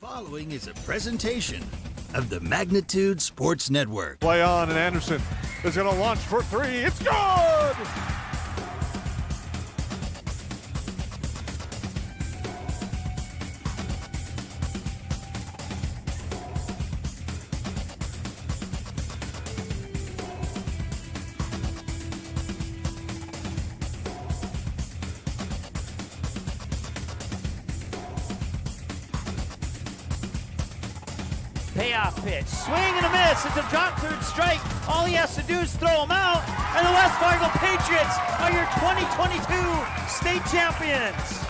Following is a presentation of the Magnitude Sports Network. Play on, and Anderson is going to launch for three. It's good! Payoff pitch, swing and a miss. It's a drop third strike. All he has to do is throw him out, and the West Fargo Patriots are your 2022 state champions.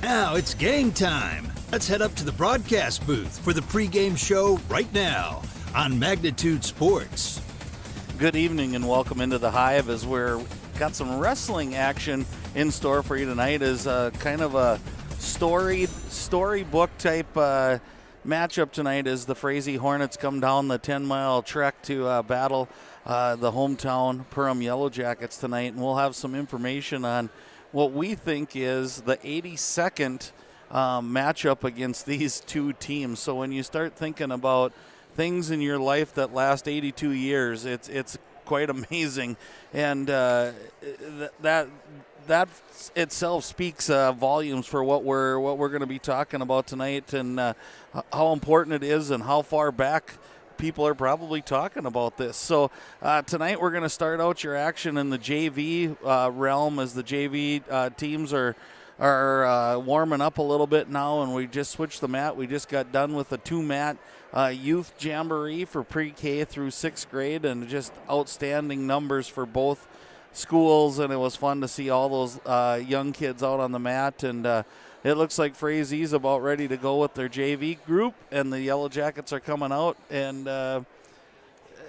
Now it's game time. Let's head up to the broadcast booth for the pregame show right now on Magnitude Sports. Good evening and welcome into the Hive as we're got some wrestling action in store for you tonight. Is kind of a storybook type matchup tonight as the Frazee Hornets come down the 10-mile trek to battle the hometown Perham Yellow Jackets tonight, and we'll have some information on what we think is the 82nd matchup against these two teams. So when you start thinking about things in your life that last 82 years, it's quite amazing, and that itself speaks volumes for what we're going to be talking about tonight, and how important it is and how far back people are probably talking about this. So tonight we're going to start out your action in the JV realm as the JV teams are warming up a little bit now, and we just switched the mat. We just got done with a 2-mat youth jamboree for pre-K through 6th grade, and just outstanding numbers for both schools, and it was fun to see all those young kids out on the mat. And it looks like Frazee's about ready to go with their JV group, and the Yellow Jackets are coming out, and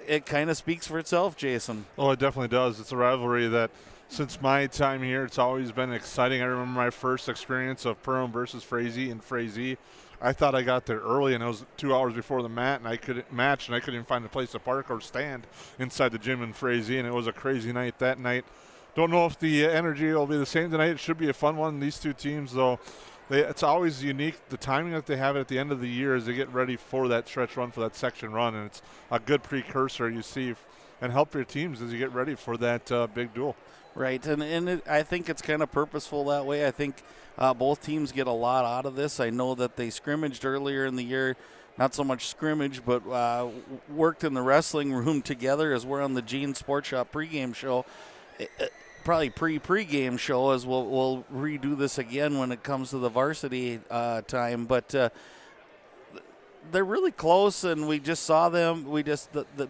it kind of speaks for itself, Jason. Oh, it definitely does. It's a rivalry that since my time here, it's always been exciting. I remember my first experience of Perham versus Frazee in Frazee. I thought I got there early, and it was 2 hours before the mat, and I couldn't match, and I couldn't even find a place to park or stand inside the gym in Frazee, and it was a crazy night that night. Don't know if the energy will be the same tonight. It should be a fun one. These two teams, though, it's always unique. The timing that they have at the end of the year as they get ready for that stretch run, for that section run, and it's a good precursor you see and help your teams as you get ready for that big duel. Right, and I think it's kind of purposeful that way. I think both teams get a lot out of this. I know that they scrimmaged earlier in the year, not so much scrimmage, but worked in the wrestling room together as we're on the Gene Sports Shop pregame show. Probably pregame show, as we'll redo this again when it comes to the varsity time. But they're really close, and we just saw them.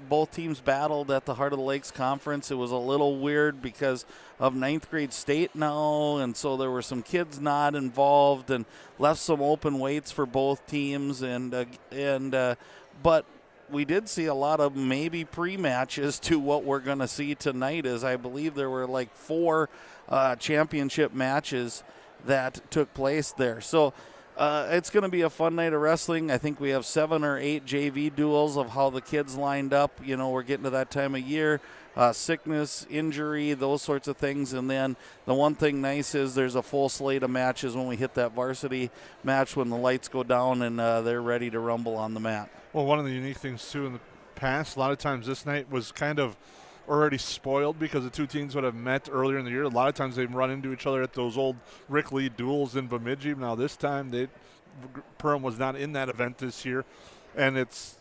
Both teams battled at the Heart of the Lakes Conference. It was a little weird because of 9th grade state now, and so there were some kids not involved and left some open weights for both teams. But we did see a lot of maybe pre-matches to what we're going to see tonight, as I believe there were like 4 championship matches that took place there. So it's going to be a fun night of wrestling. I think we have 7 or 8 JV duels of how the kids lined up. You know, we're getting to that time of year, sickness, injury, those sorts of things. And then the one thing nice is there's a full slate of matches when we hit that varsity match, when the lights go down and they're ready to rumble on the mat. Well, one of the unique things, too, in the past, a lot of times this night was kind of already spoiled because the two teams would have met earlier in the year. A lot of times they've run into each other at those old Rick Lee duels in Bemidji. Now this time Perham was not in that event this year, and it's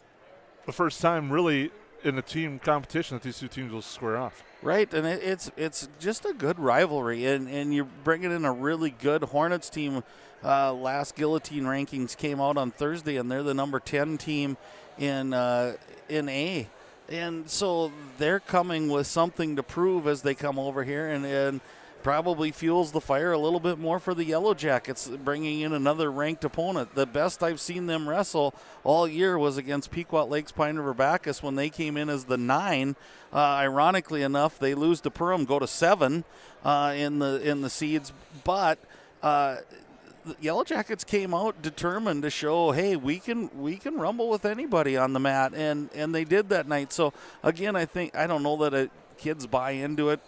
the first time really in a team competition that these two teams will square off. Right, and it's just a good rivalry, and you're bringing in a really good Hornets team. Last Guillotine rankings came out on Thursday, and they're the number 10 team in A. And so they're coming with something to prove as they come over here, and probably fuels the fire a little bit more for the Yellow Jackets, bringing in another ranked opponent. The best I've seen them wrestle all year was against Pequot Lakes Pine River Bacchus when they came in as the 9. Ironically enough, they lose to Perham, go to 7 in the seeds, but the Yellow Jackets came out determined to show, hey, we can rumble with anybody on the mat, and they did that night. So again, I don't know that kids buy into it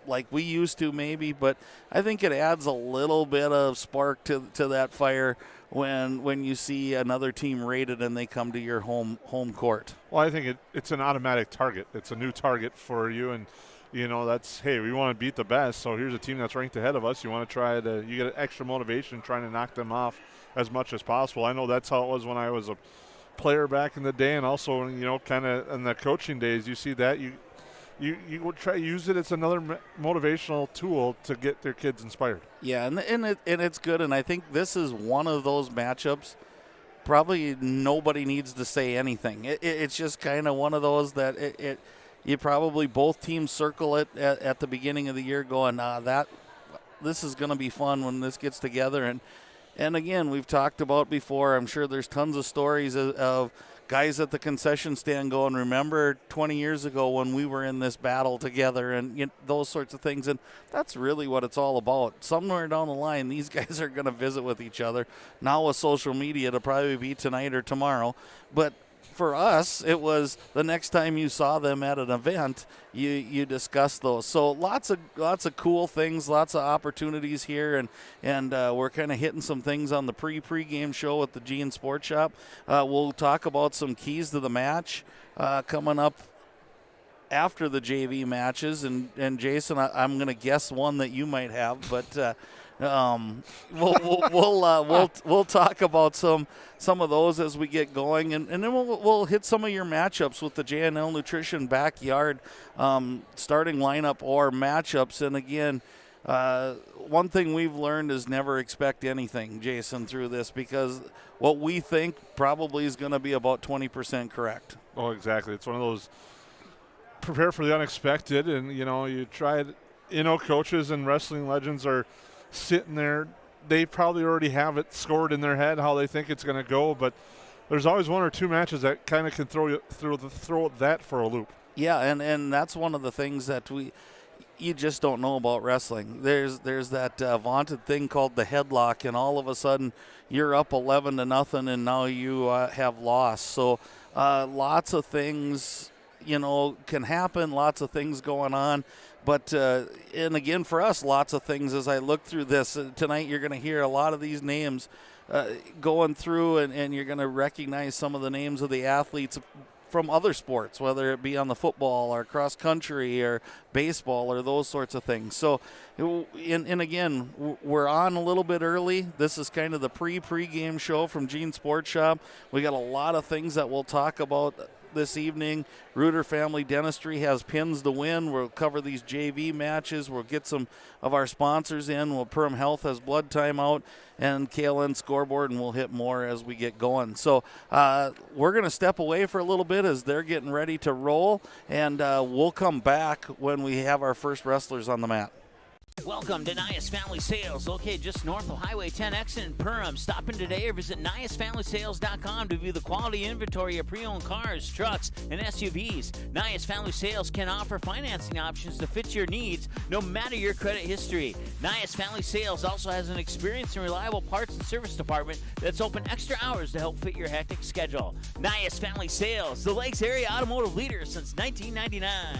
like we used to maybe, but I think it adds a little bit of spark to that fire when you see another team rated and they come to your home court. Well, I think it's an automatic target. It's a new target for you, and that's, hey, we want to beat the best, so here's a team that's ranked ahead of us. You want to try to, you get extra motivation trying to knock them off as much as possible. I know that's how it was when I was a player back in the day, and also, kind of in the coaching days, you see that you would try to use it as another motivational tool to get their kids inspired. Yeah, and it's good, and I think this is one of those matchups probably nobody needs to say anything. It's just kind of one of those that you probably both teams circle it at the beginning of the year going, this is going to be fun when this gets together. And again, we've talked about before, I'm sure there's tons of stories of guys at the concession stand going, remember 20 years ago when we were in this battle together, and those sorts of things. And that's really what it's all about. Somewhere down the line, these guys are going to visit with each other. Now with social media, it'll probably be tonight or tomorrow. But for us, it was the next time you saw them at an event, you discussed those. So lots of cool things, lots of opportunities here, and we're kind of hitting some things on the pre-game show at the Gene Sports Shop. We'll talk about some keys to the match coming up after the JV matches, and Jason, I'm going to guess one that you might have, but. We'll talk about some of those as we get going, and then we'll hit some of your matchups with the JNL Nutrition Backyard starting lineup or matchups. And again, one thing we've learned is never expect anything, Jason, through this, because what we think probably is going to be about 20% correct. Oh, exactly. It's one of those prepare for the unexpected, and you try it. Coaches and wrestling legends are sitting there, they probably already have it scored in their head how they think it's going to go, but there's always one or two matches that kind of can throw that for a loop. Yeah, and that's one of the things that you just don't know about wrestling. There's that vaunted thing called the headlock, and all of a sudden you're up 11-0, and now you have lost. So lots of things can happen, lots of things going on. But, and again, for us, lots of things as I look through this. Tonight you're going to hear a lot of these names going through, and you're going to recognize some of the names of the athletes from other sports, whether it be on the football or cross country or baseball or those sorts of things. So, and again, we're on a little bit early. This is kind of the pre-game show from Gene Sports Shop. We got a lot of things that we'll talk about this evening. Reuter Family Dentistry has pins to win. We'll cover these JV matches. We'll get some of our sponsors in. Perham Health has blood timeout and KLN scoreboard, and we'll hit more as we get going. So we're going to step away for a little bit as they're getting ready to roll, and we'll come back when we have our first wrestlers on the mat. Welcome to Nias Family Sales, located just north of Highway 10X in Perham. Stop in today or visit NiasFamilySales.com to view the quality inventory of pre-owned cars, trucks, and SUVs. Nias Family Sales can offer financing options to fit your needs, no matter your credit history. Nias Family Sales also has an experienced and reliable parts and service department that's open extra hours to help fit your hectic schedule. Nias Family Sales, the Lakes area automotive leader since 1999.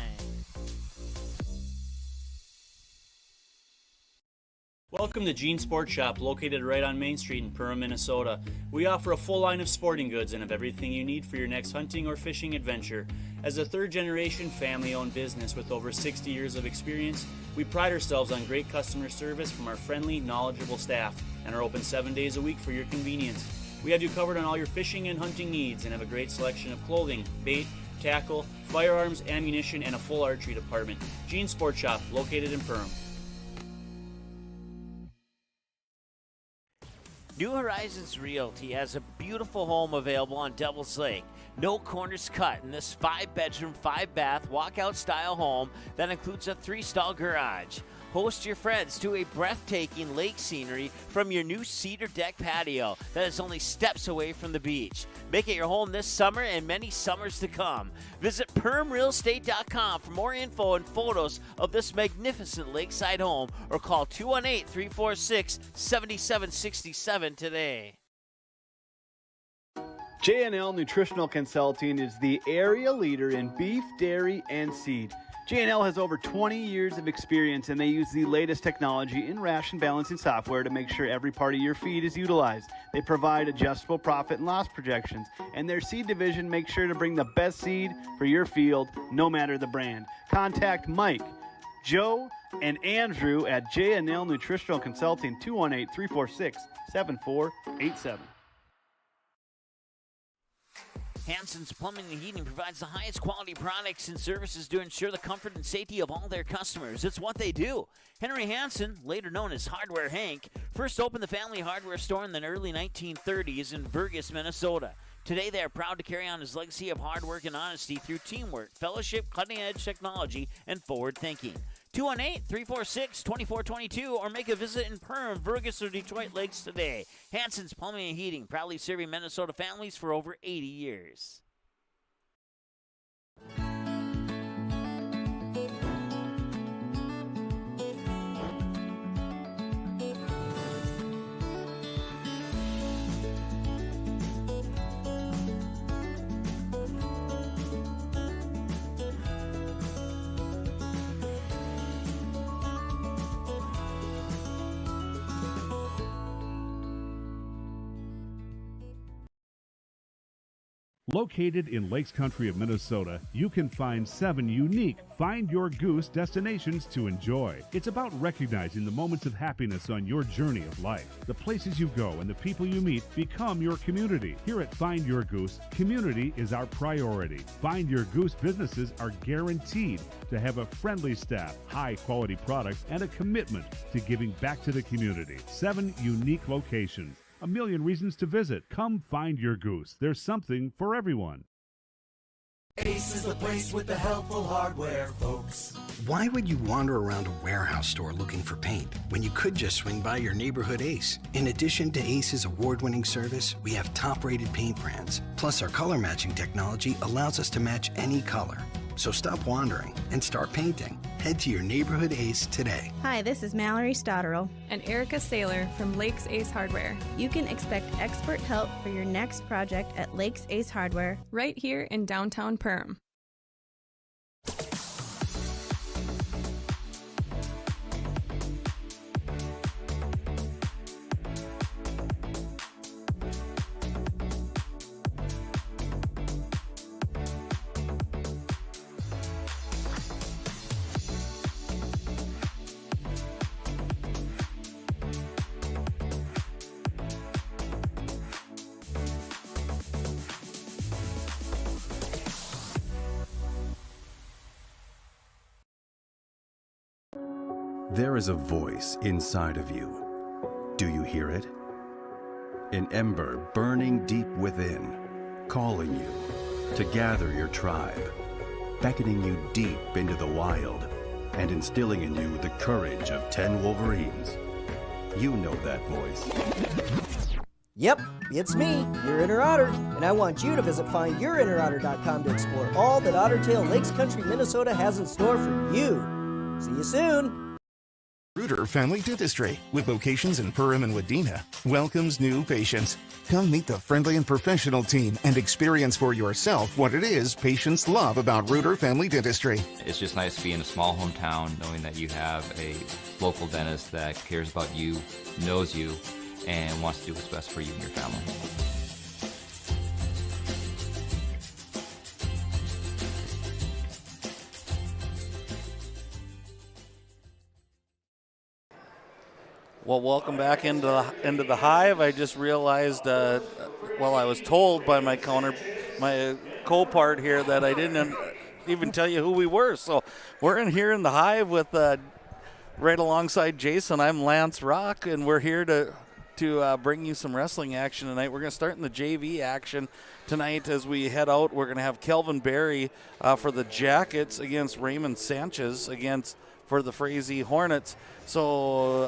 Welcome to Gene Sports Shop, located right on Main Street in Perham, Minnesota. We offer a full line of sporting goods and have everything you need for your next hunting or fishing adventure. As a third-generation family-owned business with over 60 years of experience, we pride ourselves on great customer service from our friendly, knowledgeable staff and are open 7 days a week for your convenience. We have you covered on all your fishing and hunting needs and have a great selection of clothing, bait, tackle, firearms, ammunition, and a full archery department. Gene Sports Shop, located in Perham. New Horizons Realty has a beautiful home available on Devil's Lake. No corners cut in this 5-bedroom, 5-bath, walkout-style home that includes a 3-stall garage. Host your friends to a breathtaking lake scenery from your new cedar deck patio that is only steps away from the beach. Make it your home this summer and many summers to come. Visit PermRealEstate.com for more info and photos of this magnificent lakeside home or call 218-346-7767 today. J&L Nutritional Consulting is the area leader in beef, dairy, and seed. J&L has over 20 years of experience, and they use the latest technology in ration balancing software to make sure every part of your feed is utilized. They provide adjustable profit and loss projections, and their seed division makes sure to bring the best seed for your field, no matter the brand. Contact Mike, Joe, and Andrew at J&L Nutritional Consulting, 218-346-7487. Hansen's Plumbing and Heating provides the highest quality products and services to ensure the comfort and safety of all their customers. It's what they do. Henry Hansen, later known as Hardware Hank, first opened the family hardware store in the early 1930s in Burgess, Minnesota. Today, they are proud to carry on his legacy of hard work and honesty through teamwork, fellowship, cutting-edge technology, and forward thinking. 218-346-2422 or make a visit in Perham, Burgess, or Detroit Lakes today. Hansen's Plumbing and Heating, proudly serving Minnesota families for over 80 years. Located in Lakes Country of Minnesota, you can find 7 unique Find Your Goose destinations to enjoy. It's about recognizing the moments of happiness on your journey of life. The places you go and the people you meet become your community. Here at Find Your Goose, community is our priority. Find Your Goose businesses are guaranteed to have a friendly staff, high-quality products, and a commitment to giving back to the community. 7 unique locations. A million reasons to visit. Come find your goose. There's something for everyone. Ace is the place with the helpful hardware, folks. Why would you wander around a warehouse store looking for paint when you could just swing by your neighborhood Ace? In addition to Ace's award-winning service, we have top-rated paint brands. Plus, our color matching technology allows us to match any color. So stop wandering and start painting. Head to your neighborhood Ace today. Hi, this is Mallory Stotterell and Erica Saylor from Lakes Ace Hardware. You can expect expert help for your next project at Lakes Ace Hardware, right here in downtown Perham. There is a voice inside of you. Do you hear it? An ember burning deep within, calling you to gather your tribe, beckoning you deep into the wild, and instilling in you the courage of 10 Wolverines. You know that voice. Yep, it's me, your inner otter, and I want you to visit findyourinnerotter.com to explore all that Ottertail Lakes Country, Minnesota has in store for you. See you soon. Reuter Family Dentistry, with locations in Perham and Wadena, welcomes new patients. Come meet the friendly and professional team and experience for yourself what it is patients love about Reuter Family Dentistry. It's just nice to be in a small hometown knowing that you have a local dentist that cares about you, knows you, and wants to do what's best for you and your family. Well, welcome back into the Hive. I just realized, I was told by my co-part here that I didn't even tell you who we were. So we're in here in the Hive with right alongside Jason. I'm Lance Rock, and we're here to bring you some wrestling action tonight. We're going to start in the JV action tonight as we head out. We're going to have Kelvin Berry for the Jackets against Raymond Sanchez for the Frazee Hornets. So,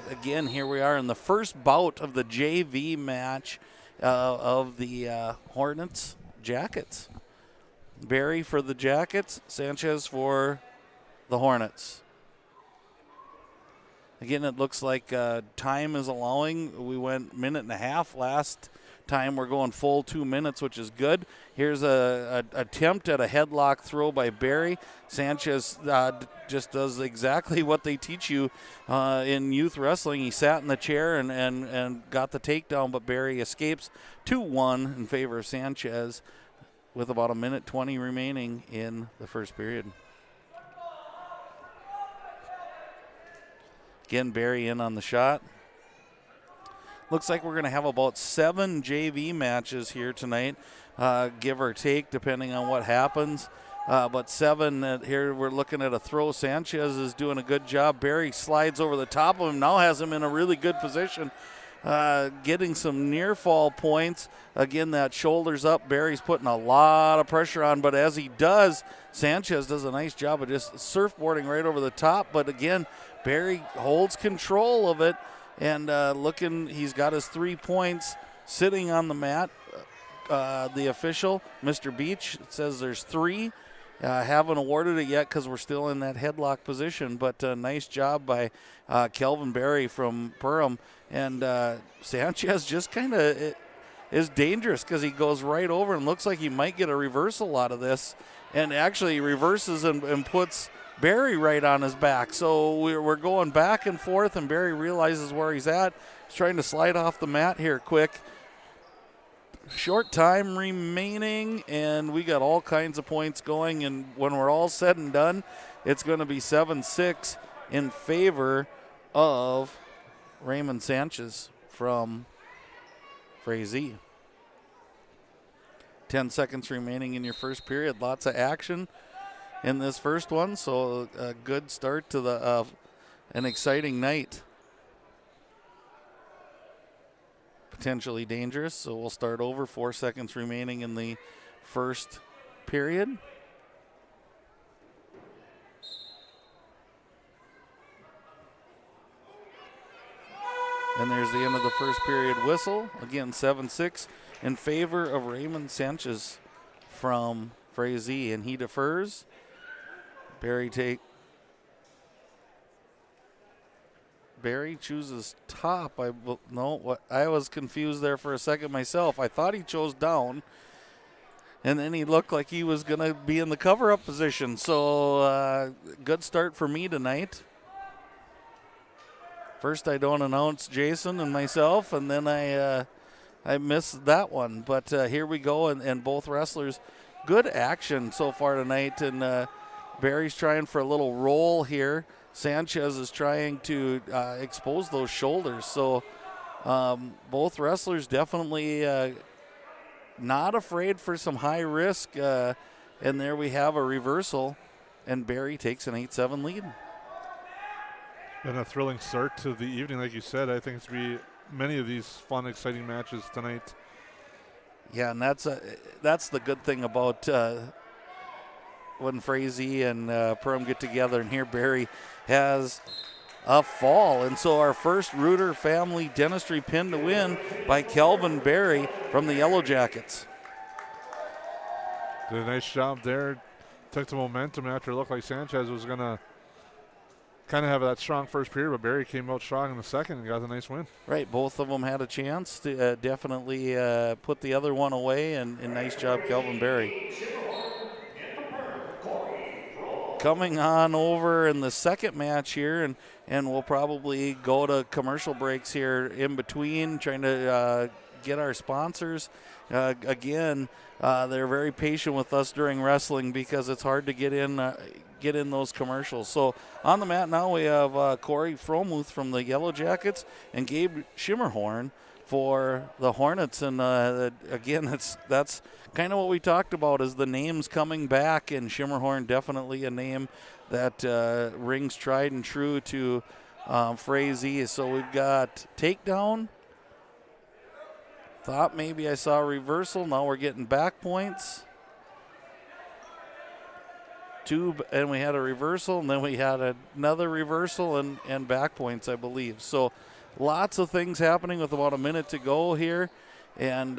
again, here we are in the first bout of the JV match of the Hornets-Jackets. Berry for the Jackets, Sanchez for the Hornets. Again, it looks like time is allowing. We went minute and a half last time we're going full 2 minutes, which is good. Here's a attempt at a headlock throw by Barry. Sanchez just does exactly what they teach you in youth wrestling. He sat in the chair and got the takedown, but Barry escapes 2-1 in favor of Sanchez with about 1:20 remaining in the first period. Again, Barry in on the shot. Looks like we're going to have about 7 JV matches here tonight, give or take, depending on what happens. But 7 here, we're looking at a throw. Sanchez is doing a good job. Barry slides over the top of him, now has him in a really good position, getting some near fall points. Again, that shoulders up. Barry's putting a lot of pressure on, but as he does, Sanchez does a nice job of just surfboarding right over the top. But again, Barry holds control of it. And he's got his 3 points sitting on the mat. The official, Mr. Beach, says there's 3. Haven't awarded it yet because we're still in that headlock position. But nice job by Kelvin Barry from Perham. And Sanchez just kind of is dangerous because he goes right over and looks like he might get a reversal out of this. And actually reverses and puts Barry right on his back. So we're going back and forth, and Barry realizes where he's at. He's trying to slide off the mat here quick. Short time remaining, and we got all kinds of points going. And when we're all said and done, it's going to be 7-6 in favor of Raymond Sanchez from Frazee. 10 seconds remaining in your first period. Lots of action in this first one, so a good start to an exciting night. Potentially dangerous, so we'll start over. 4 seconds remaining in the first period. And there's the end of the first period whistle. Again, 7-6 in favor of Raymond Sanchez from Frazee, and he defers. Barry chooses top. I was confused there for a second myself. I thought he chose down, and then he looked like he was going to be in the cover-up position. So good start for me tonight. First, I don't announce Jason and myself, and then I miss that one. But here we go, and both wrestlers, good action so far tonight, and Barry's trying for a little roll here. Sanchez is trying to expose those shoulders. So both wrestlers definitely not afraid for some high risk. And there we have a reversal, and Barry takes an 8-7 lead. Been a thrilling start to the evening, like you said. I think it's going to be many of these fun, exciting matches tonight. Yeah, and that's the good thing about when Frazee and Perham get together, and here Barry has a fall. And so our first Reuter family dentistry pin to win by Kelvin Barry from the Yellow Jackets. Did a nice job there. Took the momentum after it looked like Sanchez was going to kind of have that strong first period, but Barry came out strong in the second and got a nice win. Right, both of them had a chance to definitely put the other one away, and nice job, Kelvin Barry. Coming on over in the second match here, and we'll probably go to commercial breaks here in between, trying to get our sponsors. Again, they're very patient with us during wrestling because it's hard to get in those commercials. So on the mat now we have Corey Fromuth from the Yellow Jackets and Gabe Schimmerhorn for the Hornets. And again, that's kind of what we talked about, is the names coming back, and Schimmerhorn definitely a name that rings tried and true to Frazee. So we've got takedown. Thought maybe I saw a reversal. Now we're getting back points. And we had a reversal, and then we had another reversal and back points, I believe. So lots of things happening with about a minute to go here. And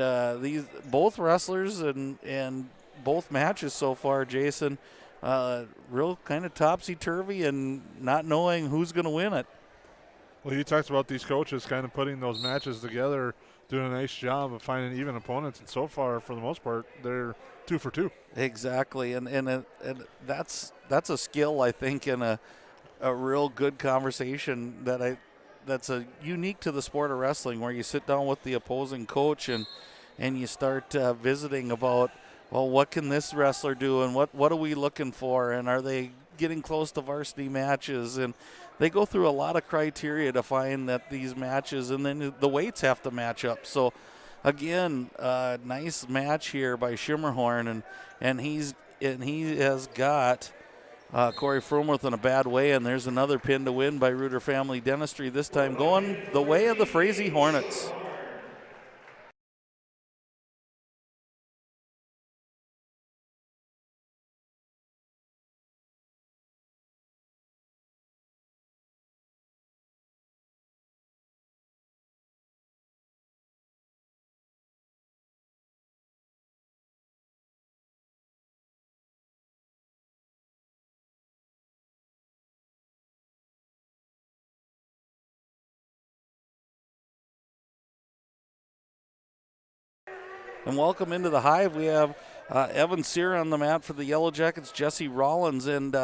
both wrestlers and both matches so far, Jason, real kind of topsy-turvy and not knowing who's going to win it. Well, you talked about these coaches kind of putting those matches together doing a nice job of finding even opponents, and so far, for the most part, they're 2 for 2. Exactly, and that's a skill, I think, in a real good conversation that's unique to the sport of wrestling, where you sit down with the opposing coach and you start visiting about, well, what can this wrestler do, and what are we looking for, and are they getting close to varsity matches? And they go through a lot of criteria to find that these matches, and then the weights have to match up. So again, nice match here by Schimmerhorn, and he has got Corey Fromworth in a bad way, and there's another pin to win by Reuter Family Dentistry, this time going the way of the Frazee Hornets. And welcome into the Hive. We have Evan Sierra on the mat for the Yellow Jackets, Jesse Rollins, and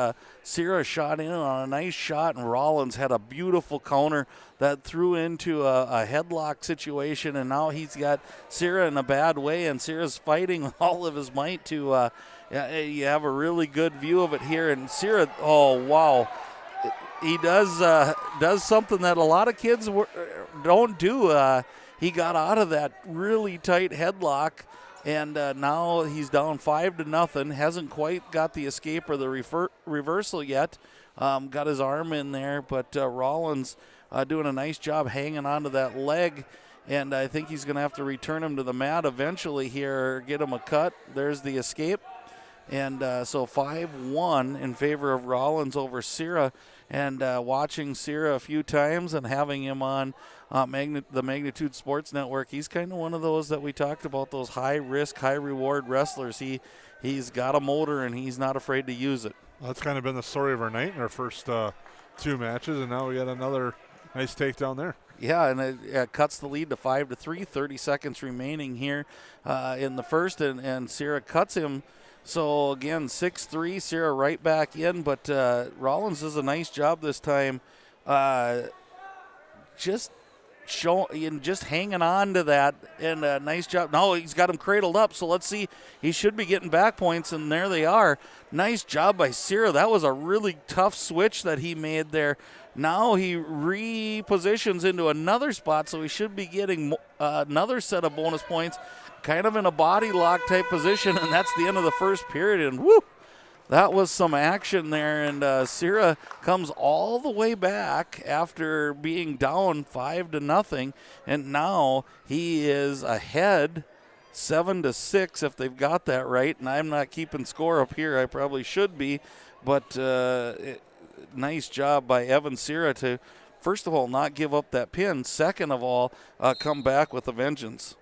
Sierra shot in on a nice shot, and Rollins had a beautiful counter that threw into a headlock situation, and now he's got Sierra in a bad way, and Sierra's fighting with all of his might to you have a really good view of it here, and Sierra, oh wow, he does something that a lot of kids don't do. He got out of that really tight headlock, and now he's down 5-0. Hasn't quite got the escape or the reversal yet. Got his arm in there, but Rollins doing a nice job hanging onto that leg, and I think he's going to have to return him to the mat eventually here, get him a cut. There's the escape. And so 5-1 in favor of Rollins over Sierra. And watching Sierra a few times and having him on the Magnitude Sports Network, he's kind of one of those that we talked about, those high-risk, high-reward wrestlers. He's got a motor, and he's not afraid to use it. Well, that's kind of been the story of our night in our first 2 matches, and now we got another nice takedown there. Yeah, and it cuts the lead to 5-3, 30 seconds remaining here in the first, and Sierra cuts him. So, again, 6-3, Sierra right back in, but Rollins does a nice job this time just hanging on to that, and a nice job. No, he's got him cradled up, so let's see. He should be getting back points, and there they are. Nice job by Sierra. That was a really tough switch that he made there. Now he repositions into another spot, so he should be getting another set of bonus points, kind of in a body lock type position, and that's the end of the first period. And whoo, that was some action there. And Sierra comes all the way back after being down 5-0, and now he is ahead 7-6 if they've got that right. And I'm not keeping score up here. I probably should be, but nice job by Evan Sierra to, first of all, not give up that pin. Second of all, come back with a vengeance.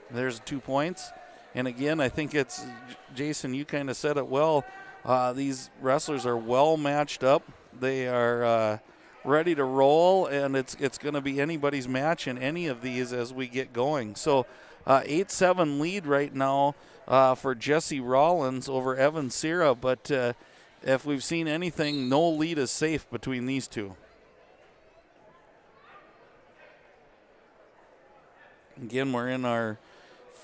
There's 2 points. And again, I think it's, Jason, you kind of said it well. These wrestlers are well matched up. They are ready to roll, and it's going to be anybody's match in any of these as we get going. So 8-7 lead right now for Jesse Rollins over Evan Sierra. But if we've seen anything, no lead is safe between these two. Again, we're in our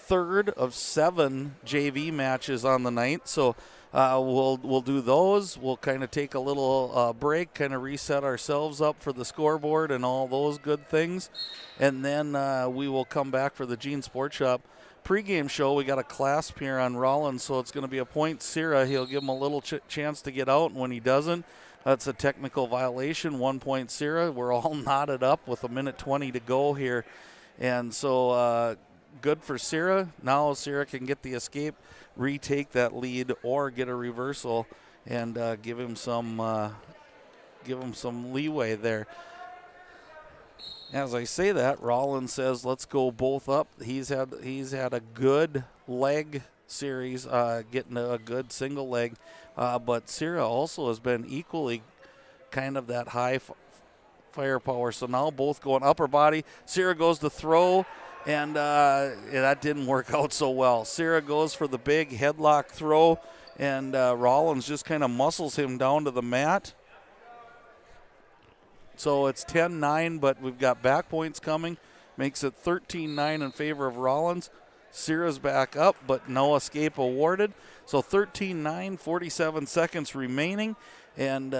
third of 7 JV matches on the night, so we'll do those. We'll kind of take a little break, kind of reset ourselves up for the scoreboard and all those good things, and then we will come back for the Gene Sports Shop pregame show. We got a clasp here on Rollins, so it's going to be a point Sierra. He'll give him a little chance to get out, and when he doesn't, that's a technical violation. 1 point Sierra. We're all knotted up with 1:20 to go here, and so good for Sierra. Now Sierra can get the escape, retake that lead, or get a reversal, and give him some leeway there. As I say that, Rollins says, "Let's go both up." He's had a good leg series, getting a good single leg. But Sierra also has been equally kind of that high firepower. So now both going upper body. Sierra goes to throw, and that didn't work out so well. Sierra goes for the big headlock throw, and Rollins just kind of muscles him down to the mat. So it's 10-9, but we've got back points coming. Makes it 13-9 in favor of Rollins. Sierra's back up, but no escape awarded. So 13-9, 47 seconds remaining. And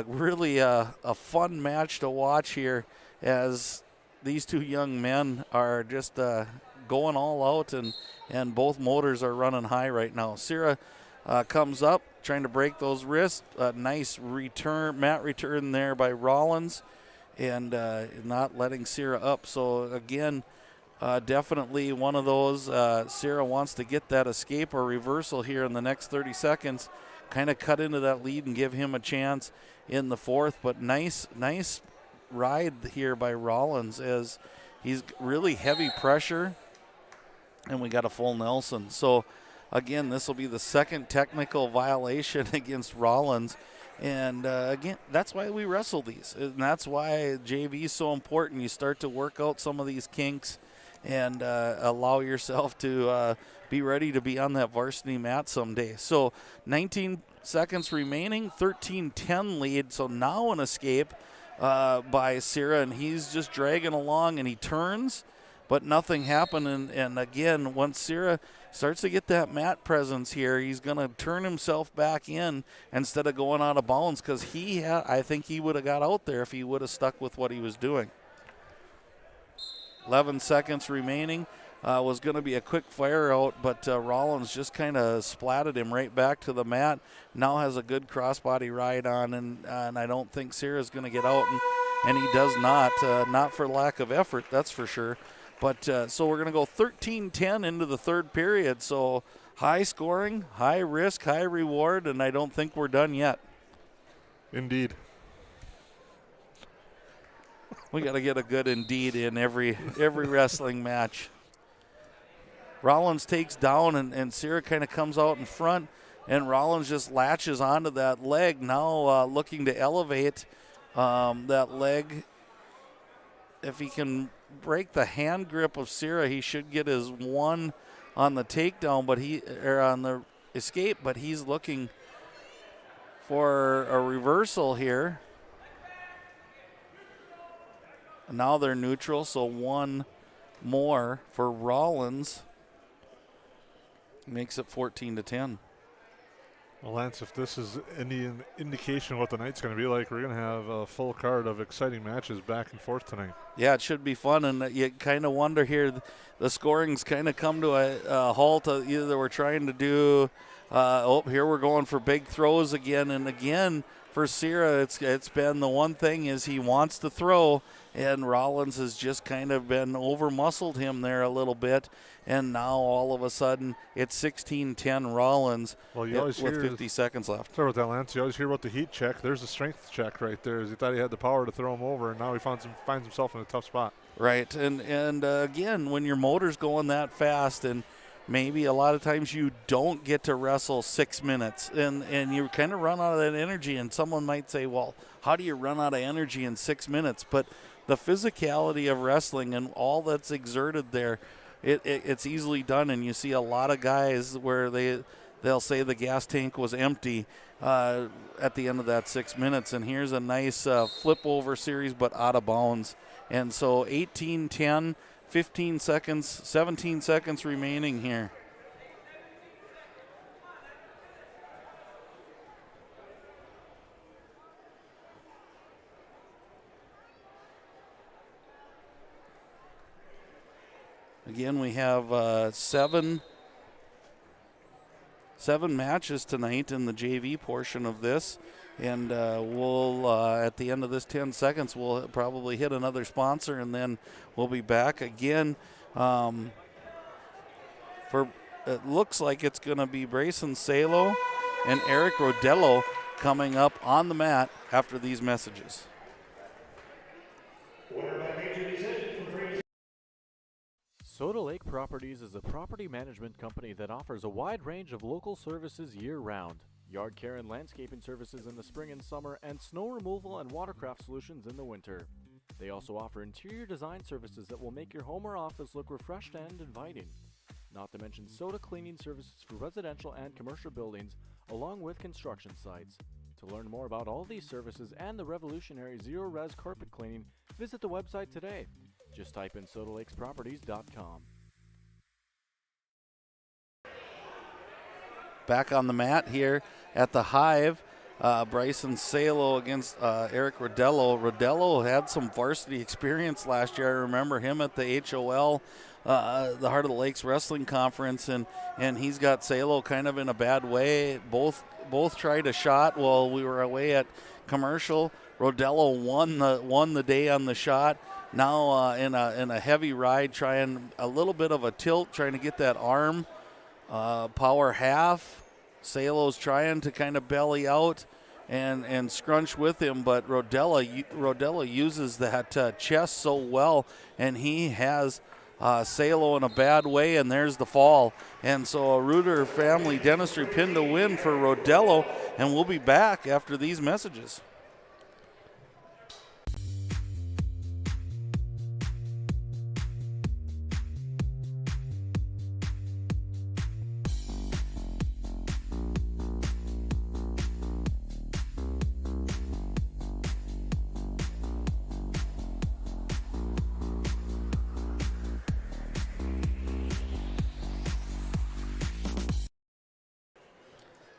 really a fun match to watch here as these two young men are just going all out, and both motors are running high right now. Sierra comes up, trying to break those wrists. Nice mat return there by Rollins, and not letting Sierra up. So again, definitely one of those. Sierra wants to get that escape or reversal here in the next 30 seconds, kind of cut into that lead and give him a chance in the fourth. But nice ride here by Rollins as he's really heavy pressure, and we got a full Nelson. So again, this will be the second technical violation against Rollins. And again, that's why we wrestle these. And that's why JV is so important. You start to work out some of these kinks and allow yourself to be ready to be on that varsity mat someday. So 19 seconds remaining, 13-10 lead. So now an escape by Sierra, and he's just dragging along, and he turns, but nothing happened. And again, once Sierra starts to get that mat presence here, he's going to turn himself back in instead of going out of bounds, because I think he would have got out there if he would have stuck with what he was doing. 11 seconds remaining. Was going to be a quick fire out, but Rollins just kind of splatted him right back to the mat. Now has a good crossbody ride on, and I don't think Sierra's going to get out, and he does not for lack of effort, that's for sure. But so we're going to go 13-10 into the third period. So high scoring, high risk, high reward, and I don't think we're done yet. Indeed. We got to get a good indeed in every wrestling match. Rollins takes down, and Sierra kind of comes out in front, and Rollins just latches onto that leg, now looking to elevate that leg. If he can break the hand grip of Sierra, he should get his one on the takedown, or on the escape, but he's looking for a reversal here. Now they're neutral, so one more for Rollins. Makes it 14-10. Well, Lance, if this is any indication of what the night's going to be like, we're going to have a full card of exciting matches back and forth tonight. Yeah, it should be fun, and you kind of wonder here, the scoring's kind of come to a halt. Either we're trying to do, here we're going for big throws again, and again, for Sierra, it's been the one thing is he wants to throw, and Rollins has just kind of been over-muscled him there a little bit, and now all of a sudden it's 16-10 Rollins with 50 seconds left. Sorry about that, Lance. You always hear about the heat check. There's a strength check right there. He thought he had the power to throw him over, and now he finds himself in a tough spot. Right, and again, when your motor's going that fast, and maybe a lot of times you don't get to wrestle 6 minutes, and you kind of run out of that energy, and someone might say, well, how do you run out of energy in 6 minutes? But the physicality of wrestling and all that's exerted there, it's easily done, and you see a lot of guys where they'll say the gas tank was empty at the end of that 6 minutes, and here's a nice flip over series but out of bounds. And so 18-10, 15 seconds, 17 seconds remaining here. Again, we have seven matches tonight in the JV portion of this, and we'll at the end of this 10 seconds we'll probably hit another sponsor, and then we'll be back again. It looks like it's going to be Brayson Salo and Eric Rodello coming up on the mat after these messages. Soda Lake Properties is a property management company that offers a wide range of local services year-round. Yard care and landscaping services in the spring and summer, and snow removal and watercraft solutions in the winter. They also offer interior design services that will make your home or office look refreshed and inviting. Not to mention soda cleaning services for residential and commercial buildings, along with construction sites. To learn more about all these services and the revolutionary zero-res carpet cleaning, visit the website today. Just type in sodalakesproperties.com. Back on the mat here at the Hive, Bryson Salo against Eric Rodello. Rodello had some varsity experience last year. I remember him at the HOL, the Heart of the Lakes Wrestling Conference, and he's got Salo kind of in a bad way. Both tried a shot while we were away at commercial. Rodello won the day on the shot. Now in a heavy ride, trying a little bit of a tilt, trying to get that arm power half. Salo's trying to kind of belly out and scrunch with him, but Rodella uses that chest so well, and he has Salo in a bad way, and there's the fall. And so a Reuter Family Dentistry pin to win for Rodello, and we'll be back after these messages.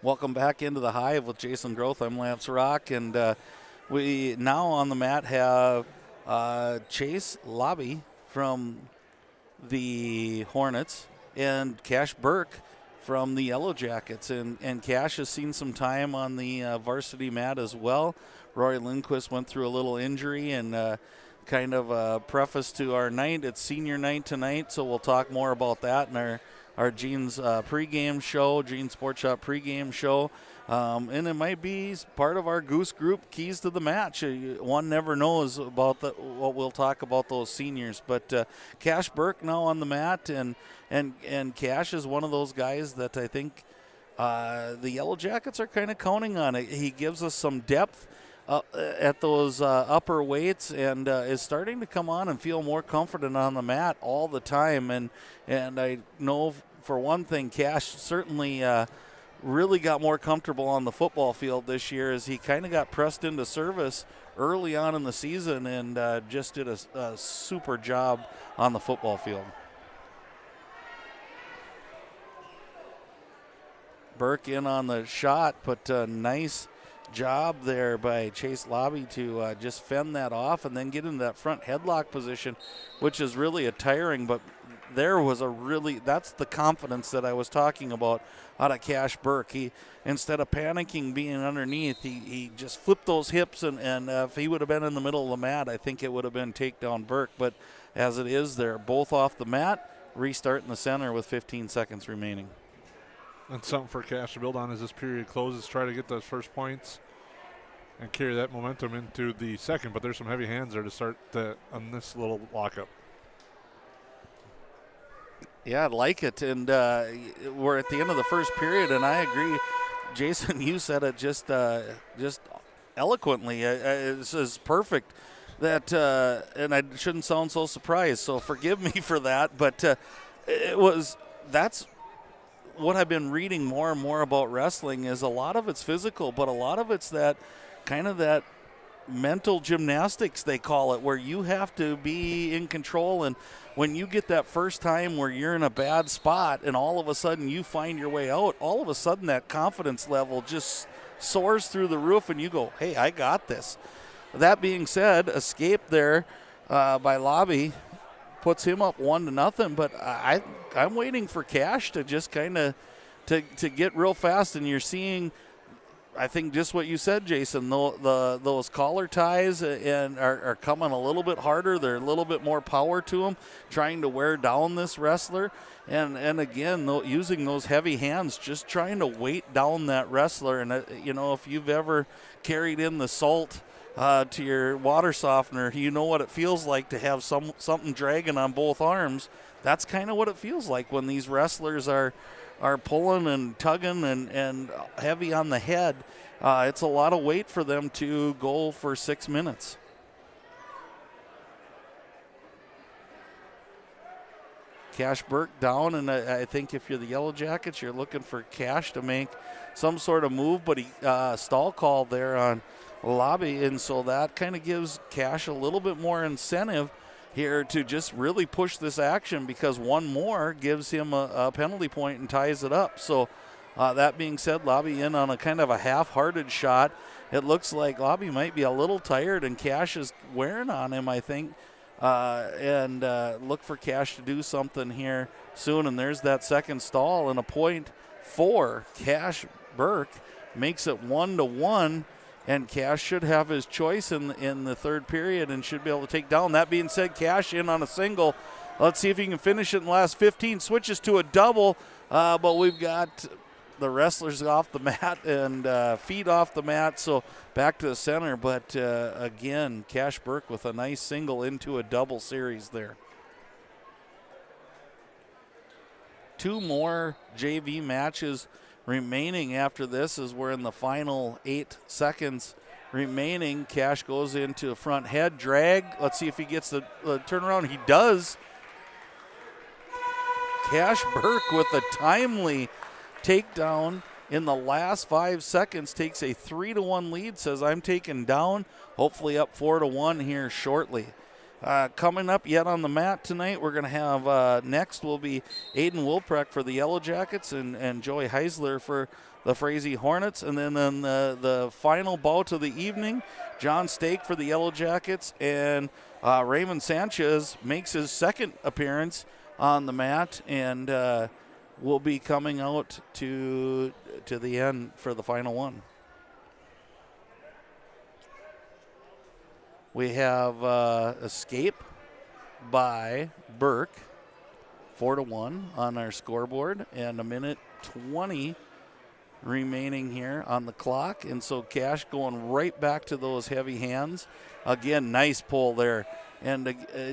Welcome back into the Hive with Jason Groth. I'm Lance Rock, and we now on the mat have Chase Lobby from the Hornets and Cash Burke from the Yellow Jackets. And Cash has seen some time on the varsity mat as well. Rory Lindquist went through a little injury, and kind of a preface to our night. It's senior night tonight, so we'll talk more about that in our Gene's pregame show, Gene Sports Shop pregame show. And it might be part of our Goose Group Keys to the Match. One never knows about what we'll talk about those seniors. But Cash Burke now on the mat, and Cash is one of those guys that I think the Yellow Jackets are kind of counting on. He gives us some depth at those upper weights, and is starting to come on and feel more confident on the mat all the time. And I know for one thing, Cash certainly really got more comfortable on the football field this year as he kind of got pressed into service early on in the season, and just did a super job on the football field. Burke in on the shot, but nice job there by Chase Lobby to just fend that off and then get into that front headlock position, which is really a tiring, but there was that's the confidence that I was talking about out of Cash Burke. He, instead of panicking being underneath, he just flipped those hips, and if he would have been in the middle of the mat, I think it would have been takedown Burke, but as it is, they're both off the mat, restart in the center with 15 seconds remaining. And something for Cash to build on as this period closes, try to get those first points and carry that momentum into the second, but there's some heavy hands there to start on this little lockup. Yeah, I like it, and we're at the end of the first period, and I agree. Jason, you said it just eloquently. This is perfect. That and I shouldn't sound so surprised, so forgive me for that. But that's what I've been reading more and more about wrestling. Is a lot of it's physical, but a lot of it's that kind of that mental gymnastics, they call it, where you have to be in control. And when you get that first time where you're in a bad spot and all of a sudden you find your way out, all of a sudden that confidence level just soars through the roof and you go, hey, I got this. That being said, escape there by Lobby puts him up 1-0, but I'm waiting for Cash to just kind of to get real fast, and you're seeing, I think, just what you said, Jason. Those collar ties and are coming a little bit harder. They're a little bit more power to them, trying to wear down this wrestler. And again, using those heavy hands, just trying to weight down that wrestler. And, if you've ever carried in the salt to your water softener. You know what it feels like to have something dragging on both arms. That's kind of what it feels like when these wrestlers are pulling and tugging and heavy on the head. It's a lot of weight for them to go for 6 minutes. Cash Burke down, and I think if you're the Yellow Jackets, you're looking for Cash to make some sort of move, but he stall called there on Lobby, and so that kind of gives Cash a little bit more incentive here to just really push this action, because one more gives him a penalty point and ties it up. So that being said, Lobby in on a kind of a half-hearted shot. It looks like Lobby might be a little tired, and Cash is wearing on him, I think. And look for Cash to do something here soon. And there's that second stall, and a point for Cash Burke makes it 1-1. And Cash should have his choice in the third period and should be able to take down. That being said, Cash in on a single. Let's see if he can finish it in the last 15. Switches to a double, but we've got the wrestlers off the mat and feet off the mat, so back to the center. But again, Cash Burke with a nice single into a double series there. 2 more JV matches remaining after this, as we're in the final 8 seconds remaining. Cash goes into a front head drag. Let's see if he gets the turnaround. He does. Cash Burke with a timely takedown in the last 5 seconds takes a 3-1 lead, says I'm taken down, hopefully up 4-1 here shortly. Coming up yet on the mat tonight, we're going to have next will be Aiden Wilprecht for the Yellow Jackets and Joey Heisler for the Frazee Hornets. And then the final bout of the evening, John Stake for the Yellow Jackets, and Raymond Sanchez makes his second appearance on the mat and will be coming out to the end for the final one. We have escape by Burke, 4-1 on our scoreboard, and 1:20 remaining here on the clock. And so Cash going right back to those heavy hands. Again, nice pull there. And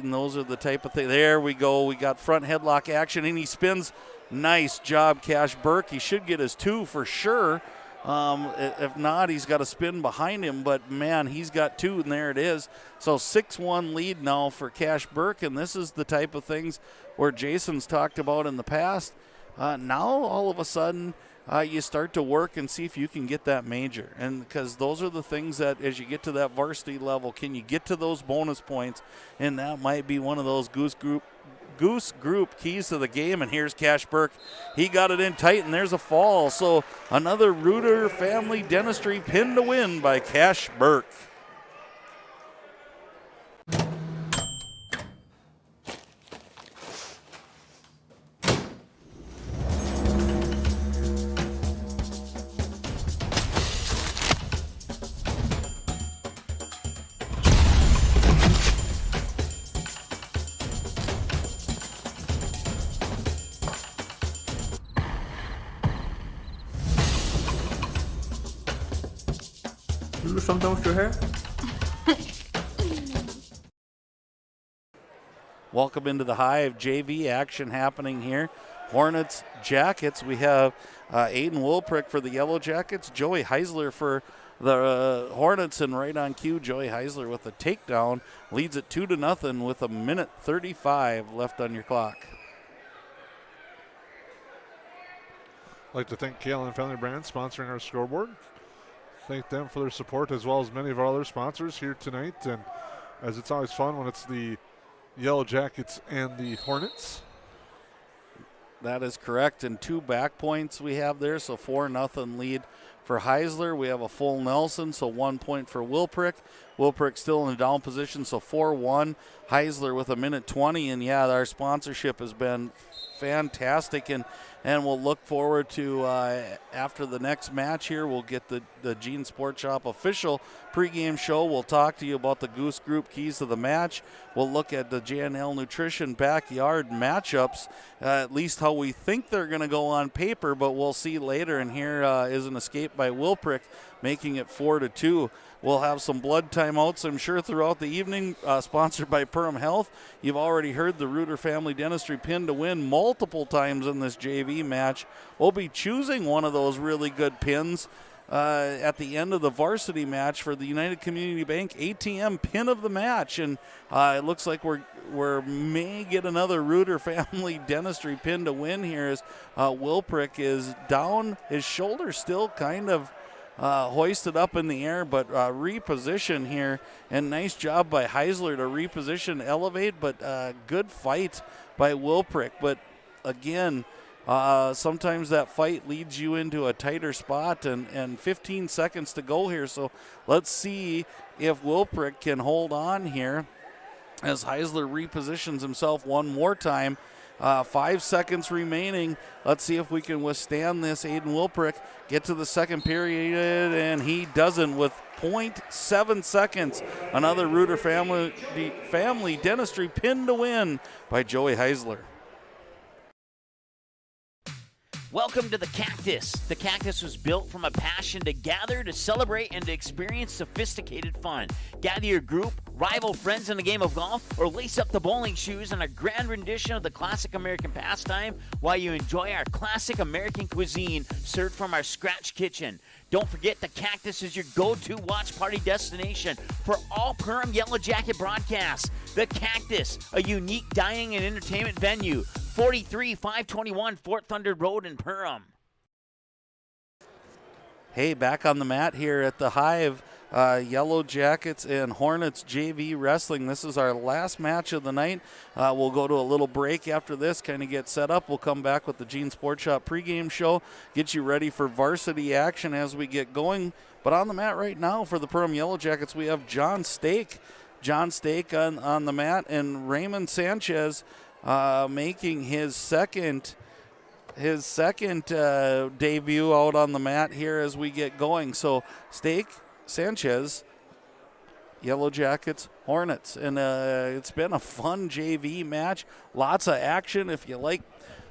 those are the type of thing. There we go. We got front headlock action, and he spins. Nice job, Cash Burke. He should get his 2 for sure. If not, he's got a spin behind him, but man, he's got 2, and there it is. So 6-1 lead now for Cash Burke, and this is the type of things where Jason's talked about in the past. Now all of a sudden you start to work and see if you can get that major, and because those are the things that as you get to that varsity level, can you get to those bonus points, and that might be one of those Goose Group keys to the game. And here's Cash Burke. He got it in tight, and there's a fall. So another Reuter Family Dentistry pin to win by Cash Burke. Sometimes to her. Welcome into the Hive. JV action happening here. Hornets, Jackets. We have Aiden Wilprick for the Yellow Jackets, Joey Heisler for the Hornets, and right on cue, Joey Heisler with a takedown leads it 2-0 with 1:35 left on your clock. I'd like to thank KLN Family Brands sponsoring our scoreboard. Thank them for their support, as well as many of our other sponsors here tonight. And as it's always fun when it's the Yellow Jackets and the Hornets. That is correct. And 2 back points we have there, so 4-0 lead for Heisler. We have a full Nelson, so 1 point for Wilprick. Wilprick still in a down position, so 4-1. Heisler with 1:20. And yeah, our sponsorship has been fantastic, and we'll look forward to after the next match here, we'll get the Gene Sport Shop official pregame show. We'll talk to you about the Goose Group keys to the match. We'll look at the JNL Nutrition backyard matchups, at least how we think they're going to go on paper, but we'll see later. And here is an escape by Wilprick, making it 4-2. We'll have some blood timeouts, I'm sure, throughout the evening, sponsored by Perham Health. You've already heard the Reuter Family Dentistry pin to win multiple times in this JV match. We'll be choosing one of those really good pins at the end of the varsity match for the United Community Bank ATM pin of the match. And it looks like we may get another Reuter Family Dentistry pin to win here as Wilprick is down. His shoulder still kind of hoisted up in the air, but reposition here. And nice job by Heisler to reposition, elevate, but good fight by Wilprick. But again, sometimes that fight leads you into a tighter spot, and 15 seconds to go here. So let's see if Wilprick can hold on here as Heisler repositions himself one more time. 5 seconds remaining. Let's see if we can withstand this. Aiden Wilprick get to the second period, and he doesn't with 0.7 seconds. Another Reuter Family Dentistry pin to win by Joey Heisler. Welcome to the Cactus. The Cactus was built from a passion to gather, to celebrate, and to experience sophisticated fun. Gather your group, rival friends in a game of golf, or lace up the bowling shoes in a grand rendition of the classic American pastime while you enjoy our classic American cuisine served from our scratch kitchen. Don't forget, the Cactus is your go-to watch party destination for all Perham Yellow Jacket broadcasts. The Cactus, a unique dining and entertainment venue, 43-521 Fort Thunder Road in Perham. Hey, back on the mat here at the Hive, Yellow Jackets and Hornets JV Wrestling. This is our last match of the night. We'll go to a little break after this, kind of get set up. We'll come back with the Gene Sports Shop pregame show, get you ready for varsity action as we get going. But on the mat right now for the Perham Yellow Jackets, we have John Stake. John Stake on the mat, and Raymond Sanchez making his second debut out on the mat here as we get going. So Stake, Sanchez, Yellow Jackets, Hornets. And it's been a fun JV match. Lots of action. If you like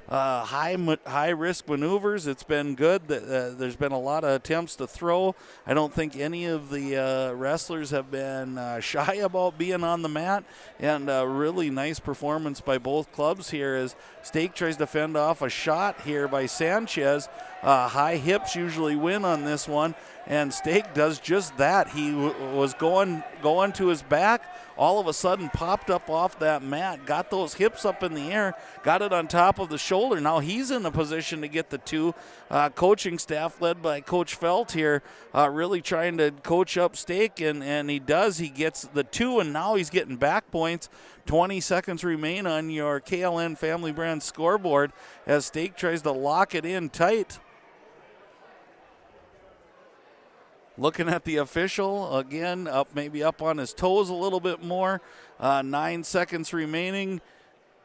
high-risk maneuvers, it's been good. There's been a lot of attempts to throw. I don't think any of the wrestlers have been shy about being on the mat. And a really nice performance by both clubs here as Stake tries to fend off a shot here by Sanchez. High hips usually win on this one, and Stake does just that. He was going to his back, all of a sudden popped up off that mat, got those hips up in the air, got it on top of the shoulder. Now he's in a position to get the two. Coaching staff led by Coach Felt here really trying to coach up Stake, and he does. He gets the two, and now he's getting back points. 20 seconds remain on your KLN Family Brand scoreboard as Stake tries to lock it in tight. Looking at the official, again, maybe up on his toes a little bit more. 9 seconds remaining.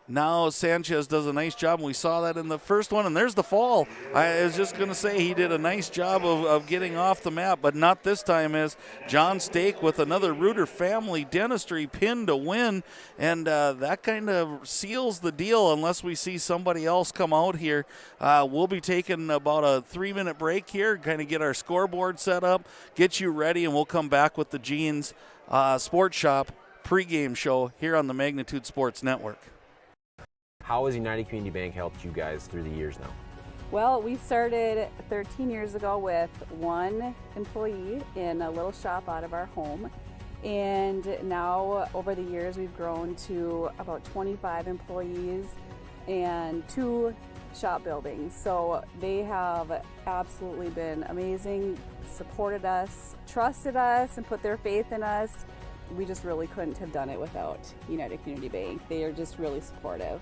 Now Sanchez does a nice job, and we saw that in the first one, and there's the fall. I was just going to say he did a nice job of getting off the mat, but not this time, as John Stake with another Reuter Family Dentistry pin to win, and that kind of seals the deal unless we see somebody else come out here. We'll be taking about a 3-minute break here, kind of get our scoreboard set up, get you ready, and we'll come back with the Gene's Sports Shop pregame show here on the Magnitude Sports Network. How has United Community Bank helped you guys through the years now? Well, we started 13 years ago with one employee in a little shop out of our home. And now over the years, we've grown to about 25 employees and 2 shop buildings. So they have absolutely been amazing, supported us, trusted us, and put their faith in us. We just really couldn't have done it without United Community Bank. They are just really supportive.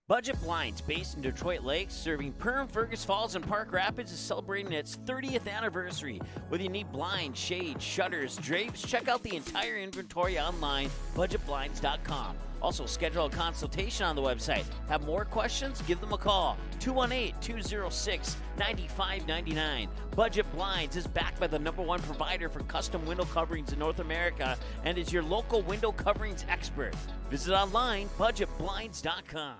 Budget Blinds, based in Detroit Lakes, serving Perham, Fergus Falls, and Park Rapids, is celebrating its 30th anniversary. Whether you need blinds, shades, shutters, drapes, check out the entire inventory online, budgetblinds.com. Also, schedule a consultation on the website. Have more questions? Give them a call, 218-206-9599. Budget Blinds is backed by the #1 provider for custom window coverings in North America and is your local window coverings expert. Visit online, budgetblinds.com.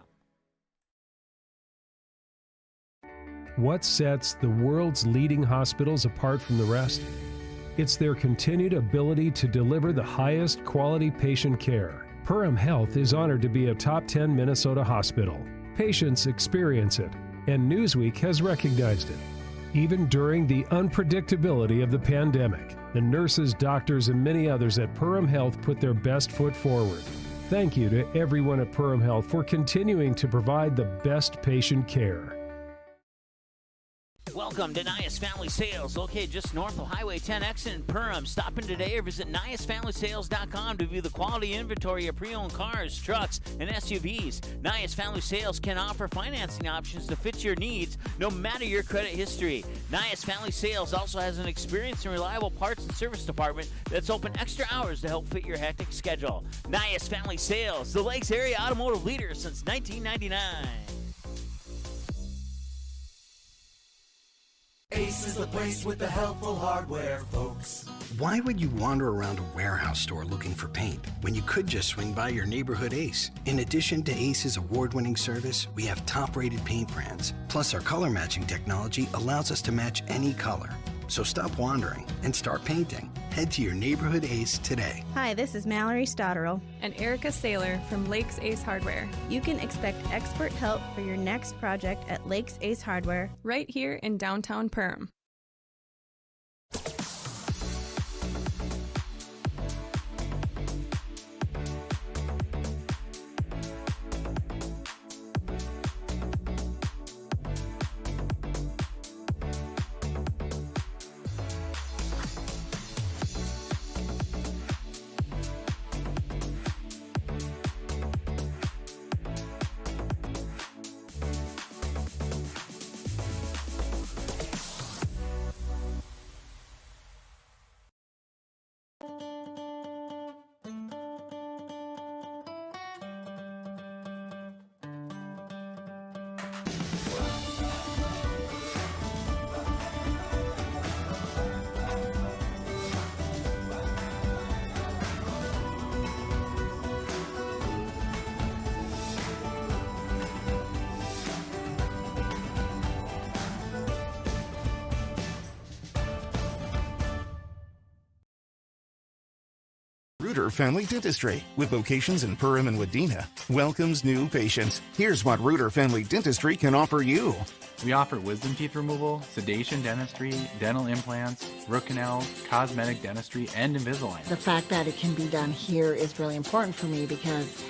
What sets the world's leading hospitals apart from the rest? It's their continued ability to deliver the highest quality patient care. Perham Health is honored to be a top 10 Minnesota hospital. Patients experience it, and Newsweek has recognized it. Even during the unpredictability of the pandemic, the nurses, doctors, and many others at Perham Health put their best foot forward. Thank you to everyone at Perham Health for continuing to provide the best patient care. Welcome to Nias Family Sales, located just north of Highway 10 exit in Perham. Stop in today or visit NiasFamilySales.com to view the quality inventory of pre-owned cars, trucks, and SUVs. Nias Family Sales can offer financing options to fit your needs, no matter your credit history. Nias Family Sales also has an experienced and reliable parts and service department that's open extra hours to help fit your hectic schedule. Nias Family Sales, the Lakes area automotive leader since 1999. Ace is the place with the helpful hardware, folks. Why would you wander around a warehouse store looking for paint when you could just swing by your neighborhood Ace? In addition to Ace's award-winning service, we have top-rated paint brands. Plus, our color matching technology allows us to match any color. So stop wandering and start painting. Head to your neighborhood Ace today. Hi, this is Mallory Stotterell and Erica Saylor from Lakes Ace Hardware. You can expect expert help for your next project at Lakes Ace Hardware, right here in downtown Perham. Reuter Family Dentistry, with locations in Perham and Wadena, welcomes new patients. Here's what Reuter Family Dentistry can offer you. We offer wisdom teeth removal, sedation dentistry, dental implants, root canals, cosmetic dentistry, and Invisalign. The fact that it can be done here is really important for me because,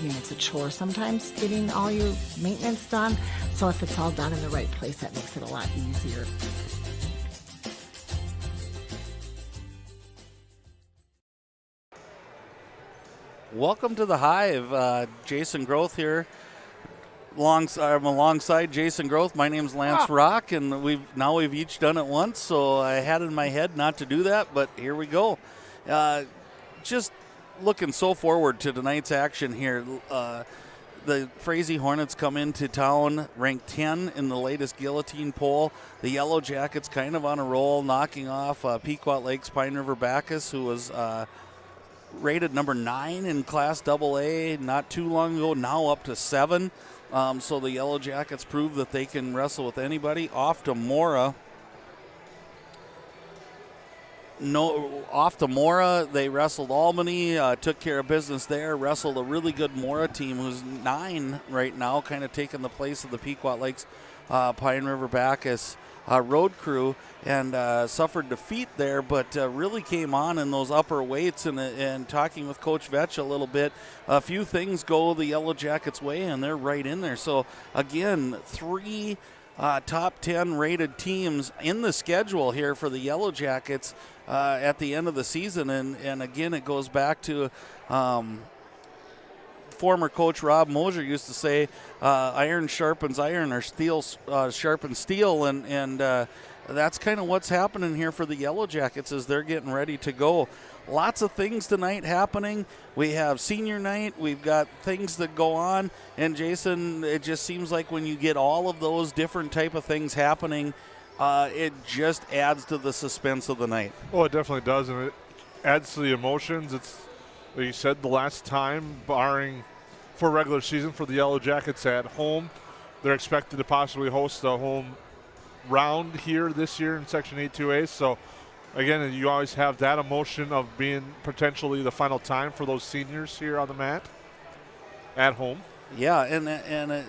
it's a chore sometimes getting all your maintenance done. So if it's all done in the right place, that makes it a lot easier. Welcome to the Hive. Jason Groth here. I'm alongside Jason Groth. My name's Lance Rock, and we've each done it once, so I had in my head not to do that, but here we go. Just looking so forward to tonight's action here. The Frazee Hornets come into town ranked 10 in the latest guillotine poll. The Yellow Jackets kind of on a roll, knocking off Pequot Lakes Pine River Bacchus, who was rated number 9 in Class AA not too long ago, now up to 7. So the Yellow Jackets prove that they can wrestle with anybody. Off to Mora, they wrestled Albany, took care of business there, wrestled a really good Mora team who's 9 right now, kind of taking the place of the Pequot Lakes Pine River Bacchus road crew, and suffered defeat there, but really came on in those upper weights. And talking with Coach Vetch a little bit, a few things go the Yellow Jackets' way, and they're right in there. So again, 3 top 10 rated teams in the schedule here for the Yellow Jackets at the end of the season. And again, it goes back to former coach Rob Mosier used to say, iron sharpens iron, or steel sharpens steel, and that's kind of what's happening here for the Yellow Jackets as they're getting ready to go. Lots of things tonight happening. We have senior night. We've got things that go on. And, Jason, it just seems like when you get all of those different type of things happening, it just adds to the suspense of the night. Oh, it definitely does, and it adds to the emotions. It's, like you said, the last time, barring for regular season for the Yellow Jackets at home, they're expected to possibly host a home round here this year in Section 8-2A. So, again, you always have that emotion of being potentially the final time for those seniors here on the mat at home. Yeah, and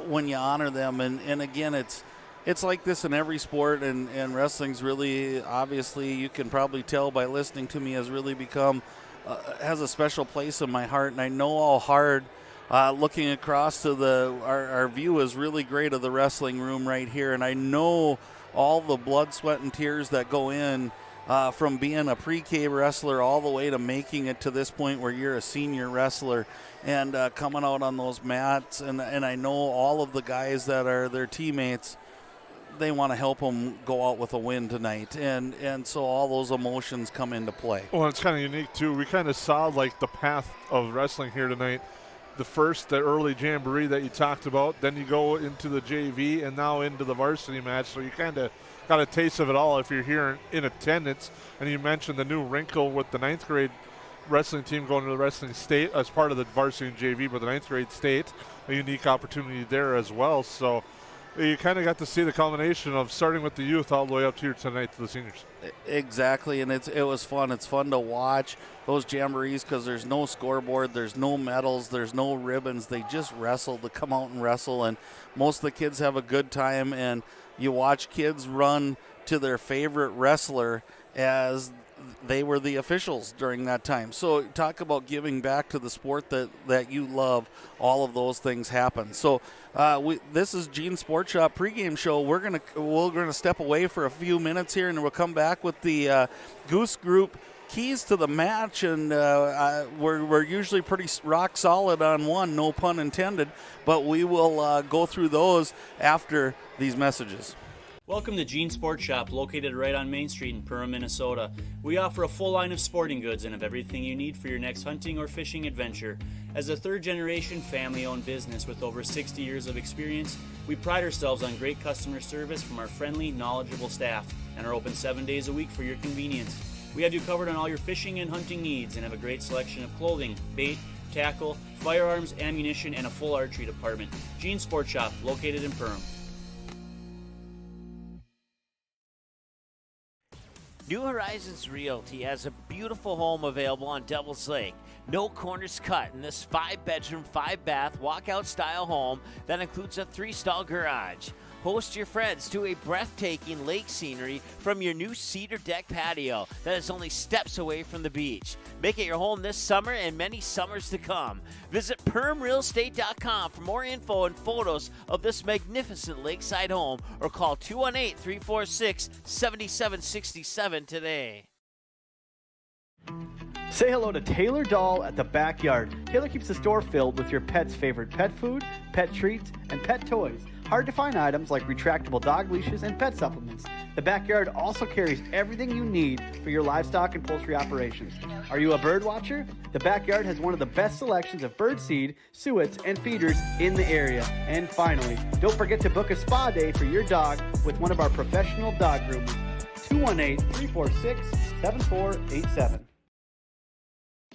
when you honor them, and again, it's like this in every sport, and wrestling's really, obviously, you can probably tell by listening to me, has really become, has a special place in my heart, and I know how hard, looking across to our view is really great of the wrestling room right here, and I know all the blood, sweat, and tears that go in from being a pre-K wrestler all the way to making it to this point where you're a senior wrestler and coming out on those mats, and I know all of the guys that are their teammates, they want to help them go out with a win tonight, and so all those emotions come into play. Well, it's kind of unique too. We kind of saw like the path of wrestling here tonight. The early jamboree that you talked about, then you go into the JV and now into the varsity match, so you kind of got a taste of it all if you're here in attendance. And you mentioned the new wrinkle with the 9th grade wrestling team going to the wrestling state as part of the varsity and JV, but the 9th grade state, a unique opportunity there as well. So you kind of got to see the culmination of starting with the youth all the way up to here tonight to the seniors. Exactly, and it was fun. It's fun to watch those jamborees because there's no scoreboard, there's no medals, there's no ribbons. They just wrestle to come out and wrestle, and most of the kids have a good time, and you watch kids run to their favorite wrestler as they were the officials during that time. So talk about giving back to the sport that you love. All of those things happen. So this is Gene's Sports Shop pregame show. We're gonna step away for a few minutes here, and we'll come back with the Goose Group keys to the match. And we're usually pretty rock solid on one, no pun intended, but we will go through those after these messages. Welcome to Gene's Sports Shop, located right on Main Street in Perham, Minnesota. We offer a full line of sporting goods and have everything you need for your next hunting or fishing adventure. As a third-generation family-owned business with over 60 years of experience, we pride ourselves on great customer service from our friendly, knowledgeable staff and are open 7 days a week for your convenience. We have you covered on all your fishing and hunting needs and have a great selection of clothing, bait, tackle, firearms, ammunition, and a full archery department. Gene's Sports Shop, located in Perham. New Horizons Realty has a beautiful home available on Devil's Lake. No corners cut in this 5-bedroom, 5-bath, walkout-style home that includes a 3-stall garage. Host your friends to a breathtaking lake scenery from your new cedar deck patio that is only steps away from the beach. Make it your home this summer and many summers to come. Visit PermRealEstate.com for more info and photos of this magnificent lakeside home, or call 218-346-7767 today. Say hello to Taylor Doll at the Backyard. Taylor keeps the store filled with your pet's favorite pet food, pet treats, and pet toys. Hard to find items like retractable dog leashes and pet supplements. The Backyard also carries everything you need for your livestock and poultry operations. Are you a bird watcher? The Backyard has one of the best selections of bird seed, suets, and feeders in the area. And finally, don't forget to book a spa day for your dog with one of our professional dog groomers. 218-346-7487.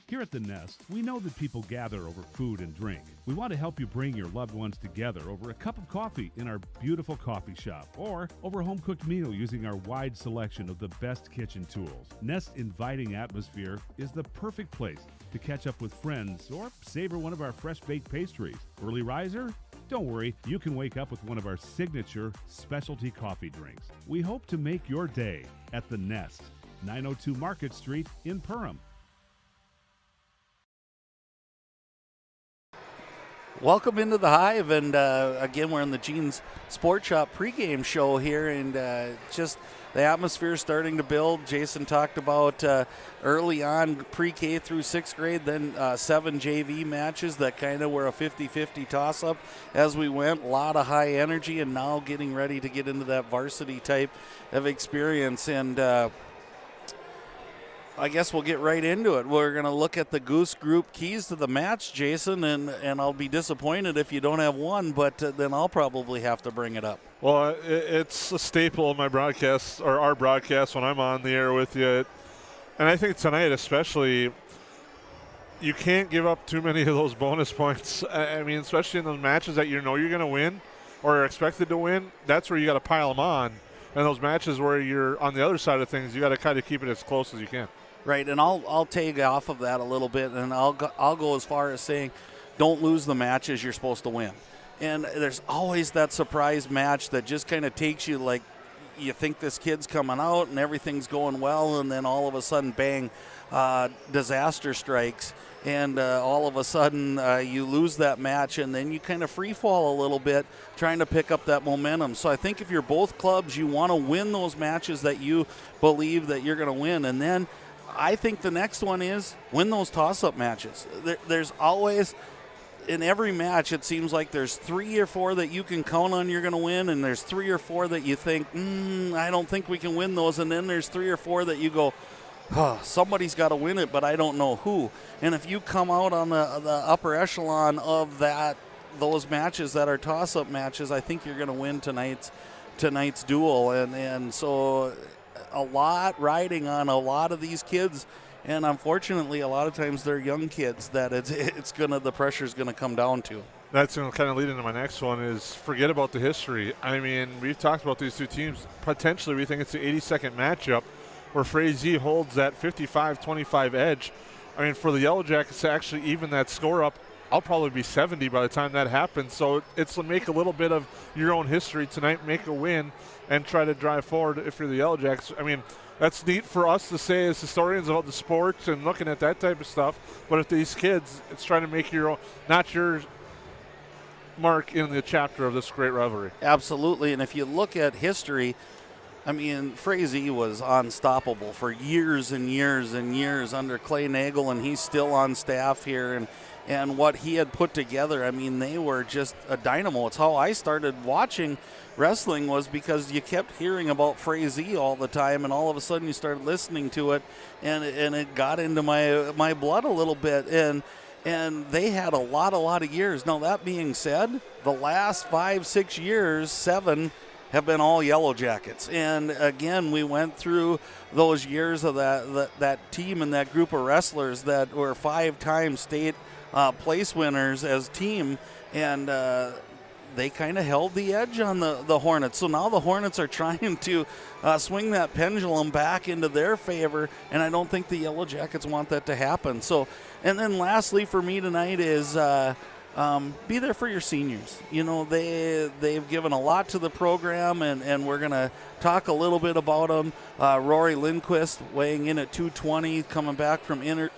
Here at The Nest, we know that people gather over food and drink. We want to help you bring your loved ones together over a cup of coffee in our beautiful coffee shop, or over a home-cooked meal using our wide selection of the best kitchen tools. Nest's inviting atmosphere is the perfect place to catch up with friends or savor one of our fresh-baked pastries. Early riser? Don't worry, you can wake up with one of our signature specialty coffee drinks. We hope to make your day at The Nest, 902 Market Street in Perham. Welcome into the Hive, and again, we're in the Gene's Sports Shop pregame show here, and just the atmosphere is starting to build. Jason talked about early on pre-K through 6th grade, then 7 JV matches that kind of were a 50-50 toss-up as we went. A lot of high energy, and now getting ready to get into that varsity type of experience, and I guess we'll get right into it. We're going to look at the Goose Group keys to the match, Jason, and I'll be disappointed if you don't have one, but then I'll probably have to bring it up. Well, it's a staple of my broadcast, or our broadcast, when I'm on the air with you. And I think tonight especially, you can't give up too many of those bonus points. I mean, especially in the matches that you know you're going to win. or are expected to win, that's where you got to pile them on. And those matches where you're on the other side of things, you got to kind of keep it as close as you can. Right, and I'll tag off of that a little bit, and I'll go as far as saying, don't lose the matches you're supposed to win. And there's always that surprise match that just kind of takes you, like, you think this kid's coming out and everything's going well, and then all of a sudden, bang, disaster strikes, and all of a sudden you lose that match, and then you kind of free fall a little bit trying to pick up that momentum. So I think if you're both clubs, you want to win those matches that you believe that you're going to win. And then I think the next one is win those toss-up matches. There's always, in every match, it seems like there's 3 or 4 that you can count on you're going to win, and there's 3 or 4 that you think, I don't think we can win those, and then there's 3 or 4 that you go, somebody's got to win it, but I don't know who. And if you come out on the upper echelon of those matches that are toss-up matches, I think you're going to win tonight's duel. And so a lot riding on a lot of these kids, and unfortunately a lot of times they're young kids that the pressure's going to come down to. That's going to kind of lead into my next one is forget about the history. I mean, we've talked about these two teams. Potentially we think it's the 82nd matchup where Frazee holds that 55-25 edge. I mean, for the Yellow Jackets to actually even that score up, I'll probably be 70 by the time that happens. So it's to make a little bit of your own history tonight, make a win, and try to drive forward if you're the Yellow Jackets. I mean, that's neat for us to say as historians about the sport and looking at that type of stuff. But if these kids, it's trying to make your own, not your mark in the chapter of this great rivalry. Absolutely, and if you look at history, I mean, Frazee was unstoppable for years and years and years under Clay Nagel, and he's still on staff here. And what he had put together, I mean, they were just a dynamo. It's how I started watching wrestling, was because you kept hearing about Frazee all the time, and all of a sudden you started listening to it, and it got into my blood a little bit. And they had a lot of years. Now, that being said, the last 5-6 years, 7 have been all Yellow Jackets. And again, we went through those years of that team and that group of wrestlers that were 5-time state place winners as team, and they kind of held the edge on the Hornets. So now the Hornets are trying to swing that pendulum back into their favor, and I don't think the Yellow Jackets want that to happen. So, and then lastly for me tonight is be there for your seniors. You know, they've given a lot to the program, and we're going to talk a little bit about them. Rory Lindquist weighing in at 220, coming back from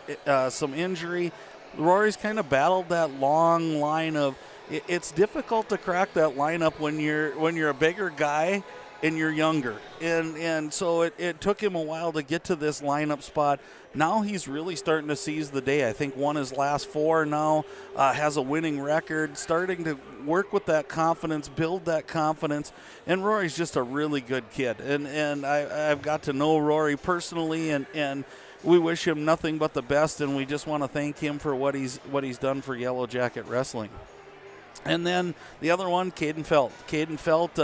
some injury. Rory's kind of battled that long line of, it's difficult to crack that lineup when you're a bigger guy and you're younger. And so it took him a while to get to this lineup spot. Now he's really starting to seize the day. I think won his last 4 now, has a winning record, starting to work with that confidence, build that confidence. And Rory's just a really good kid. And I've got to know Rory personally, and we wish him nothing but the best, and we just want to thank him for what he's done for Yellow Jacket Wrestling. And then the other one, Caden Felt. Caden Felt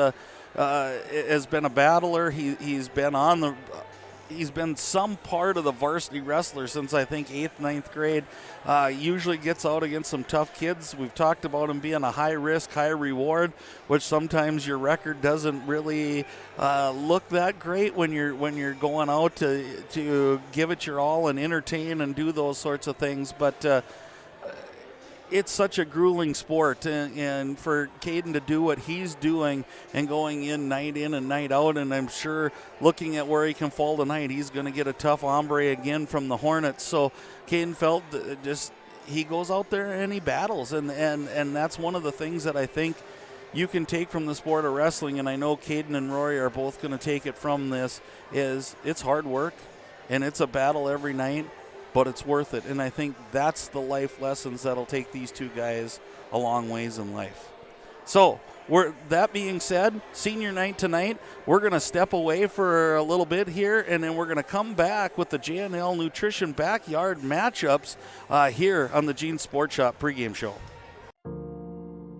has been a battler. He's been some part of the varsity wrestler since I think 8th, 9th grade. Usually gets out against some tough kids. We've talked about him being a high risk, high reward, which sometimes your record doesn't really look that great when you're going out to give it your all and entertain and do those sorts of things. But it's such a grueling sport, and for Caden to do what he's doing and going in and night out, and I'm sure looking at where he can fall tonight, he's going to get a tough hombre again from the Hornets. So Caden Felt, he goes out there and he battles, and that's one of the things that I think you can take from the sport of wrestling, and I know Caden and Rory are both going to take it from this, is it's hard work, and it's a battle every night, but it's worth it. And I think that's the life lessons that'll take these two guys a long ways in life. So, that being said, senior night tonight, we're going to step away for a little bit here, and then we're going to come back with the J&L Nutrition Backyard matchups here on the Gene Sports Shop pregame show.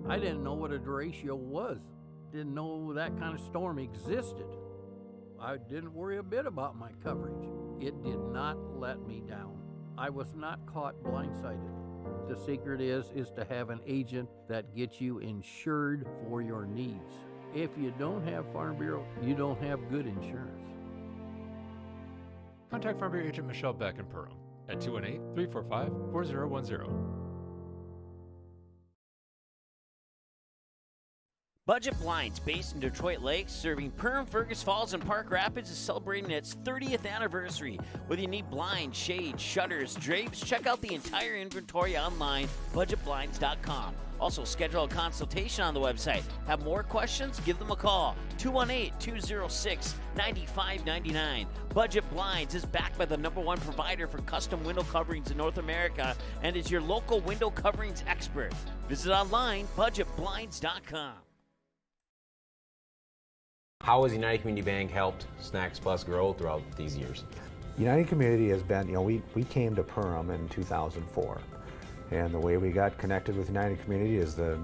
I didn't know what a derecho was. Didn't know that kind of storm existed. I didn't worry a bit about my coverage. It did not let me down. I was not caught blindsided. The secret is to have an agent that gets you insured for your needs. If you don't have Farm Bureau, you don't have good insurance. Contact Farm Bureau agent Michelle Beck in Perham at 218-345-4010. Budget Blinds, based in Detroit Lakes, serving Perham, Fergus Falls, and Park Rapids, is celebrating its 30th anniversary. Whether you need blinds, shades, shutters, drapes, check out the entire inventory online, budgetblinds.com. Also, schedule a consultation on the website. Have more questions? Give them a call, 218-206-9599. Budget Blinds is backed by the #1 provider for custom window coverings in North America and is your local window coverings expert. Visit online, budgetblinds.com. How has United Community Bank helped Snacks Plus grow throughout these years? United Community has been, we came to Perham in 2004. And the way we got connected with United Community is the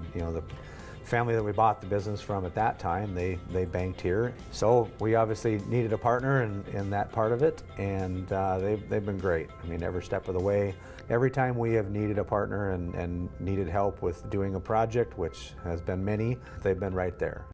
family that we bought the business from at that time, they banked here. So we obviously needed a partner in that part of it, and they've been great. I mean, every step of the way. Every time we have needed a partner and needed help with doing a project, which has been many, they've been right there.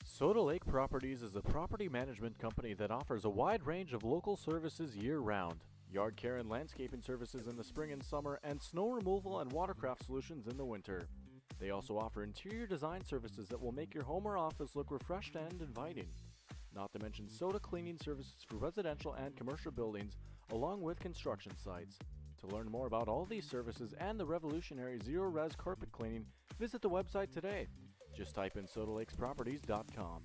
Soda Lake Properties is a property management company that offers a wide range of local services year-round. Yard care and landscaping services in the spring and summer, and snow removal and watercraft solutions in the winter. They also offer interior design services that will make your home or office look refreshed and inviting. Not to mention soda cleaning services for residential and commercial buildings, along with construction sites. To learn more about all these services and the revolutionary zero-res carpet cleaning, visit the website today. Just type in sodalakesproperties.com.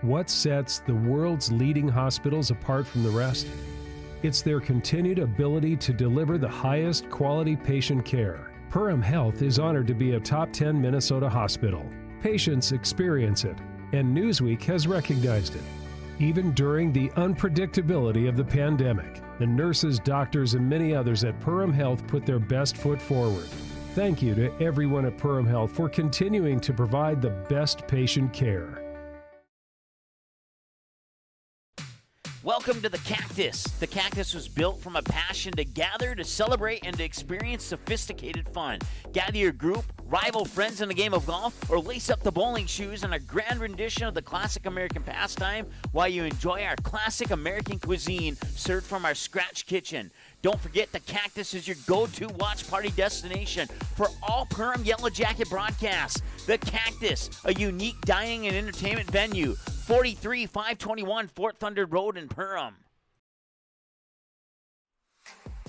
What sets the world's leading hospitals apart from the rest? It's their continued ability to deliver the highest quality patient care. Perham Health is honored to be a top 10 Minnesota hospital. Patients experience it, and Newsweek has recognized it. Even during the unpredictability of the pandemic, the nurses, doctors, and many others at Perham Health put their best foot forward. Thank you to everyone at Perham Health for continuing to provide the best patient care. Welcome to the Cactus. The Cactus was built from a passion to gather, to celebrate, and to experience sophisticated fun. Gather your group, rival friends in a game of golf, or lace up the bowling shoes in a grand rendition of the classic American pastime while you enjoy our classic American cuisine served from our scratch kitchen. Don't forget, the Cactus is your go-to watch party destination for all Perham Yellow Jacket broadcasts. The Cactus, a unique dining and entertainment venue, 43521 Fort Thunder Road in Perham.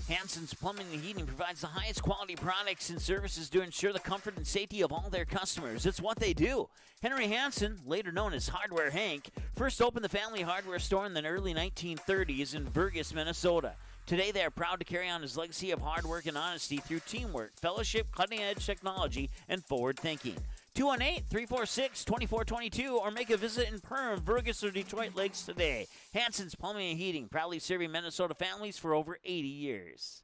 Hanson's Plumbing and Heating provides the highest quality products and services to ensure the comfort and safety of all their customers. It's what they do. Henry Hanson, later known as Hardware Hank, first opened the family hardware store in the early 1930s in Fergus, Minnesota. Today, they are proud to carry on his legacy of hard work and honesty through teamwork, fellowship, cutting-edge technology, and forward thinking. 218-346-2422 or make a visit in Perham, Fergus, or Detroit Lakes today. Hanson's Plumbing and Heating, proudly serving Minnesota families for over 80 years.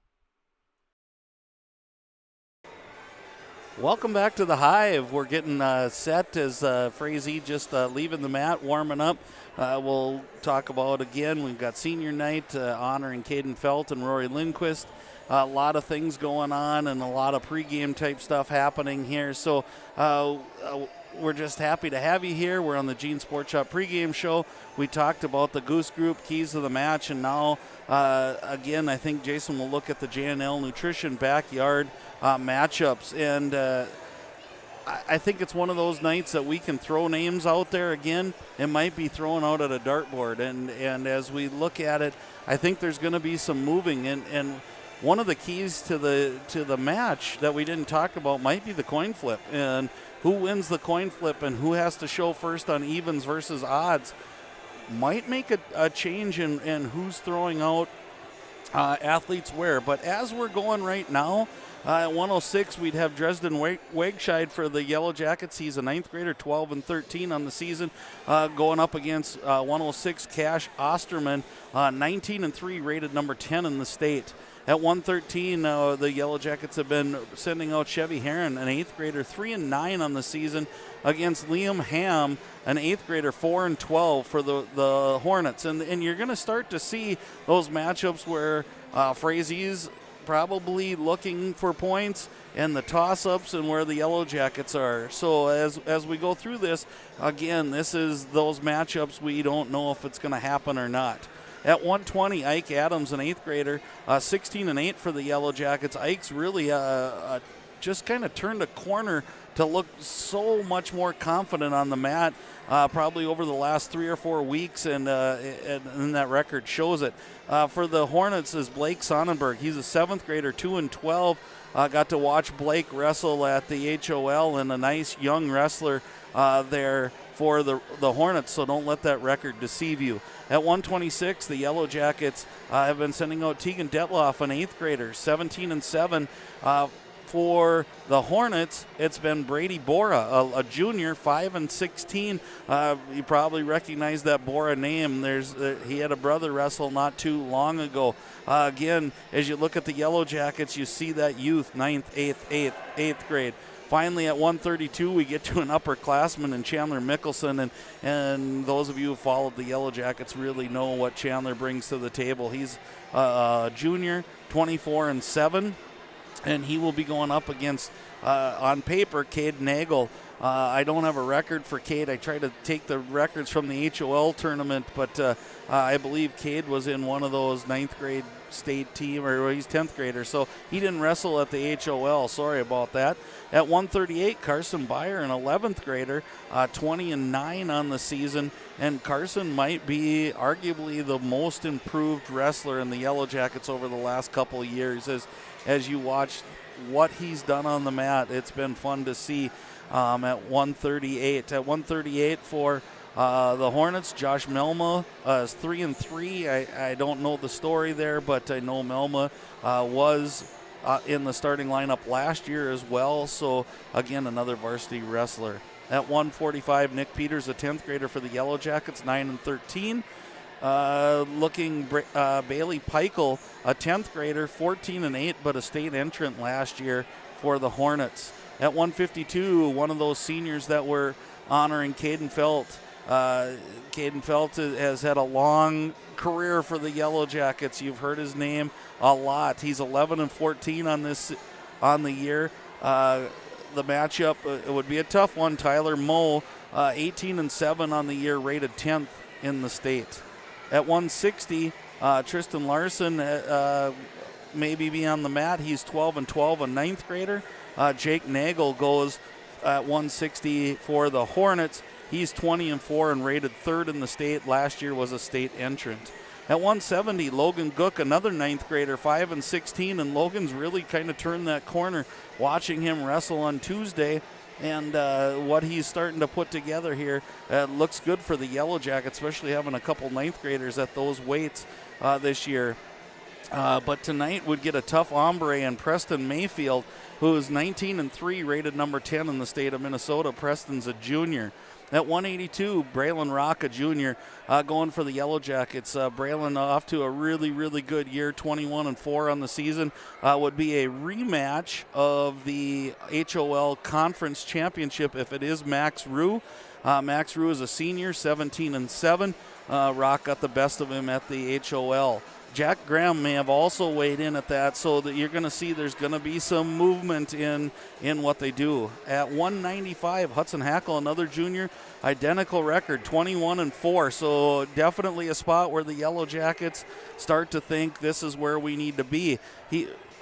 Welcome back to the Hive. We're getting set as Frazee just leaving the mat, warming up. We'll talk about, again, we've got senior night honoring Caden Felt and Rory Lindquist. A lot of things going on and a lot of pregame type stuff happening here. So we're just happy to have you here. We're on the Gene Sports Shop pregame show. We talked about the Goose Group keys of the match, and now, again, I think Jason will look at the J&L Nutrition backyard matchups. And I think it's one of those nights that we can throw names out there again. It might be thrown out at a dartboard. And as we look at it, I think there's going to be some moving. And one of the keys to the match that we didn't talk about might be the coin flip, and who wins the coin flip and who has to show first on evens versus odds. might make a change in who's throwing out athletes where. But as we're going right now, at 106, we'd have Dresden Wegscheid for the Yellow Jackets. He's a 9th grader, 12-13 on the season, going up against 106 Cash Osterman, 19-3, rated number 10 in the state. At 113, the Yellow Jackets have been sending out Chevy Heron, an 8th grader, 3-9 on the season, against Liam Ham, an 8th grader, 4-12 for the Hornets. And you're going to start to see those matchups where Frazee's probably looking for points and the toss-ups and where the Yellow Jackets are. So as we go through this, again, this is those matchups we don't know if it's going to happen or not. At 120, Ike Adams, an 8th grader, 16-8 for the Yellow Jackets. Ike's really just kind of turned a corner to look so much more confident on the mat, probably over the last 3 or 4 weeks, and that record shows it. For the Hornets is Blake Sonnenberg. He's a 7th grader, 2-12. Got to watch Blake wrestle at the HOL, and a nice young wrestler there for the Hornets, so don't let that record deceive you. At 126, the Yellow Jackets have been sending out Tegan Detloff, an 8th grader, 17-7. For the Hornets, it's been Brady Bora, a junior, 5-16. You probably recognize that Bora name. He had a brother wrestle not too long ago. Again, as you look at the Yellow Jackets, you see that youth, 9th, 8th grade. Finally, at 132, we get to an upperclassman in Chandler Mickelson, and those of you who followed the Yellow Jackets really know what Chandler brings to the table. He's a junior, 24-7. And he will be going up against, on paper, Cade Nagel. I don't have a record for Cade. I tried to take the records from the HOL tournament, but I believe Cade was in one of those 9th grade state team, or he's 10th grader, so he didn't wrestle at the HOL. Sorry about that. At 138, Carson Byer, an 11th grader, 20-9 on the season, and Carson might be arguably the most improved wrestler in the Yellow Jackets over the last couple of years. As you watch what he's done on the mat, it's been fun to see. At 138. At 138 for the Hornets, Josh Melma is 3-3. I don't know the story there, but I know Melma was in the starting lineup last year as well. So, again, another varsity wrestler. At 145, Nick Peters, a 10th grader for the Yellow Jackets, 9-13. Bailey Peichel, a 10th grader, 14-8, but a state entrant last year for the Hornets. At 152, one of those seniors that we're honoring, Caden Felt. Caden Felt has had a long career for the Yellow Jackets. You've heard his name a lot. He's 11-14 on the year. The matchup, it would be a tough one. Tyler Moe, 18-7 on the year, rated 10th in the state. At 160, Tristan Larson maybe be on the mat. He's 12-12, a 9th grader. Jake Nagel goes at 160 for the Hornets. He's 20-4 and rated 3rd in the state. Last year was a state entrant. At 170, Logan Gook, another 9th grader, 5-16, and Logan's really kind of turned that corner watching him wrestle on Tuesday. And what he's starting to put together here looks good for the Yellow Jackets, especially having a couple 9th graders at those weights this year. But tonight would get a tough hombre in Preston Mayfield, who is 19-3, rated number 10 in the state of Minnesota. Preston's a junior. At 182, Braylon Rock, a junior, going for the Yellow Jackets. Braylon off to a really, really good year, 21-4 on the season. Would be a rematch of the HOL Conference Championship if it is Max Rue. Max Rue is a senior, 17-7. Rock got the best of him at the HOL. Jack Graham may have also weighed in at that, so that you're going to see there's going to be some movement in what they do. At 195, Hudson Hackle, another junior, identical record, 21-4, so definitely a spot where the Yellow Jackets start to think this is where we need to be.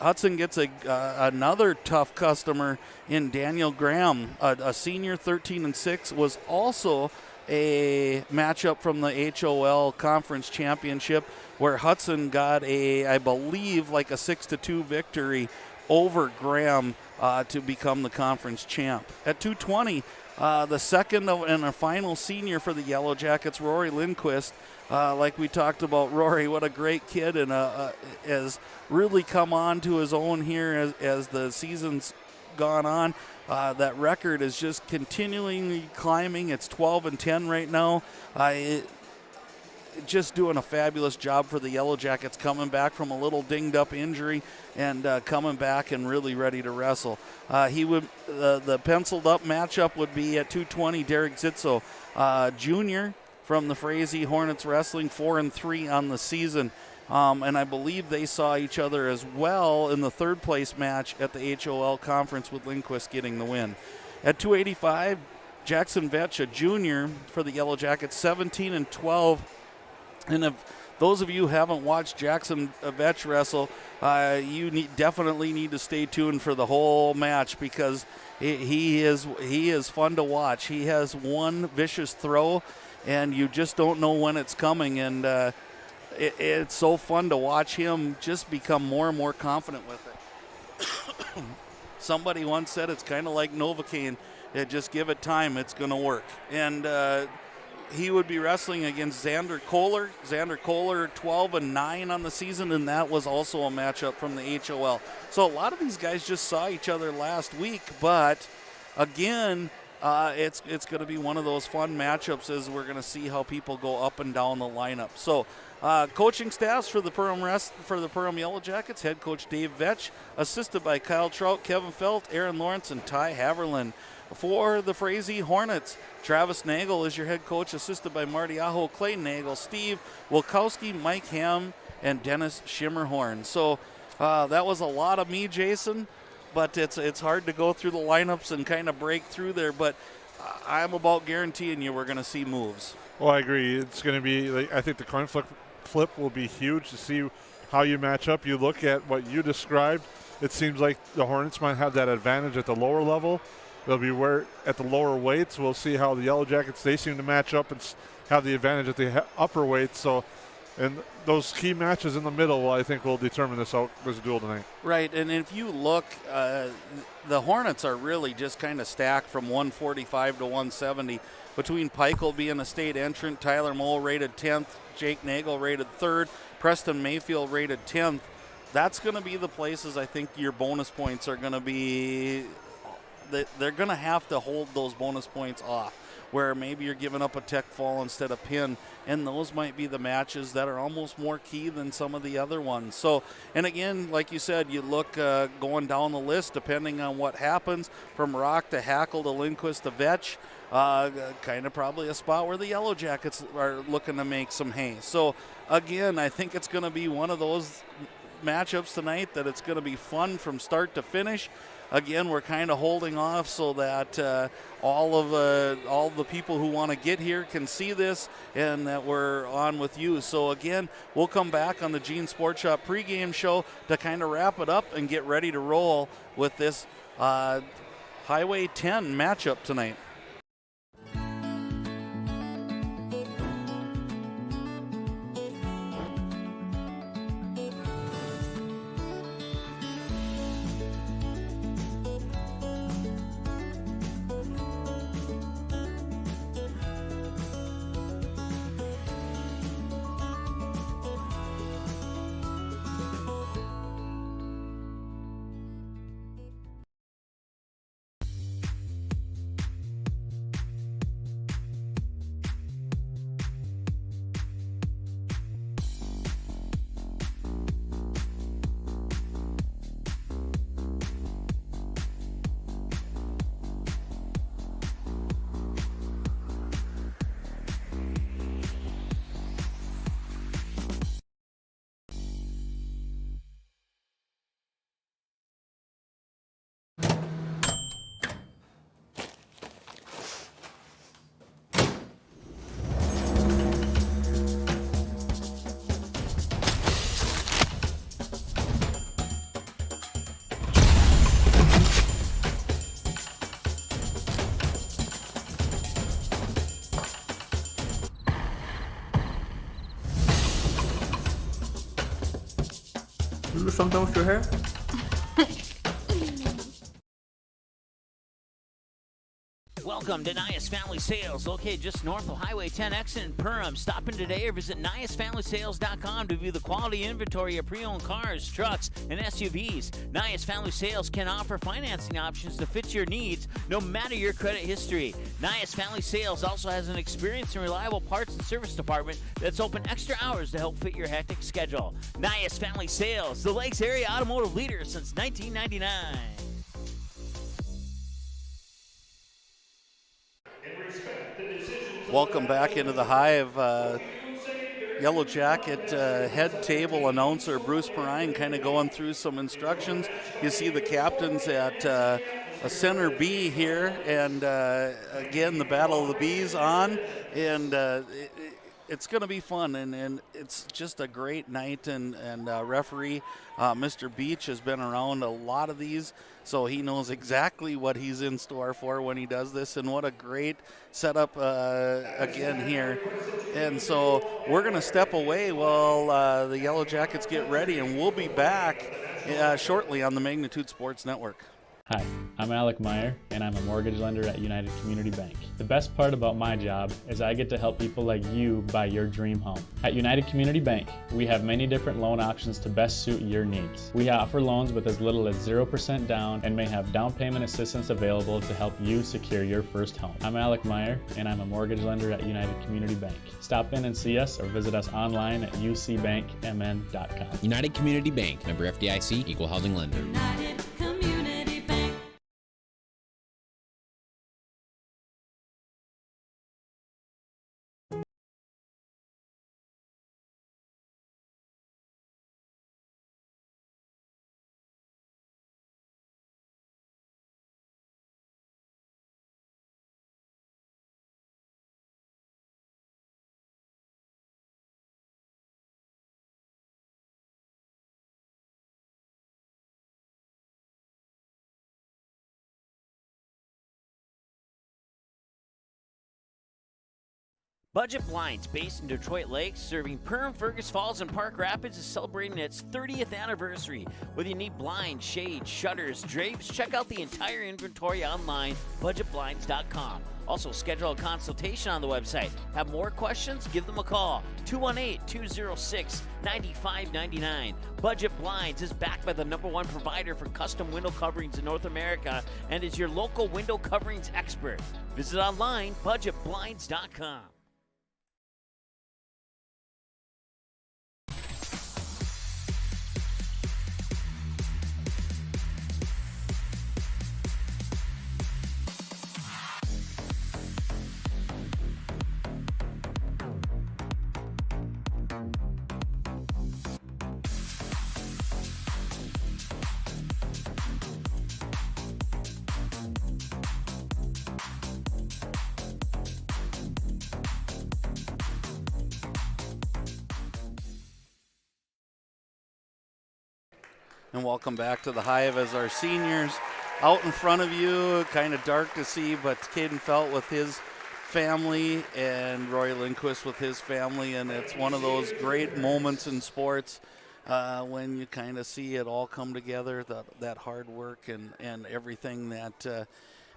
Hudson gets another tough customer in Daniel Graham, a senior, 13-6, was also a matchup from the HOL Conference Championship, where Hudson got I believe, like a 6-2 victory over Graham to become the conference champ. At 220, the second and a final senior for the Yellow Jackets, Rory Lindquist. Like we talked about Rory, what a great kid, and has really come on to his own here as the season's gone on. That record is just continually climbing. It's 12-10 right now. Just doing a fabulous job for the Yellow Jackets, coming back from a little dinged up injury and coming back and really ready to wrestle. The penciled up matchup would be at 220, Derek Zitzo, junior from the Frazee Hornets Wrestling, 4-3 on the season. And I believe they saw each other as well in the third place match at the HOL conference, with Lindquist getting the win. At 285, Jackson Vetch, a junior for the Yellow Jackets, 17-12. And if those of you who haven't watched Jackson Vetch wrestle, you definitely need to stay tuned for the whole match, because he is fun to watch. He has one vicious throw, and you just don't know when it's coming. And it's so fun to watch him just become more and more confident with it. Somebody once said it's kind of like Novocaine. Just give it time, it's going to work. And he would be wrestling against Xander Kohler. Xander Kohler 12-9 on the season, and that was also a matchup from the HOL. So a lot of these guys just saw each other last week, but again, it's going to be one of those fun matchups as we're going to see how people go up and down the lineup. So coaching staffs for the Perham Yellow Jackets: head coach Dave Vetch, assisted by Kyle Trout, Kevin Felt, Aaron Lawrence, and Ty Haverland. For the Frazee Hornets, Travis Nagel is your head coach, assisted by Marty Aho, Clay Nagel, Steve Wilkowski, Mike Ham, and Dennis Schimmerhorn. So that was a lot of me, Jason, but it's hard to go through the lineups and kind of break through there, but I'm about guaranteeing you we're going to see moves. Well, I agree. It's going to be, I think the coin flip will be huge to see how you match up. You look at what you described, it seems like the Hornets might have that advantage at the lower level. They'll be at the lower weights. We'll see how the Yellow Jackets, they seem to match up and have the advantage at the upper weights. So, and those key matches in the middle, I think, will determine this duel tonight. Right, and if you look, the Hornets are really just kind of stacked from 145 to 170. Between Peichel being a state entrant, Tyler Moe rated 10th, Jake Nagel rated 3rd, Preston Mayfield rated 10th. That's going to be the places I think your bonus points are going to be. They're going to have to hold those bonus points off, where maybe you're giving up a tech fall instead of pin, and those might be the matches that are almost more key than some of the other ones. So, and again, like you said, you look going down the list, depending on what happens, from Rock to Hackle to Lindquist to Vetch, kind of probably a spot where the Yellow Jackets are looking to make some hay. So, again, I think it's going to be one of those matchups tonight that it's going to be fun from start to finish. Again, we're kind of holding off so that all the people who want to get here can see this, and that we're on with you. So again, we'll come back on the Gene Sports Shop pregame show to kind of wrap it up and get ready to roll with this Highway 10 matchup tonight. something with your hair? Welcome to Nias Family Sales, located just north of Highway 10 exit in Perham. Stop in today or visit NiasFamilySales.com to view the quality inventory of pre-owned cars, trucks, and SUVs. Nias Family Sales can offer financing options to fit your needs, no matter your credit history. Nias Family Sales also has an experienced and reliable parts and service department that's open extra hours to help fit your hectic schedule. Nias Family Sales, the Lakes area automotive leader since 1999. Welcome back into the Hive. Yellow Jacket head table announcer Bruce Perham kind of going through some instructions. You see the captains at a center B here, and again the Battle of the Bees on, and it's going to be fun, and it's just a great night. And referee Mr. Beach has been around a lot of these, so he knows exactly what he's in store for when he does this. And what a great setup again here. And so we're going to step away while the Yellow Jackets get ready, and we'll be back shortly on the Magnitude Sports Network. Hi, I'm Alec Meyer, and I'm a mortgage lender at United Community Bank. The best part about my job is I get to help people like you buy your dream home. At United Community Bank, we have many different loan options to best suit your needs. We offer loans with as little as 0% down and may have down payment assistance available to help you secure your first home. I'm Alec Meyer, and I'm a mortgage lender at United Community Bank. Stop in and see us or visit us online at ucbankmn.com. United Community Bank, member FDIC, equal housing lender. Budget Blinds, based in Detroit Lakes, serving Perham, Fergus Falls, and Park Rapids, is celebrating its 30th anniversary. Whether you need blinds, shades, shutters, drapes, check out the entire inventory online, budgetblinds.com. Also, schedule a consultation on the website. Have more questions? Give them a call, 218-206-9599. Budget Blinds is backed by the #1 provider for custom window coverings in North America and is your local window coverings expert. Visit online, budgetblinds.com. And welcome back to the Hive as our seniors out in front of you, kind of dark to see, but Caden Felt with his family and Roy Lindquist with his family, and it's one of those great moments in sports when you kind of see it all come together, that hard work and everything that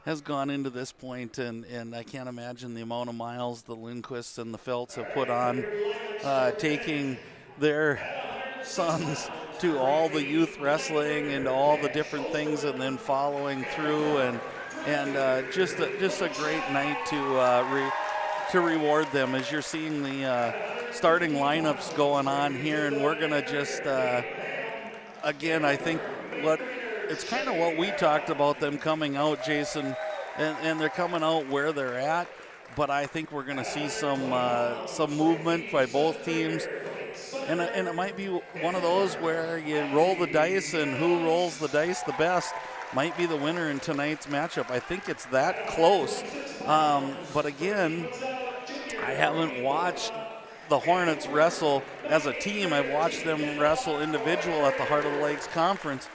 has gone into this point, and I can't imagine the amount of miles the Lindquists and the Felts have put on taking their sons to all the youth wrestling and all the different things, and then following through, and just a great night to reward them as you're seeing the starting lineups going on here. And we're gonna just again, I think it's kind of what we talked about, them coming out, Jason, and they're coming out where they're at, but I think we're gonna see some movement by both teams. And it might be one of those where you roll the dice, and who rolls the dice the best might be the winner in tonight's matchup. I think it's that close. But again, I haven't watched the Hornets wrestle as a team. I've watched them wrestle individual at the Heart of the Lakes Conference.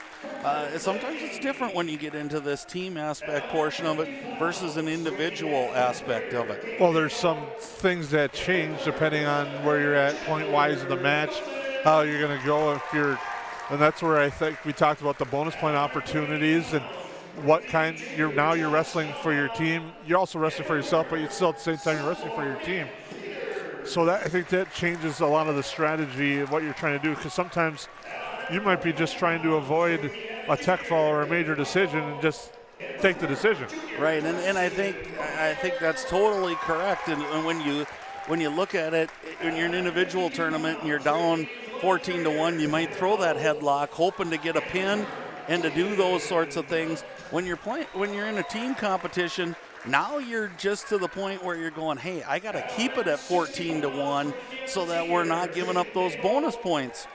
Sometimes it's different when you get into this team aspect portion of it versus an individual aspect of it. Well, there's some things that change depending on where you're at point-wise in the match, how you're going to go and that's where I think we talked about the bonus point opportunities, and what kind you're wrestling for your team. You're also wrestling for yourself, but you still at the same time you're wrestling for your team. So I think that changes a lot of the strategy of what you're trying to do, because sometimes you might be just trying to avoid a tech fall or a major decision and just take the decision. Right, and I think that's totally correct. And when you look at it, when you're in an individual tournament and you're down 14-1, you might throw that headlock, hoping to get a pin and to do those sorts of things. When you're in a team competition, now you're just to the point where you're going, hey, I got to keep it at 14-1 so that we're not giving up those bonus points.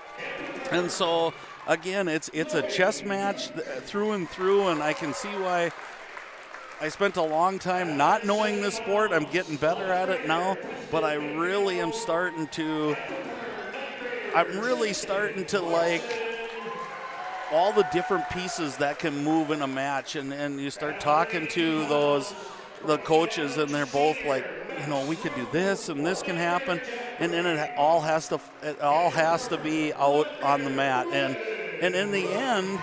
And so, again, it's a chess match through and through, and I can see why I spent a long time not knowing this sport. I'm getting better at it now, but I really am starting to like all the different pieces that can move in a match, and you start talking to the coaches, and they're both like, we could do this and this can happen, and then it all has to be out on the mat, and in the end,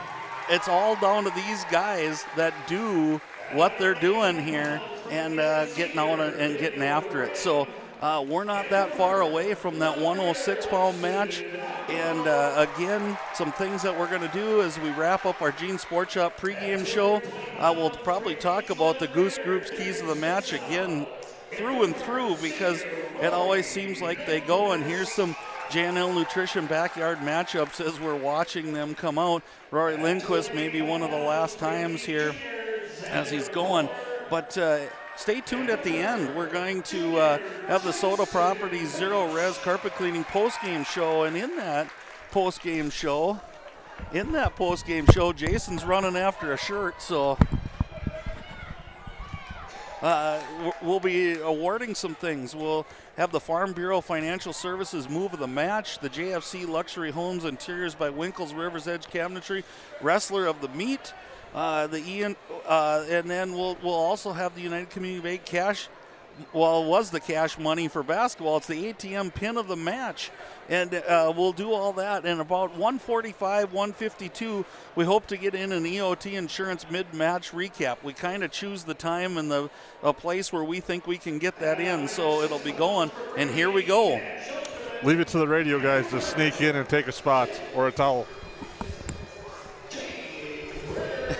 it's all down to these guys that do what they're doing here and getting out and getting after it. So we're not that far away from that 106-pound match. And again, some things that we're going to do as we wrap up our Gene Sports Shop pregame show. We'll probably talk about the Goose Group's keys of the match again through and through, because it always seems like they go. And here's some J&L Nutrition backyard matchups as we're watching them come out. Rory Lindquist, maybe one of the last times here as he's going. But stay tuned at the end. We're going to have the Soda Properties Zero Res Carpet Cleaning postgame show. And in that postgame show, Jason's running after a shirt. So we'll be awarding some things. We'll have the Farm Bureau Financial Services Move of the Match, the JFC Luxury Homes Interiors by Winkles River's Edge Cabinetry Wrestler of the Meet, and then we'll also have the United Community Bank cash. Well, it was the cash money for basketball. It's the ATM pin of the match. And we'll do all that. And about 145, 152, we hope to get in an EOT Insurance mid-match recap. We kind of choose the time and the place where we think we can get that in. So it'll be going. And here we go. Leave it to the radio guys to sneak in and take a spot or a towel.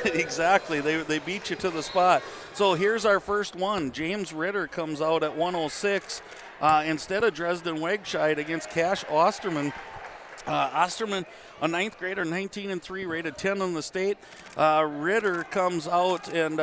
Exactly. They beat you to the spot. So here's our first one. James Ritter comes out at 106 instead of Dresden Wegscheid against Cash Osterman. Osterman, a ninth grader, 19-3, rated 10 on the state. Ritter comes out, and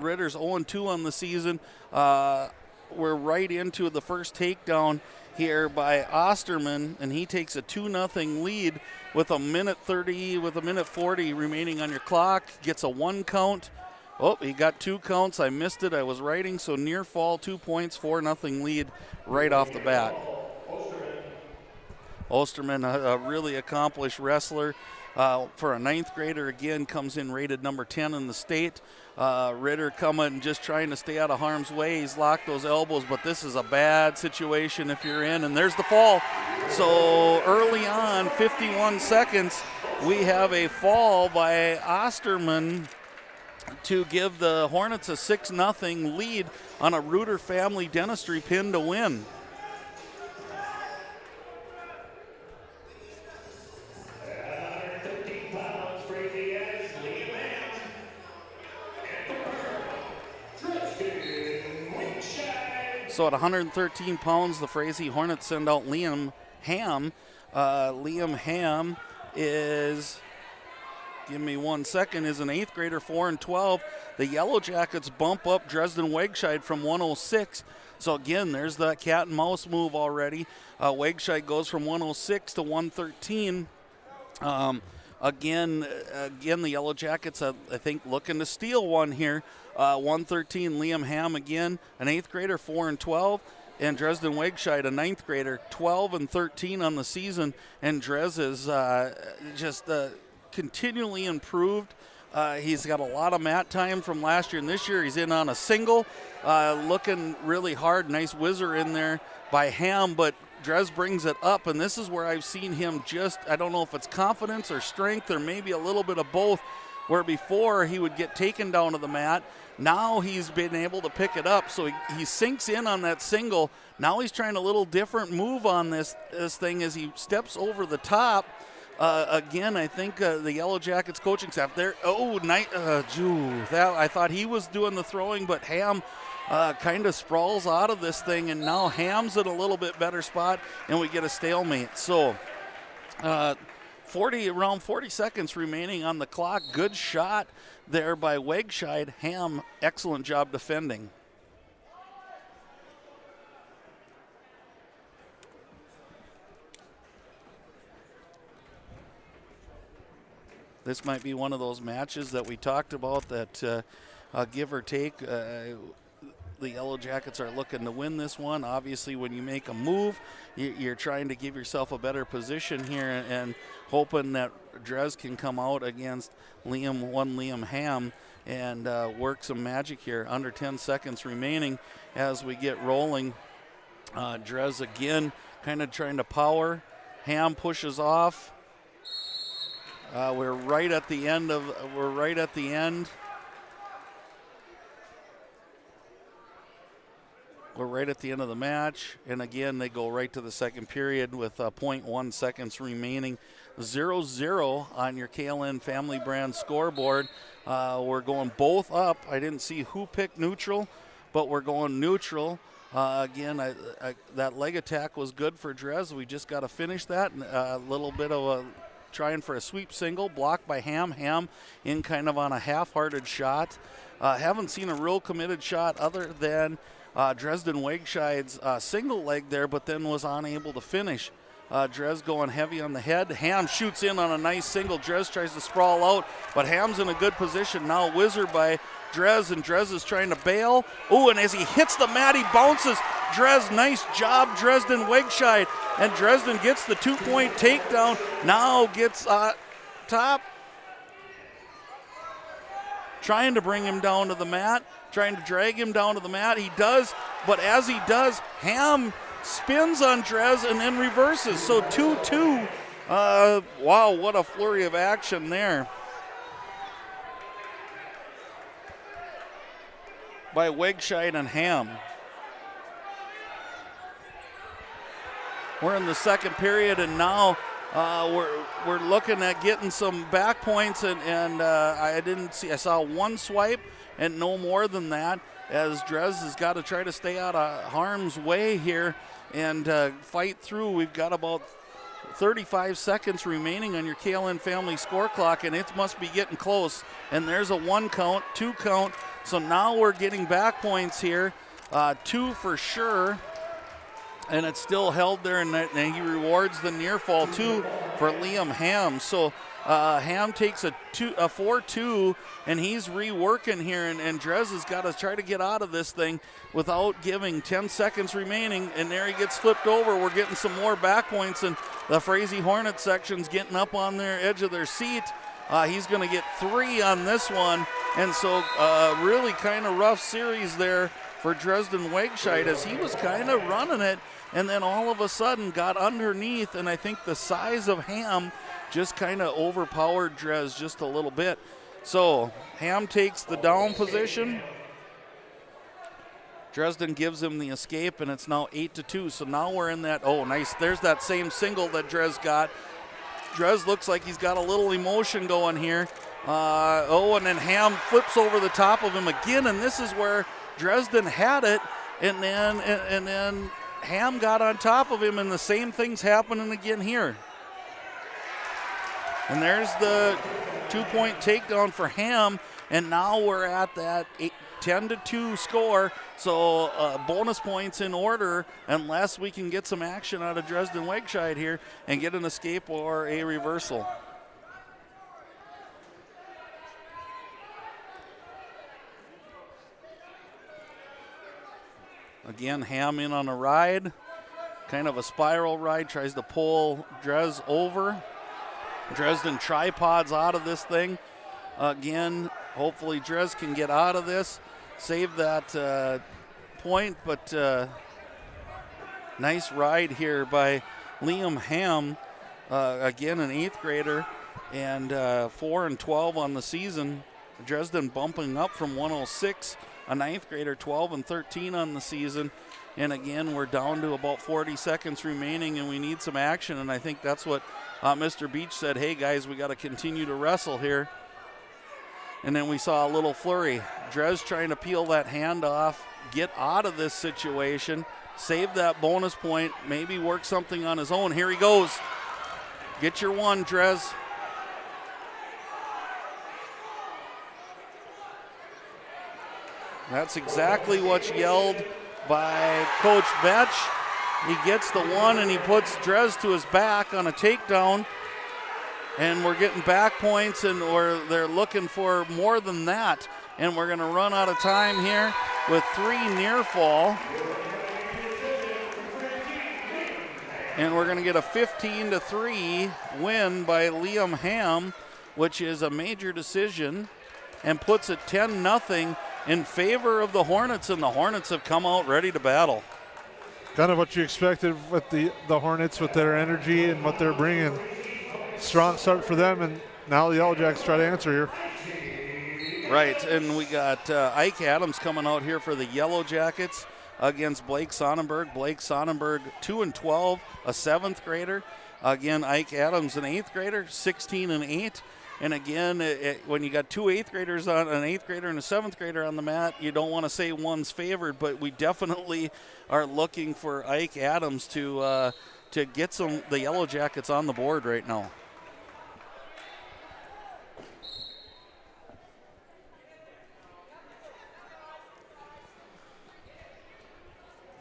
Ritter's 0-2 on the season. We're right into the first takedown here by Osterman, and he takes a 2-0 lead with a minute 40 remaining on your clock. Gets a 1 count. Oh, he got 2 counts. I missed it. I was writing. So near fall, 2 points, 4-0 lead right off the bat. Osterman, a really accomplished wrestler. For a ninth grader, again, comes in rated number 10 in the state. Ritter coming, just trying to stay out of harm's way. He's locked those elbows, but this is a bad situation if you're in. And there's the fall. So early on, 51 seconds, we have a fall by Osterman to give the Hornets a 6-0 lead on a Reuter Family Dentistry pin to win. So at 113 pounds, the Frazee Hornets send out Liam Ham. Liam Ham is, give me 1 second, is an 8th grader, 4-12. The Yellow Jackets bump up Dresden Wegscheid from 106. So again, there's that cat and mouse move already. Wegscheid goes from 106 to 113. Again, the Yellow Jackets, I think, looking to steal one here. 113, Liam Ham again, an 8th grader, 4-12. And Dresden Wegscheid, a 9th grader, 12-13 on the season. And Dres is just continually improved. He's got a lot of mat time from last year, and this year he's in on a single, looking really hard. Nice whizzer in there by Ham, but Dres brings it up, and this is where I've seen him just, I don't know if it's confidence or strength or maybe a little bit of both, where before he would get taken down to the mat. Now he's been able to pick it up, so he sinks in on that single. Now he's trying a little different move on this thing as he steps over the top. Again, I think the Yellow Jackets coaching staff there. Oh, I thought he was doing the throwing, but Ham kind of sprawls out of this thing, and now Ham's in a little bit better spot, and we get a stalemate. So around 40 seconds remaining on the clock. Good shot there by Wegscheid. Ham, excellent job defending. This might be one of those matches that we talked about that give or take, the Yellow Jackets are looking to win this one. Obviously, when you make a move, you're trying to give yourself a better position here and hoping that Drez can come out against Liam Ham and work some magic here. Under 10 seconds remaining as we get rolling. Drez again kind of trying to power. Ham pushes off. We're right at the end. We're right at the end of the match, and again, they go right to the second period with 0.1 seconds remaining. 0-0 on your KLN Family Brand scoreboard. We're going both up. I didn't see who picked neutral, but we're going neutral. Again, that leg attack was good for Drez. We just got to finish that. A little bit of a trying for a sweep single, blocked by Ham. Ham in kind of on a half-hearted shot. Haven't seen a real committed shot other than Dresden Wegscheid's single leg there, but then was unable to finish. Drez going heavy on the head. Ham shoots in on a nice single. Drez tries to sprawl out, but Ham's in a good position. Now whizzer by Drez, and Drez is trying to bail. Oh, and as he hits the mat, he bounces. Drez, nice job, Dresden Wegscheid. And Dresden gets the 2-point takedown. Now gets top. Trying to bring him down to the mat. Trying to drag him down to the mat. He does, but as he does, Ham spins on Drez and then reverses. So 2-2. Wow, what a flurry of action there by Wegscheid and Ham. We're in the second period, and now we're looking at getting some back points, and I saw one swipe and no more than that, as Drez has got to try to stay out of harm's way here and fight through. We've got about 35 seconds remaining on your KLN Family score clock, and it must be getting close. And there's a 1 count, 2 count. So now we're getting back points here, 2 for sure. And it's still held there, and he rewards the near fall too for Liam Ham. So Ham takes a 4-2, and he's reworking here, and Drez has got to try to get out of this thing without giving. 10 seconds remaining, and there he gets flipped over. We're getting some more back points, and the Frazee Hornet section's getting up on their edge of their seat. He's going to get 3 on this one, and so really kind of rough series there for Dresden Wegscheid as he was kind of running it, and then all of a sudden got underneath, and I think the size of Ham just kind of overpowered Drez just a little bit. So Ham takes the down position. Dresden gives him the escape, and it's now 8-2. So now we're in that, oh, nice. There's that same single that Drez got. Drez looks like he's got a little emotion going here. And then Ham flips over the top of him again, and this is where Dresden had it, and then Ham got on top of him, and the same thing's happening again here. And there's the 2-point takedown for Ham, and now we're at that 10-2 score. So bonus points in order unless we can get some action out of Dresden Wegscheid here and get an escape or a reversal. Again, Ham in on a ride, kind of a spiral ride, tries to pull Drez over. Dresden tripods out of this thing. Again, hopefully Drez can get out of this, save that point, but nice ride here by Liam Ham, again an 8th grader. and 4-12 on the season. Dresden bumping up from 106, a 9th grader, 12-13 on the season. And again, we're down to about 40 seconds remaining, and we need some action. And I think that's what Mr. Beach said, hey, guys, we got to continue to wrestle here. And then we saw a little flurry. Dres trying to peel that hand off, get out of this situation, save that bonus point, maybe work something on his own. Here he goes. Get your one, Dres. That's exactly what's yelled by Coach Vetch. He gets the one and he puts Dres to his back on a takedown. And we're getting back points, and they're looking for more than that. And we're going to run out of time here with 3 near fall. And we're going to get a 15-3 win by Liam Ham, which is a major decision, and puts it 10-0 in favor of the Hornets, and the Hornets have come out ready to battle. Kind of what you expected with the Hornets, with their energy and what they're bringing. Strong start for them, and now the Yellow Jackets try to answer here. Right, and we got Ike Adams coming out here for the Yellow Jackets against Blake Sonnenberg. Blake Sonnenberg 2-12, a 7th grader. Again, Ike Adams, an 8th grader, 16-8. And again, when you got 2 8th graders on, an 8th grader and a 7th grader on the mat, you don't want to say one's favored, but we definitely are looking for Ike Adams to get the Yellow Jackets on the board right now.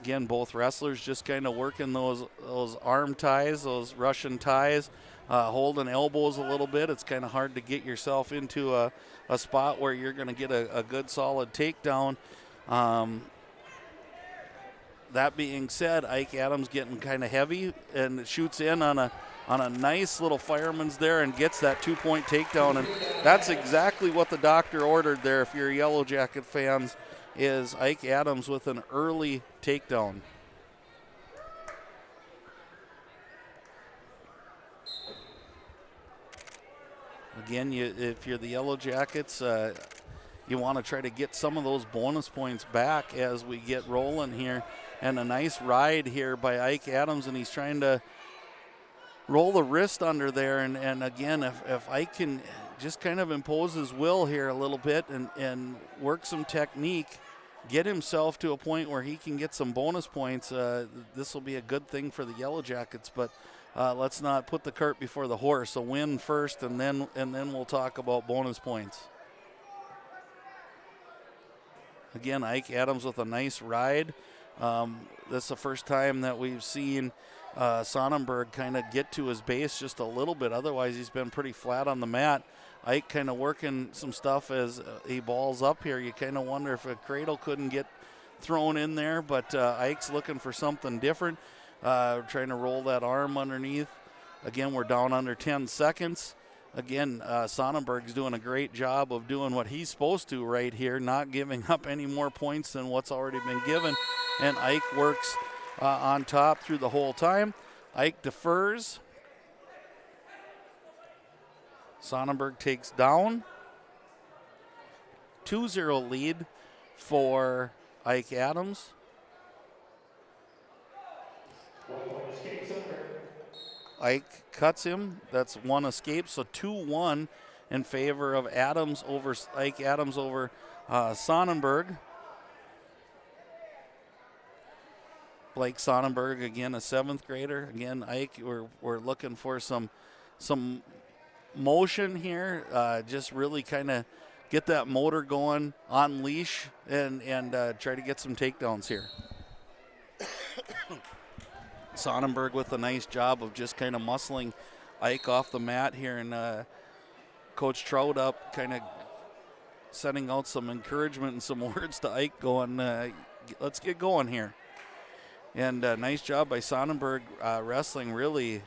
Again, both wrestlers just kind of working those arm ties, those Russian ties, holding elbows a little bit. It's kind of hard to get yourself into a spot where you're going to get a good solid takedown. That being said, Ike Adams getting kind of heavy and shoots in on a nice little fireman's there and gets that 2-point takedown. And that's exactly what the doctor ordered there, if you're Yellow Jacket fans, is Ike Adams with an early takedown. Again, if you're the Yellow Jackets, you want to try to get some of those bonus points back as we get rolling here. And a nice ride here by Ike Adams, and he's trying to roll the wrist under there. And again, if Ike can just kind of impose his will here a little bit and work some technique, get himself to a point where he can get some bonus points, this will be a good thing for the Yellow Jackets. But let's not put the cart before the horse. A win first, and then we'll talk about bonus points. Again, Ike Adams with a nice ride. This is the first time that we've seen Sonnenberg kind of get to his base just a little bit. Otherwise, he's been pretty flat on the mat. Ike kind of working some stuff as he balls up here. You kind of wonder if a cradle couldn't get thrown in there, but Ike's looking for something different, trying to roll that arm underneath. Again, we're down under 10 seconds. Again, Sonnenberg's doing a great job of doing what he's supposed to right here, not giving up any more points than what's already been given. And Ike works on top through the whole time. Ike defers. Sonnenberg takes down. 2-0 lead for Ike Adams. Ike cuts him. That's one escape, so 2-1 in favor of Adams over Ike Adams over Sonnenberg. Blake Sonnenberg, again, a 7th grader. Again, Ike, we're looking for some motion here. Just really kind of get that motor going on leash and try to get some takedowns here. Sonnenberg with a nice job of just kind of muscling Ike off the mat here, and Coach Trout up kind of sending out some encouragement and some words to Ike going, let's get going here. And nice job by Sonnenberg wrestling really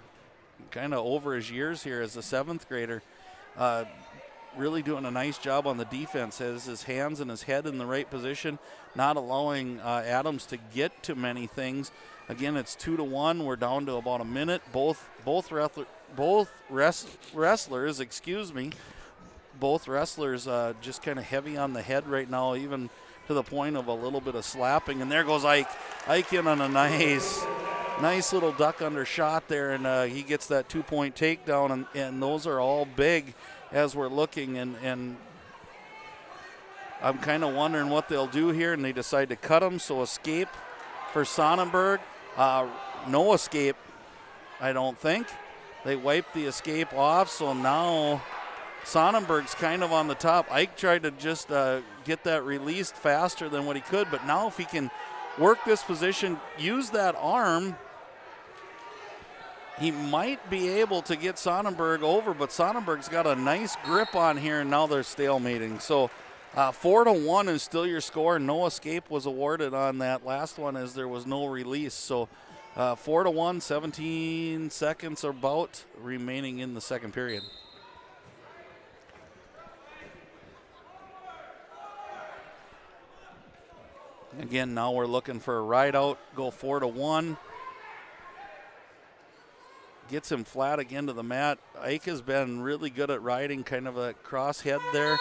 kind of over his years here as a 7th grader. Really doing a nice job on the defense, has his hands and his head in the right position, not allowing Adams to get to many things. Again, it's 2-1. We're down to about a minute. Both wrestlers, both wrestlers just kind of heavy on the head right now, even to the point of a little bit of slapping. And there goes Ike. Ike in on a nice little duck under shot there, and he gets that 2-point takedown, and those are all big as we're looking, and I'm kind of wondering what they'll do here, and they decide to cut him, so escape for Sonnenberg. No escape, I don't think. They wiped the escape off, so now Sonnenberg's kind of on the top. Ike tried to just get that released faster than what he could, but now if he can work this position, use that arm, he might be able to get Sonnenberg over, but Sonnenberg's got a nice grip on here, and now they're stalemating. So 4-1 is still your score. No escape was awarded on that last one as there was no release. So 4-1, 17 seconds about remaining in the second period. Again, now we're looking for a ride out, go 4-1. Gets him flat again to the mat. Ike has been really good at riding kind of a cross head there.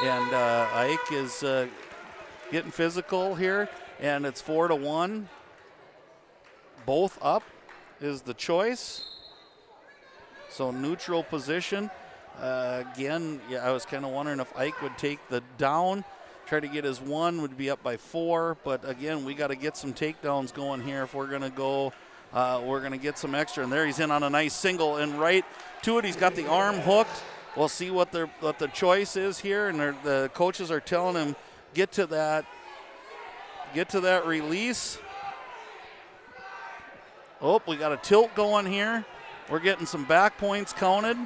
And Ike is getting physical here, and it's 4-1. Both up is the choice. So neutral position. Again, yeah, I was kind of wondering if Ike would take the down, try to get his one, would be up by 4. But again, we got to get some takedowns going here if we're going to go. We're going to get some extra. And there he's in on a nice single, and right to it, he's got the arm hooked. We'll see what the choice is here, and the coaches are telling him get to that release. Oh, we got a tilt going here. We're getting some back points counted.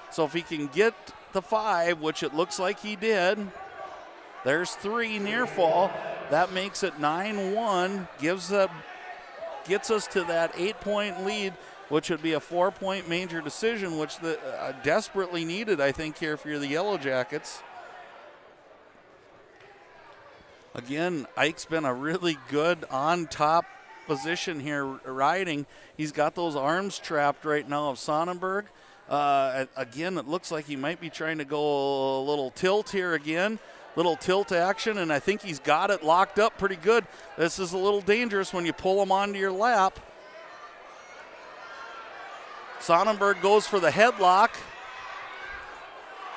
So if he can get the 5, which it looks like he did, there's 3 near fall. That makes it 9-1. Gets us to that 8-point lead, which would be a 4-point major decision, which desperately needed, I think, here for the Yellow Jackets. Again, Ike's been a really good on-top position here riding. He's got those arms trapped right now of Sonnenberg. Again, it looks like he might be trying to go a little tilt here again. Little tilt action, and I think he's got it locked up pretty good. This is a little dangerous when you pull him onto your lap. Sonnenberg goes for the headlock.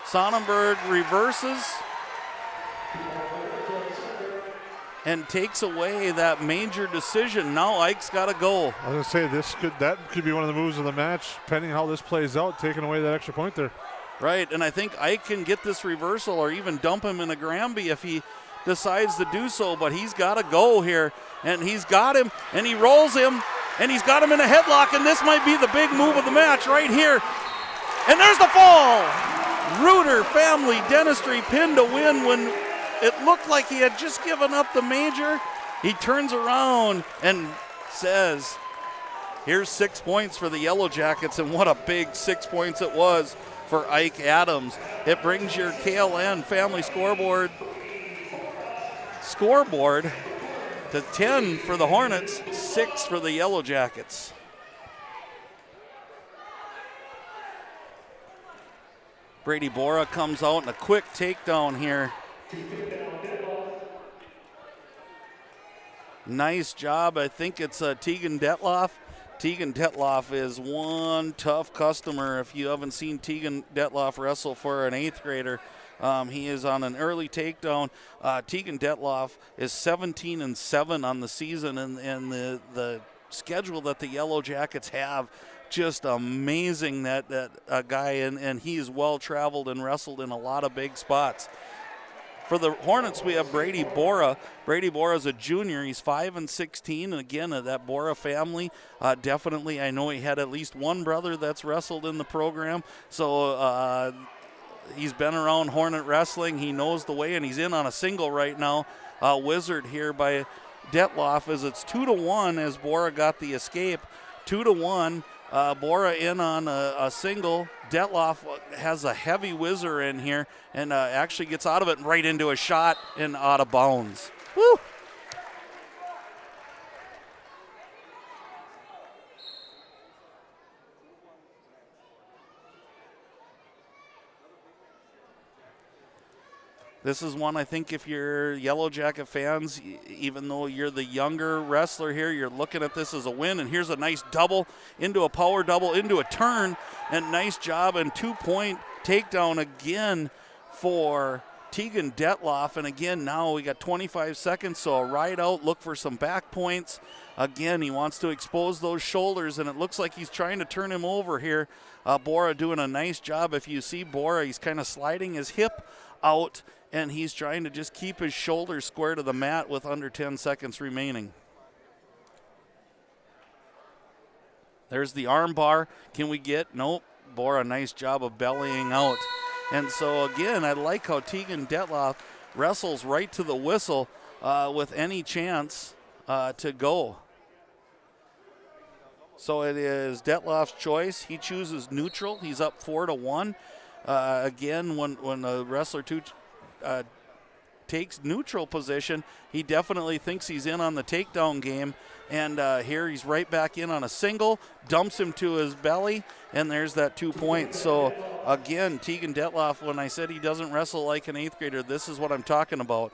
Sonnenberg reverses and takes away that major decision. Now Ike's got to go. I was going to say that could be one of the moves of the match, depending how this plays out, taking away that extra point there. Right, and I think Ike can get this reversal or even dump him in a Granby if he decides to do so, but he's got to go here, and he's got him, and he rolls him, and he's got him in a headlock, and this might be the big move of the match right here. And there's the fall! Reuter Family Dentistry pinned to win when it looked like he had just given up the major. He turns around and says, here's 6 points for the Yellow Jackets, and what a big 6 points it was for Ike Adams. It brings your KLN family scoreboard to 10 for the Hornets, 6 for the Yellow Jackets. Brady Bora comes out in a quick takedown here. Nice job. I think it's Tegan Detloff. Tegan Detloff is one tough customer. If you haven't seen Tegan Detloff wrestle for an 8th grader, he is on an early takedown. Tegan Detloff is 17-7 on the season, and the schedule that the Yellow Jackets have, just amazing that guy, and he is well traveled and wrestled in a lot of big spots. For the Hornets, we have Brady Bora. Brady Bora is a junior. He's 5-16. And again, that Bora family, definitely, I know he had at least one brother that's wrestled in the program. So he's been around Hornet wrestling. He knows the way, and he's in on a single right now. Wizard here by Detloff as it's 2-1 as Bora got the escape. 2-1. Bora in on a single. Detloff has a heavy whizzer in here and actually gets out of it and right into a shot and out of bounds. Woo! This is one, I think, if you're Yellow Jacket fans, even though you're the younger wrestler here, you're looking at this as a win. And here's a nice double into a power double into a turn. And nice job and 2-point takedown again for Tegan Detloff. And again, now we got 25 seconds, so a ride out, look for some back points. Again, he wants to expose those shoulders, and it looks like he's trying to turn him over here. Bora doing a nice job. If you see Bora, he's kind of sliding his hip out, and he's trying to just keep his shoulders square to the mat with under 10 seconds remaining. There's the arm bar. Can we get? Nope. Bora, nice job of bellying out. And so, again, I like how Tegan Detloff wrestles right to the whistle with any chance to go. So it is Detloff's choice. He chooses neutral. He's up 4-1. Again, when a wrestler takes neutral position, he definitely thinks he's in on the takedown game. And here he's right back in on a single, dumps him to his belly, and there's that 2 points. So again, Tegan Detloff, when I said he doesn't wrestle like an 8th grader, this is what I'm talking about.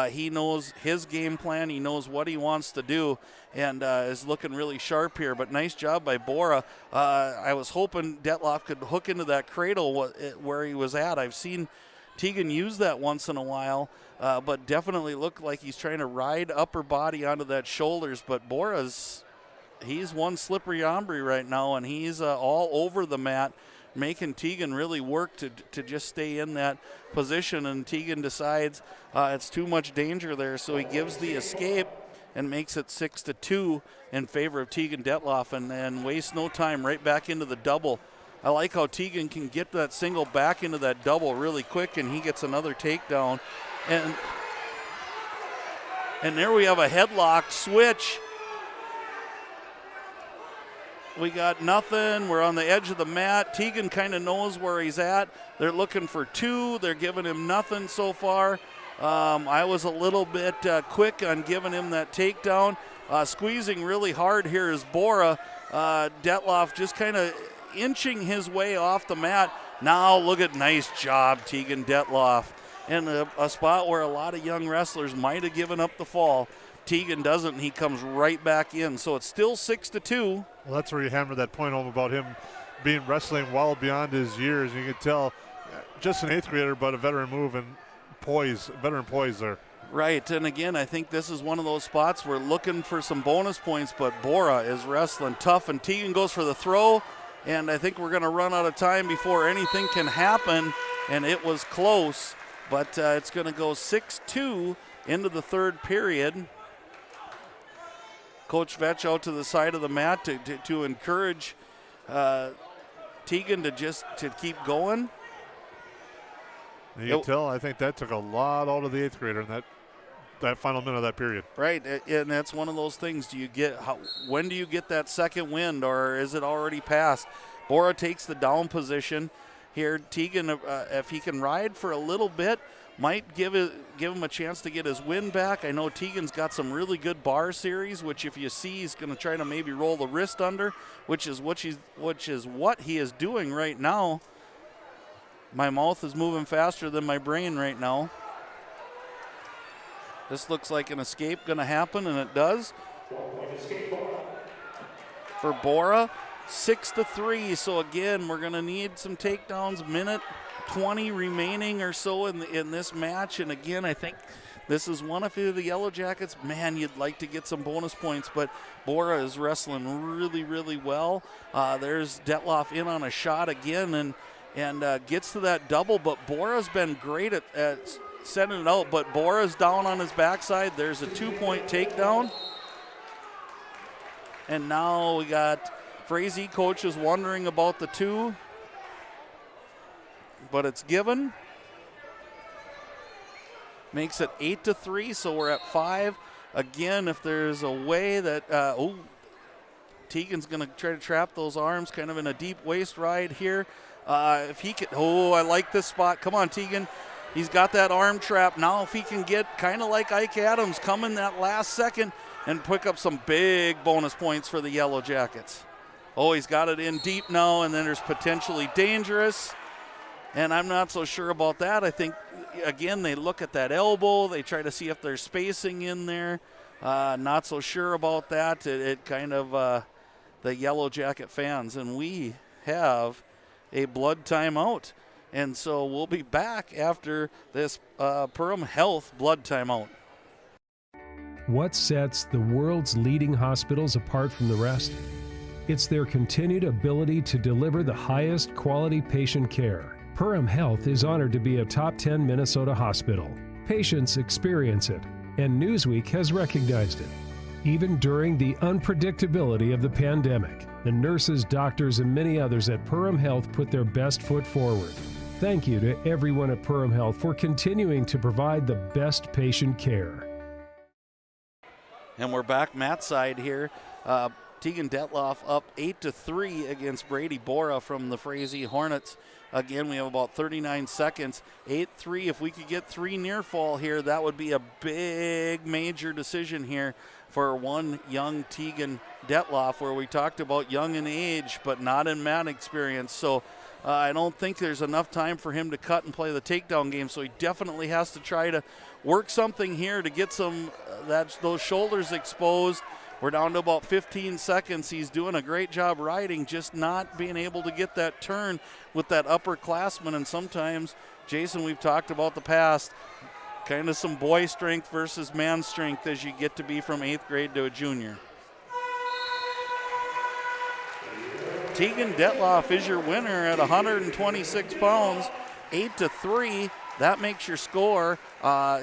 He knows his game plan, he knows what he wants to do, and is looking really sharp here. But nice job by Bora. I was hoping Detloff could hook into that cradle where he was at. I've seen Tegan use that once in a while, but definitely looked like he's trying to ride upper body onto that shoulders. But Bora's, he's one slippery hombre right now, and he's all over the mat, making Tegan really work to just stay in that position. And Tegan decides it's too much danger there, so he gives the escape and makes it 6-2 in favor of Tegan Detloff, and wastes no time, right back into the double. I like how Tegan can get that single back into that double really quick, and he gets another takedown. And there we have a headlock switch. We got nothing. We're on the edge of the mat. Tegan kind of knows where he's at. They're looking for 2. They're giving him nothing so far. I was a little bit quick on giving him that takedown. Squeezing really hard here is Bora. Detloff just kind of inching his way off the mat. Now look at, nice job, Tegan Detloff. In a spot where a lot of young wrestlers might have given up the fall, Tegan doesn't, and he comes right back in. So it's still 6-2. Well, that's where you hammer that point home about him being wrestling well beyond his years. You can tell just an 8th grader, but a veteran move and veteran poise there. Right, and again, I think this is one of those spots we're looking for some bonus points, but Bora is wrestling tough, and Tegan goes for the throw. And I think we're going to run out of time before anything can happen, and it was close, but it's going to go 6-2 into the 3rd period. Coach Vetch out to the side of the mat to encourage Tegan to keep going. You can tell, I think that took a lot out of the 8th grader in that final minute of that period. Right, and that's one of those things. When do you get that second wind, or is it already passed? Bora takes the down position here. Tegan, if he can ride for a little bit, might give him a chance to get his wind back. I know Tegan's got some really good bar series, which if you see, he's going to try to maybe roll the wrist under, which is what he is doing right now. My mouth is moving faster than my brain right now. This looks like an escape going to happen, and it does. For Bora, 6-3. So again, we're going to need some takedowns. Minute 20 remaining or so in this match. And again, I think this is one of the Yellow Jackets. Man, you'd like to get some bonus points, but Bora is wrestling really, really well. There's Detloff in on a shot again, and gets to that double. But Bora's been great at sending it out, but Bora's down on his backside. There's a 2-point takedown. And now we got Frazee coaches wondering about the 2, but it's given. Makes it 8-3, so we're at 5. Again, if there's a way that, Tegan's going to try to trap those arms kind of in a deep waist ride here. If he can, I like this spot. Come on, Tegan. He's got that arm trap. Now if he can get kind of like Ike Adams, come in that last second and pick up some big bonus points for the Yellow Jackets. He's got it in deep now, and then there's potentially dangerous. And I'm not so sure about that. I think, again, they look at that elbow. They try to see if there's spacing in there. Not so sure about that. It kind of the Yellow Jacket fans. And we have a blood timeout. And so we'll be back after this Perham Health blood timeout. What sets the world's leading hospitals apart from the rest? It's their continued ability to deliver the highest quality patient care. Perham Health is honored to be a top 10 Minnesota hospital. Patients experience it, and Newsweek has recognized it. Even during the unpredictability of the pandemic, the nurses, doctors, and many others at Perham Health put their best foot forward. Thank you to everyone at Perham Health for continuing to provide the best patient care. And we're back Matt's side here. Tegan Detloff up 8-3 against Brady Bora from the Frazee Hornets. Again, we have about 39 seconds. 8-3. If we could get 3 near fall here, that would be a big major decision here for one young Tegan Detloff, where we talked about young in age but not in mat experience. So I don't think there's enough time for him to cut and play the takedown game, so he definitely has to try to work something here to get some those shoulders exposed. We're down to about 15 seconds. He's doing a great job riding, just not being able to get that turn with that upperclassman. And sometimes, Jason, we've talked about the past, kind of some boy strength versus man strength as you get to be from 8th grade to a junior. Tegan Detloff is your winner at 126 pounds, 8-3. That makes your score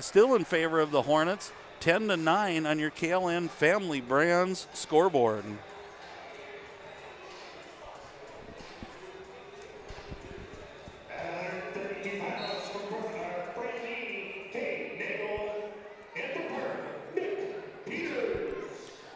still in favor of the Hornets, 10-9 on your KLN Family Brands scoreboard.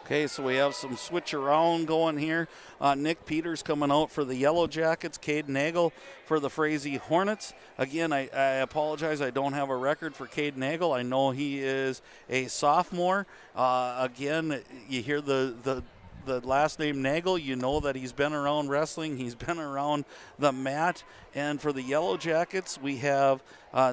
Okay, so we have some switch around going here. Nick Peters coming out for the Yellow Jackets, Cade Nagel for the Frazee Hornets. Again, I apologize, I don't have a record for Cade Nagel. I know he is a sophomore. Again, you hear the last name Nagel, you know that he's been around wrestling, he's been around the mat. And for the Yellow Jackets, we have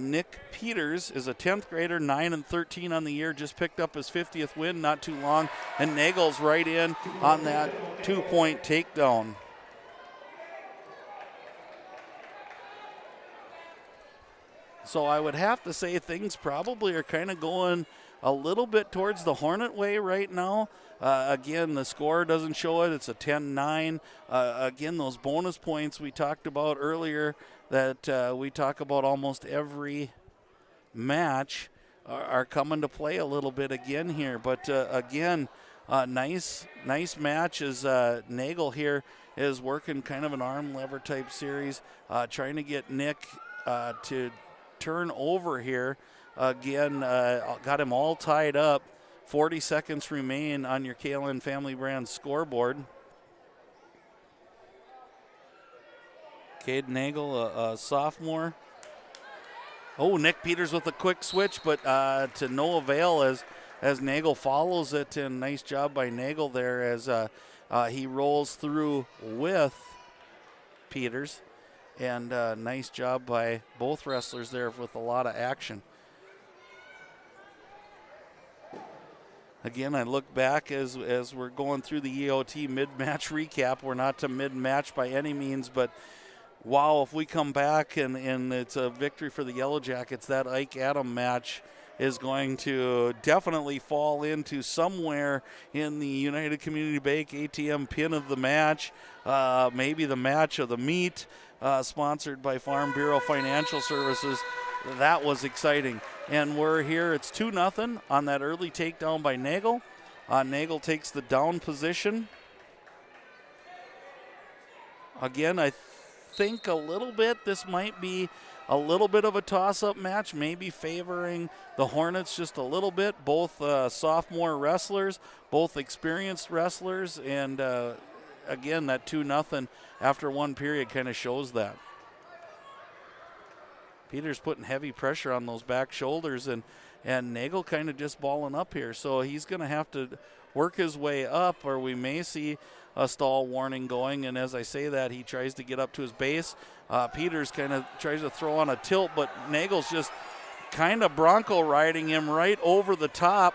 Nick Peters is a 10th grader, 9-13 on the year, just picked up his 50th win not too long, and Nagel's right in on that 2-point takedown. So I would have to say things probably are kind of going a little bit towards the Hornet way right now. Again, the score doesn't show it. It's a 10-9. Again, those bonus points we talked about earlier that we talk about almost every match are coming to play a little bit again here. But again, nice match as Nagel here is working kind of an arm lever type series, trying to get Nick to turn over here. Again, got him all tied up. 40 seconds remain on your KLN Family Brand scoreboard. Cade Nagel, a sophomore. Oh, Nick Peters with a quick switch, but to no avail as Nagel follows it. And nice job by Nagel there as he rolls through with Peters. And nice job by both wrestlers there with a lot of action. Again, I look back as we're going through the EOT mid-match recap. We're not to mid-match by any means, but wow, if we come back and it's a victory for the Yellow Jackets, that Ike Adam match is going to definitely fall into somewhere in the United Community Bank ATM pin of the match, maybe the match of the meet, sponsored by Farm Bureau Financial Services. That was exciting. And we're here, it's 2-0 on that early takedown by Nagel. Nagel takes the down position. Again, I think a little bit, this might be a little bit of a toss-up match, maybe favoring the Hornets just a little bit. Both sophomore wrestlers, both experienced wrestlers, and again, that 2-0 after one period kind of shows that. Peters putting heavy pressure on those back shoulders, and and Nagel kind of just balling up here. So he's going to have to work his way up, or we may see a stall warning going. And as I say that, he tries to get up to his base. Peters kind of tries to throw on a tilt, but Nagel's just kind of bronco riding him right over the top.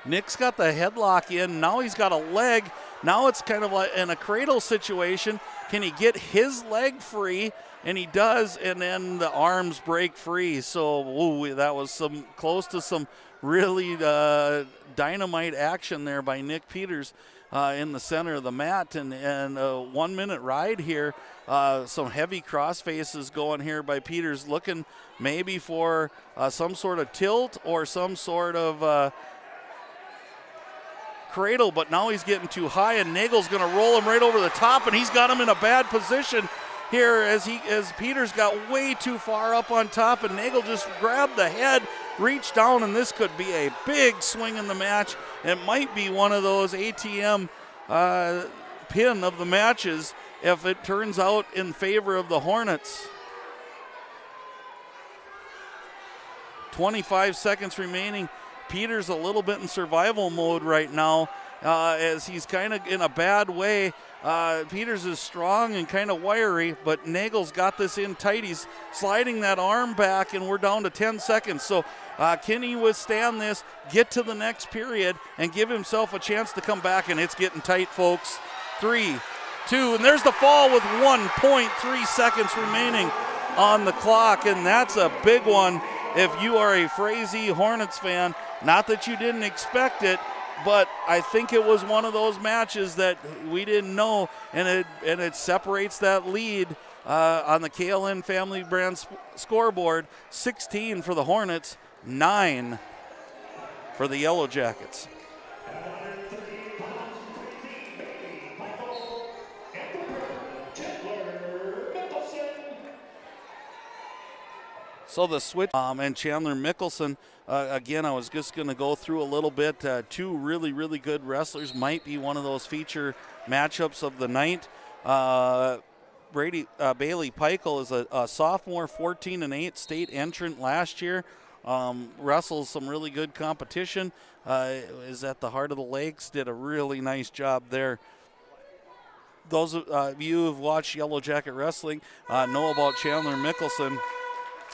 Nick's got the headlock in. Now he's got a leg. Now it's kind of like in a cradle situation. Can he get his leg free? And he does, and then the arms break free. So that was some close to some really dynamite action there by Nick Peters in the center of the mat. And a 1 minute ride here. Some heavy cross faces going here by Peters, looking maybe for some sort of tilt or some sort of cradle, but now he's getting too high, and Nagel's going to roll him right over the top, and he's got him in a bad position here as Peters got way too far up on top, and Nagel just grabbed the head, reached down, and this could be a big swing in the match. It might be one of those ATM pin of the matches if it turns out in favor of the Hornets. 25 seconds remaining. Peters a little bit in survival mode right now as he's kind of in a bad way. Peters is strong and kind of wiry, but Nagel's got this in tight. He's sliding that arm back, and we're down to 10 seconds. So can he withstand this, get to the next period, and give himself a chance to come back? And it's getting tight, folks. 3, 2, and there's the fall with 1.3 seconds remaining on the clock, and that's a big one if you are a Frazee Hornets fan. Not that you didn't expect it, but I think it was one of those matches that we didn't know, and it separates that lead on the KLN Family Brand scoreboard. 16 for the Hornets, 9 for the Yellow Jackets. So the switch, and Chandler Mickelson, again, I was just going to go through a little bit. Two really, really good wrestlers. Might be one of those feature matchups of the night. Bailey Peichel is a sophomore, 14-8 state entrant last year. Wrestles some really good competition. Is at the Heart of the Lakes. Did a really nice job there. Those of you who have watched Yellow Jacket Wrestling know about Chandler Mickelson.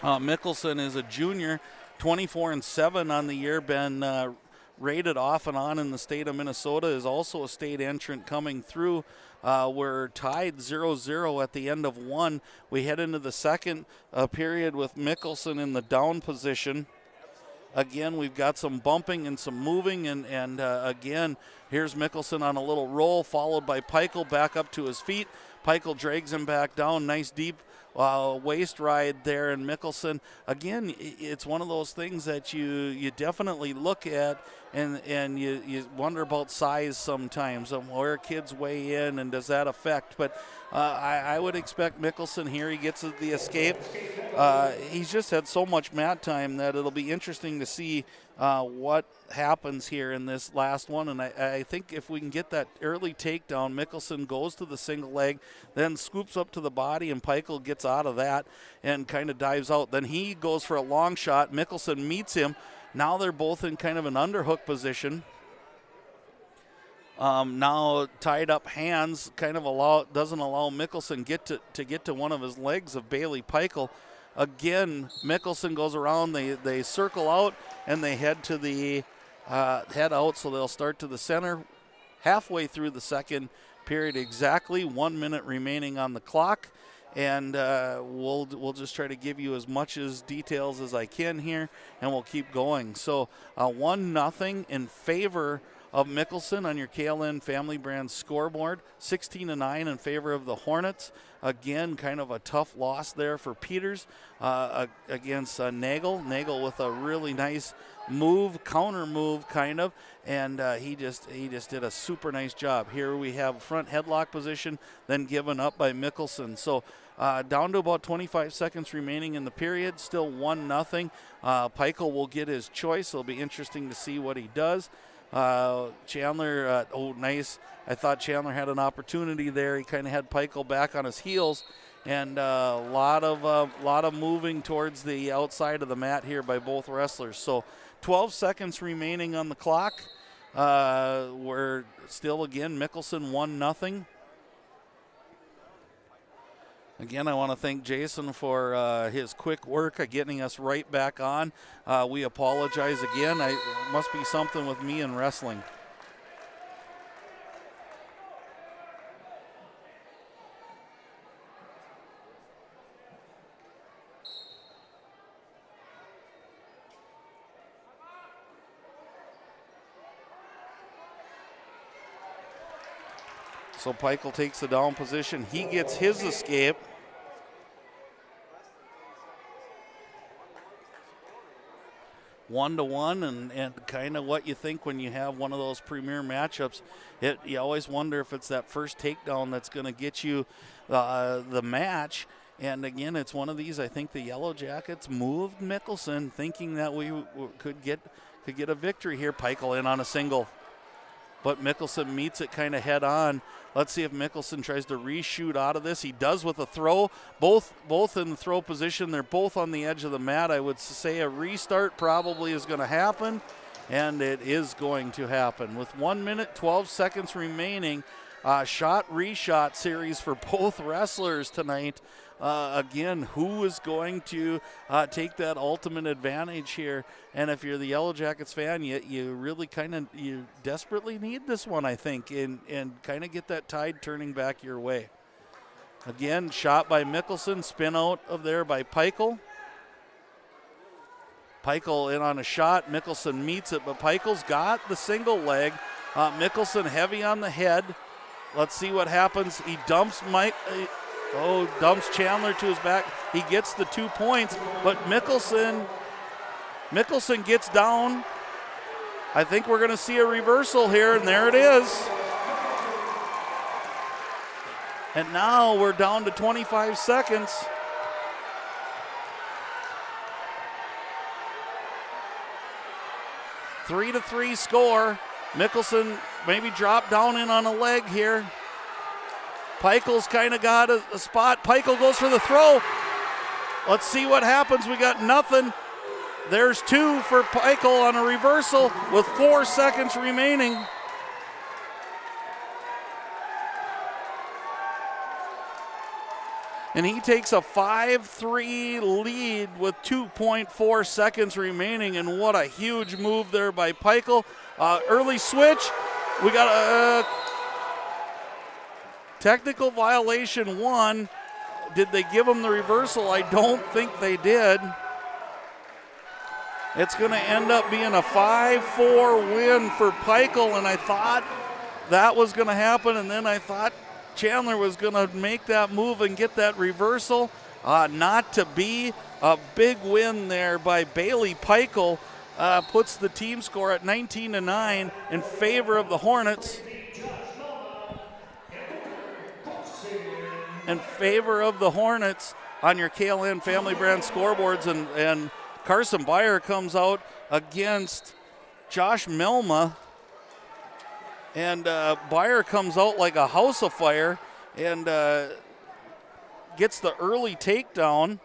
Mickelson is a junior, 24-7 on the year, been rated off and on in the state of Minnesota, is also a state entrant coming through. We're tied 0-0 at the end of one. We head into the second period with Mickelson in the down position. Again, we've got some bumping and some moving, and again, here's Mickelson on a little roll, followed by Peichel back up to his feet. Peichel drags him back down, nice deep waist ride there, and Mickelson, again, it's one of those things that you definitely look at and you wonder about size sometimes, where kids weigh in and does that affect, but I would expect Mickelson here, he gets the escape. He's just had so much mat time that it'll be interesting to see what happens here in this last one, and I think if we can get that early takedown, Mickelson goes to the single leg, then scoops up to the body, and Peichel gets out of that and kind of dives out. Then he goes for a long shot. Mickelson meets him. Now they're both in kind of an underhook position. Now tied up hands kind of doesn't allow Mickelson to get to one of his legs of Bailey Peichel. Again, Mickelson goes around, they circle out, and they head to the head out, so they'll start to the center. Halfway through the second period, exactly 1 minute remaining on the clock, and we'll just try to give you as much as details as I can here, and we'll keep going. So 1-0 in favor of Mickelson on your KLN Family Brand scoreboard. 16-9 in favor of the Hornets. Again, kind of a tough loss there for Peters against Nagel. Nagel with a really nice move, counter move kind of, and he just did a super nice job. Here we have front headlock position, then given up by Mickelson. So down to about 25 seconds remaining in the period, still 1-0. Peichel will get his choice. It'll be interesting to see what he does. Chandler, nice. I thought Chandler had an opportunity there. He kind of had Peichel back on his heels, And a lot of moving towards the outside of the mat here by both wrestlers. So 12 seconds remaining on the clock. We're still, again, Mickelson 1-0. Again, I want to thank Jason for his quick work at getting us right back on. We apologize again. It must be something with me and wrestling. So Peichel takes the down position. He gets his escape. One to one, and kind of what you think when you have one of those premier matchups. You always wonder if it's that first takedown that's going to get you the match. And again, it's one of these. I think the Yellow Jackets moved Mickelson, thinking that we could get a victory here. Peichel in on a single, but Mickelson meets it kind of head on. Let's see if Mickelson tries to reshoot out of this. He does with a throw. Both in the throw position. They're both on the edge of the mat. I would say a restart probably is going to happen, and it is going to happen. With 1 minute, 12 seconds remaining, shot-reshot series for both wrestlers tonight. Again, who is going to take that ultimate advantage here? And if you're the Yellow Jackets fan, you really you desperately need this one, I think, and kind of get that tide turning back your way. Again, shot by Mickelson, spin out of there by Peichel. Peichel in on a shot. Mickelson meets it, but Peichel's got the single leg. Mickelson heavy on the head. Let's see what happens. He dumps dumps Chandler to his back. He gets the 2 points, but Mickelson gets down. I think we're going to see a reversal here, and there it is. And now we're down to 25 seconds. Three to 3 score. Mickelson maybe dropped down in on a leg here. Peichel's kind of got a spot. Peichel goes for the throw. Let's see what happens. We got nothing. There's 2 for Peichel on a reversal with 4 seconds remaining. And he takes a 5-3 lead with 2.4 seconds remaining, and what a huge move there by Peichel. Early switch. We got a technical violation 1. Did they give him the reversal? I don't think they did. It's going to end up being a 5-4 win for Peichel, and I thought that was going to happen, and then I thought Chandler was going to make that move and get that reversal. Not to be. A big win there by Bailey Peichel. Puts the team score at 19-9 in favor of the Hornets. In favor of the Hornets on your KLN Family Brand scoreboards, and Carson Beyer comes out against Josh Melma, and Beyer comes out like a house of fire and gets the early takedown.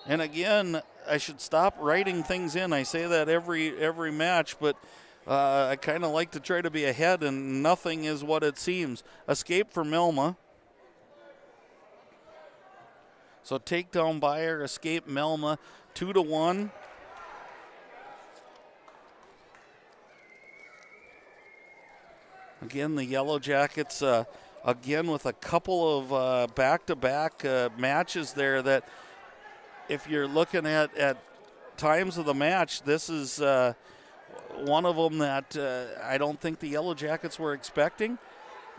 And again, I should stop writing things in. I say that every match, but I kind of like to try to be ahead, and nothing is what it seems. Escape for Melma. So takedown Beyer, escape Melma, 2-1. Again, the Yellow Jackets, again with a couple of back-to-back matches there that if you're looking at times of the match, this is one of them that I don't think the Yellow Jackets were expecting.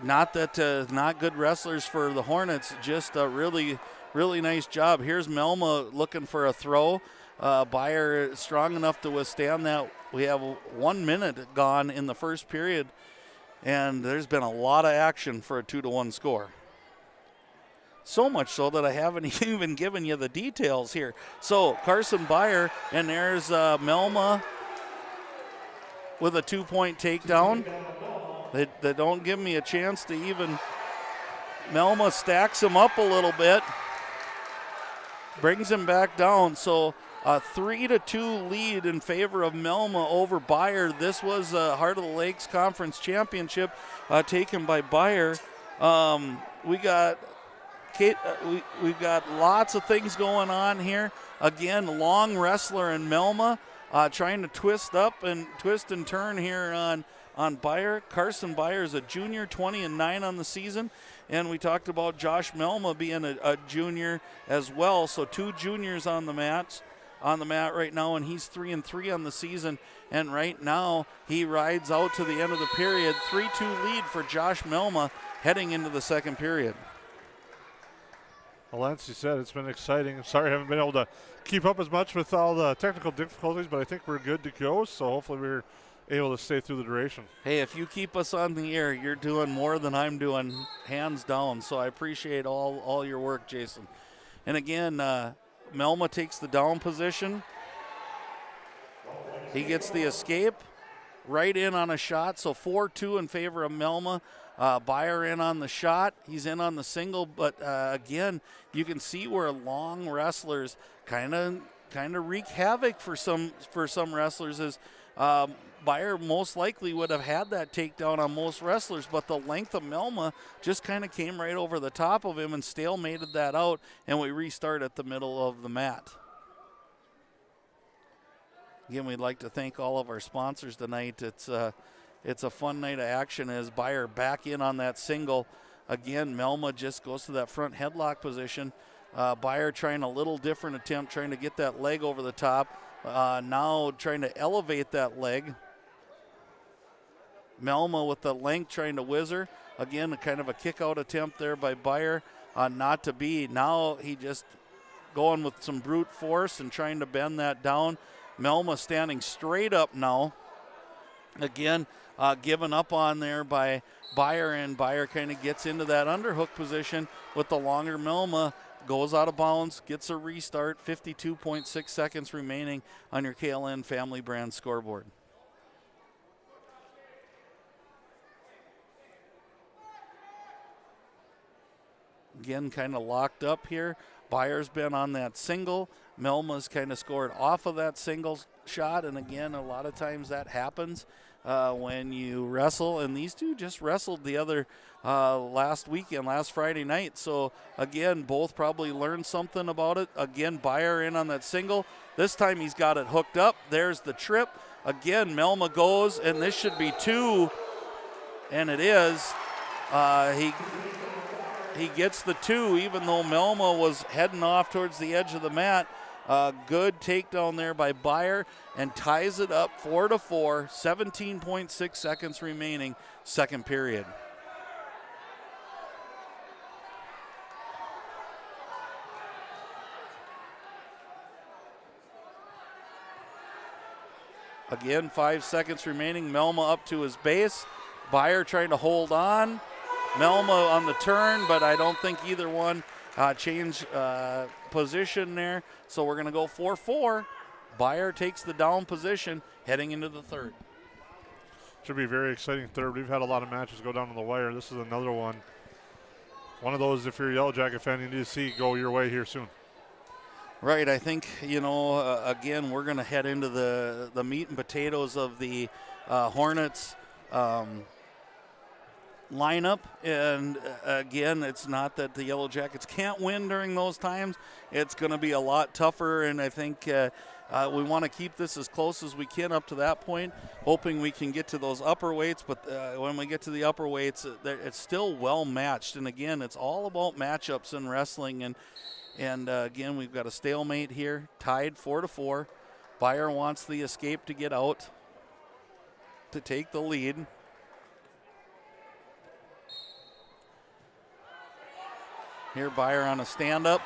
Not that not good wrestlers for the Hornets, just a really, really nice job. Here's Melma looking for a throw. Beyer strong enough to withstand that. We have 1 minute gone in the first period, and there's been a lot of action for a 2-1 score. So much so that I haven't even given you the details here. So Carson Beyer, and there's Melma with a 2-point takedown. They don't give me a chance to even Melma stacks him up a little bit, brings him back down. So a 3-2 lead in favor of Melma over Bayer. This was Heart of the Lakes Conference Championship taken by Bayer. We've got lots of things going on here. Again, long wrestler in Melma trying to twist and turn here on Bayer. Carson Bayer is a junior, 20-9 on the season. And we talked about Josh Melma being a junior as well. So 2 juniors on the mat right now, and he's 3-3 on the season. And right now he rides out to the end of the period. 3-2 lead for Josh Melma heading into the second period. Well, Lance, you said it's been exciting. I'm sorry I haven't been able to keep up as much with all the technical difficulties, but I think we're good to go. So hopefully we're able to stay through the duration. Hey, if you keep us on the air, you're doing more than I'm doing, hands down. So I appreciate all your work, Jason. And again, Melma takes the down position. He gets the escape right in on a shot. So 4-2 in favor of Melma. Bayer in on the shot. He's in on the single, but again, you can see where long wrestlers kind of wreak havoc for some wrestlers. Is Bayer most likely would have had that takedown on most wrestlers, but the length of Melma just kind of came right over the top of him and stalemated that out, and we restart at the middle of the mat. Again, we'd like to thank all of our sponsors tonight. It's a fun night of action as Bayer back in on that single. Again, Melma just goes to that front headlock position. Bayer trying a little different attempt, trying to get that leg over the top. Now trying to elevate that leg. Melma with the length trying to whizzer. Again, kind of a kick out attempt there by Bayer. Not to be. Now he just going with some brute force and trying to bend that down. Melma standing straight up now. Again, given up on there by Bayer, and Bayer kind of gets into that underhook position with the longer Melma. Goes out of bounds, gets a restart. 52.6 seconds remaining on your KLN Family Brand scoreboard. Again, kind of locked up here. Bayer's been on that single. Melma's kind of scored off of that single shot, and again, a lot of times that happens when you wrestle, and these two just wrestled the other last Friday night. So again, both probably learned something about it. Again, Bayer in on that single. This time he's got it hooked up. There's the trip. Again, Melma goes, and this should be 2, and it is. He gets the 2, even though Melma was heading off towards the edge of the mat. Good takedown there by Bayer, and ties it up 4-4. 17.6 seconds remaining, second period. Again, 5 seconds remaining. Melma up to his base. Bayer trying to hold on. Melma on the turn, but I don't think either one changed position there. So we're going to go 4-4. Bayer takes the down position heading into the third. Should be a very exciting third. We've had a lot of matches go down to the wire. This is another one. One of those, if you're a Yellow Jacket fan, you need to see go your way here soon. Right, I think, again, we're going to head into the meat and potatoes of the Hornets lineup, and again, it's not that the Yellow Jackets can't win during those times. It's going to be a lot tougher, and I think we want to keep this as close as we can up to that point, hoping we can get to those upper weights, but when we get to the upper weights, it's still well matched, and again, it's all about matchups in wrestling, and again, we've got a stalemate here, tied 4-4. Bayer wants the escape to get out to take the lead. Here, Bayer on a stand-up,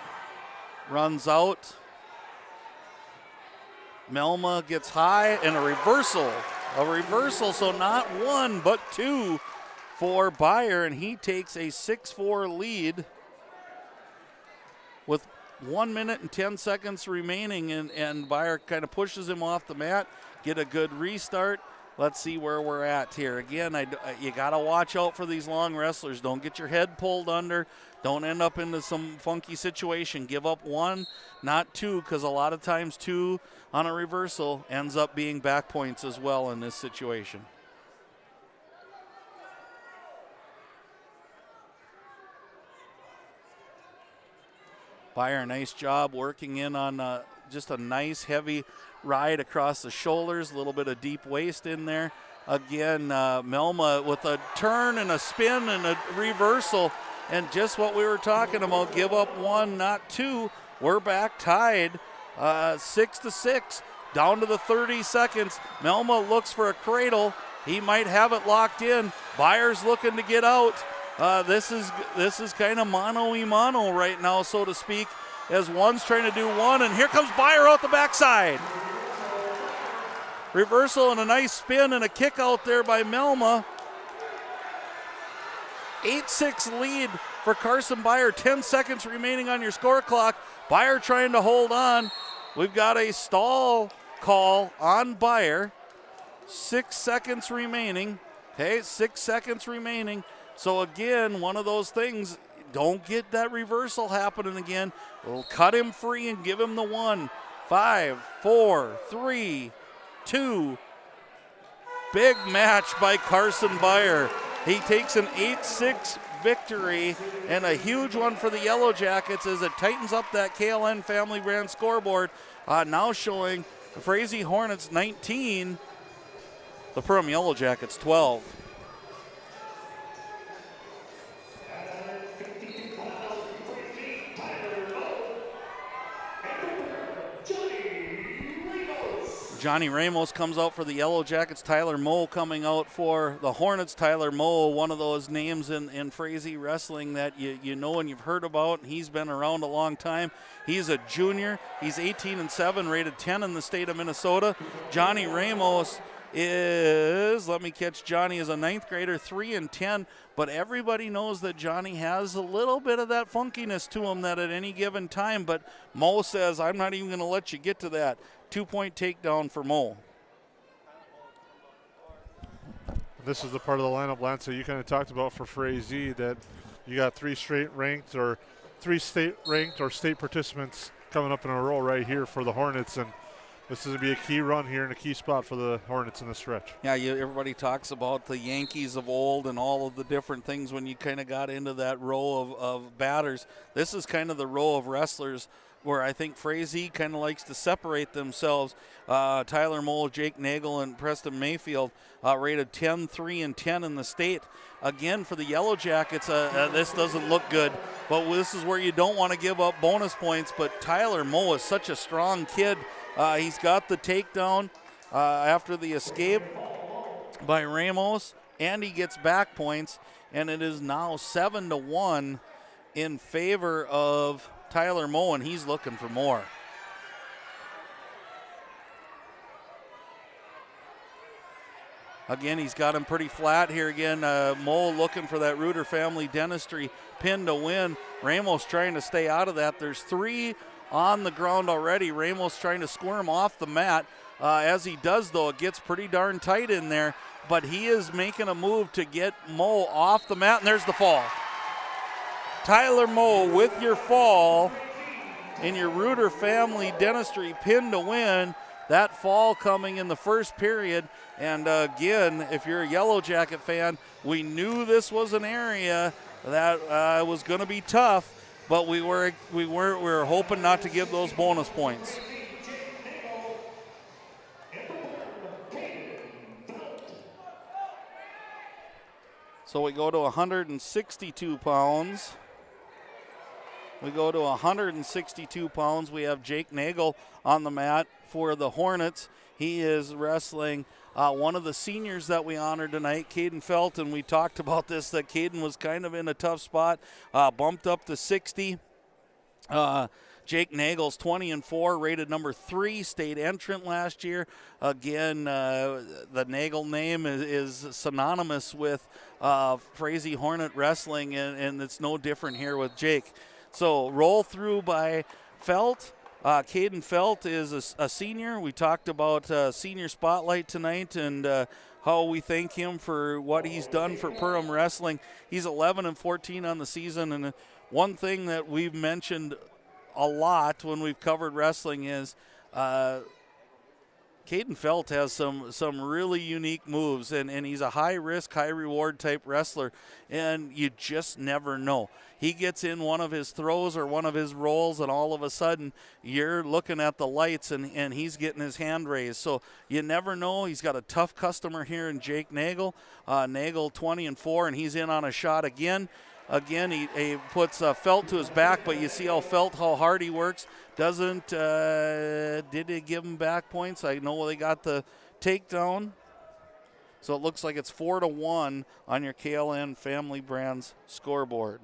runs out. Melma gets high, and a reversal. So not 1, but 2 for Bayer, and he takes a 6-4 lead with 1 minute and 10 seconds remaining, and Bayer kind of pushes him off the mat, get a good restart. let's see where we're at here. Again, you got to watch out for these long wrestlers. Don't get your head pulled under. Don't end up into some funky situation. Give up 1, not 2, because a lot of times 2 on a reversal ends up being back points as well in this situation. Byer, nice job working in on just a nice heavy ride across the shoulders, a little bit of deep waist in there. Again, Melma with a turn and a spin and a reversal, and just what we were talking about, give up 1, not 2. We're back tied 6-6, down to the 30 seconds. Melma looks for a cradle. He might have it locked in. Byer's looking to get out. This is kind of mano-y-mano right now, so to speak, as one's trying to do one, and here comes Byer out the backside. Reversal and a nice spin and a kick out there by Melma. 8-6 lead for Carson Byer. 10 seconds remaining on your score clock. Byer trying to hold on. We've got a stall call on Byer. 6 seconds remaining. Okay, 6 seconds remaining. So again, one of those things, don't get that reversal happening again. We'll cut him free and give him the 1. 5, 4, 3, 2. Big match by Carson Byer. He takes an 8-6 victory and a huge one for the Yellow Jackets as it tightens up that KLN Family Brand scoreboard. Now showing the Frazee Hornets 19, the Perham Yellow Jackets 12. Johnny Ramos comes out for the Yellow Jackets. Tyler Moe coming out for the Hornets. Tyler Moe, one of those names in Frazee wrestling that you know and you've heard about. He's been around a long time. He's a junior. He's 18-7, rated 10 in the state of Minnesota. Johnny Ramos is, let me catch Johnny, as a 9th grader, 3-10. But everybody knows that Johnny has a little bit of that funkiness to him that at any given time. But Moe says, I'm not even going to let you get to that. 2-point takedown for Moe. This is the part of the lineup, Lance, that you kind of talked about for Frazee, that you got 3 state ranked or state participants coming up in a row right here for the Hornets, and this is going to be a key run here and a key spot for the Hornets in the stretch. Yeah, everybody talks about the Yankees of old and all of the different things when you kind of got into that row of batters. This is kind of the row of wrestlers where I think Frazee kind of likes to separate themselves. Tyler Moe, Jake Nagel, and Preston Mayfield rated 10, 3, and 10 in the state. Again, for the Yellow Jackets, this doesn't look good, but this is where you don't want to give up bonus points. But Tyler Moe is such a strong kid. He's got the takedown after the escape by Ramos, and he gets back points, and it is now 7-1 in favor of Tyler Moe, and he's looking for more. Again, he's got him pretty flat here again. Moe looking for that Reuter Family Dentistry pin to win. Ramos trying to stay out of that. There's 3 on the ground already. Ramos trying to squirm off the mat. As he does, though, it gets pretty darn tight in there, but he is making a move to get Moe off the mat, and there's the fall. Tyler Moe with your fall in your Reuter Family Dentistry pin to win. That fall coming in the first period. And again, if you're a Yellow Jacket fan, we knew this was an area that was going to be tough, but we were hoping not to give those bonus points. So we go to 162 pounds. We go to 162 pounds. We have Jake Nagel on the mat for the Hornets. He is wrestling one of the seniors that we honored tonight, Caden Felton. We talked about this, that Caden was kind of in a tough spot, bumped up to 60. Jake Nagel's 20-4, rated number 3, state entrant last year. Again, the Nagel name is synonymous with Frazee Hornet Wrestling, and it's no different here with Jake. So roll through by Felt, Caden Felt is a senior. We talked about senior spotlight tonight and how we thank him for what he's done for Perham Wrestling. He's 11-14 on the season, and one thing that we've mentioned a lot when we've covered wrestling is Caden Felt has some really unique moves, and he's a high-risk, high-reward type wrestler, and you just never know. He gets in one of his throws or one of his rolls, and all of a sudden you're looking at the lights, and he's getting his hand raised. So you never know. He's got a tough customer here in Jake Nagel. Nagel 20-4, and he's in on a shot again. Again, he puts Felt to his back, but you see how hard he works. Did he give him back points? I know they got the takedown. So it looks like it's 4-1 on your KLN Family Brands scoreboard.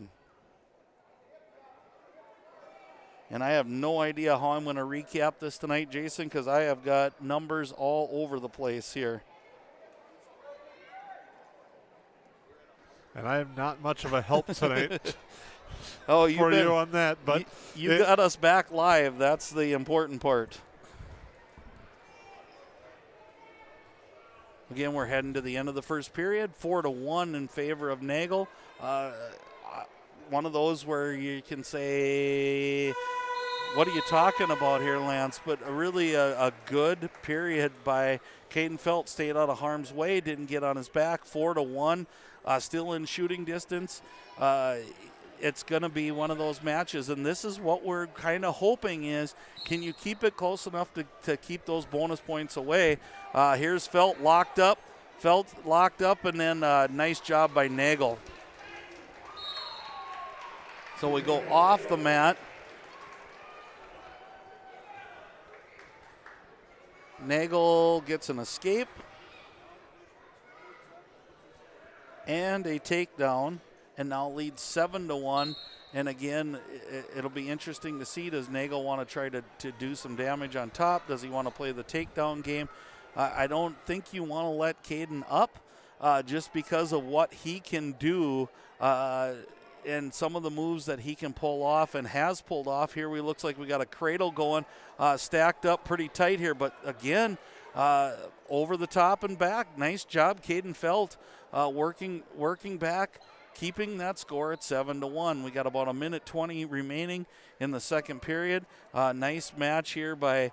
And I have no idea how I'm going to recap this tonight, Jason, because I have got numbers all over the place here. And I am not much of a help tonight for you on that. But you got us back live. That's the important part. Again, we're heading to the end of the first period. 4-1 in favor of Nagel. One of those where you can say, what are you talking about here, Lance? But really a good period by Caden Felt. Stayed out of harm's way, didn't get on his back. 4-1. Still in shooting distance. It's going to be one of those matches, and this is what we're kind of hoping is, can you keep it close enough to keep those bonus points away? Here's Felt locked up, and then nice job by Nagel. So we go off the mat. Nagel gets an escape. And a takedown, and now leads 7-1. And again, it'll be interesting to see, does Nagel want to try to do some damage on top? Does he want to play the takedown game? I don't think you want to let Caden up just because of what he can do and some of the moves that he can pull off and has pulled off. Here looks like we got a cradle going, stacked up pretty tight here. But again, over the top and back. Nice job, Caden Felt. Working back, keeping that score at 7-1. We got about 1:20 remaining in the second period. Nice match here by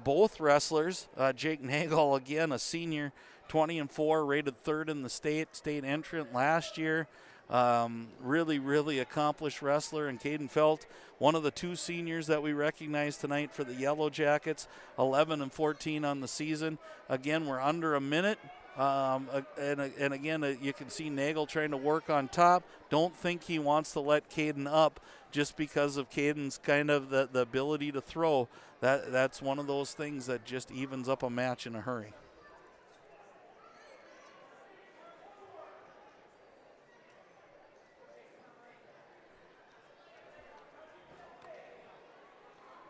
both wrestlers. Jake Nagel, again, a senior, 20-4, rated third in the state entrant last year. Really accomplished wrestler. And Caden Felt, one of the two seniors that we recognize tonight for the Yellow Jackets, 11-14 on the season. Again, we're under a minute. And again, you can see Nagel trying to work on top. Don't think he wants to let Caden up just because of Caden's kind of the ability to throw. That's one of those things that just evens up a match in a hurry.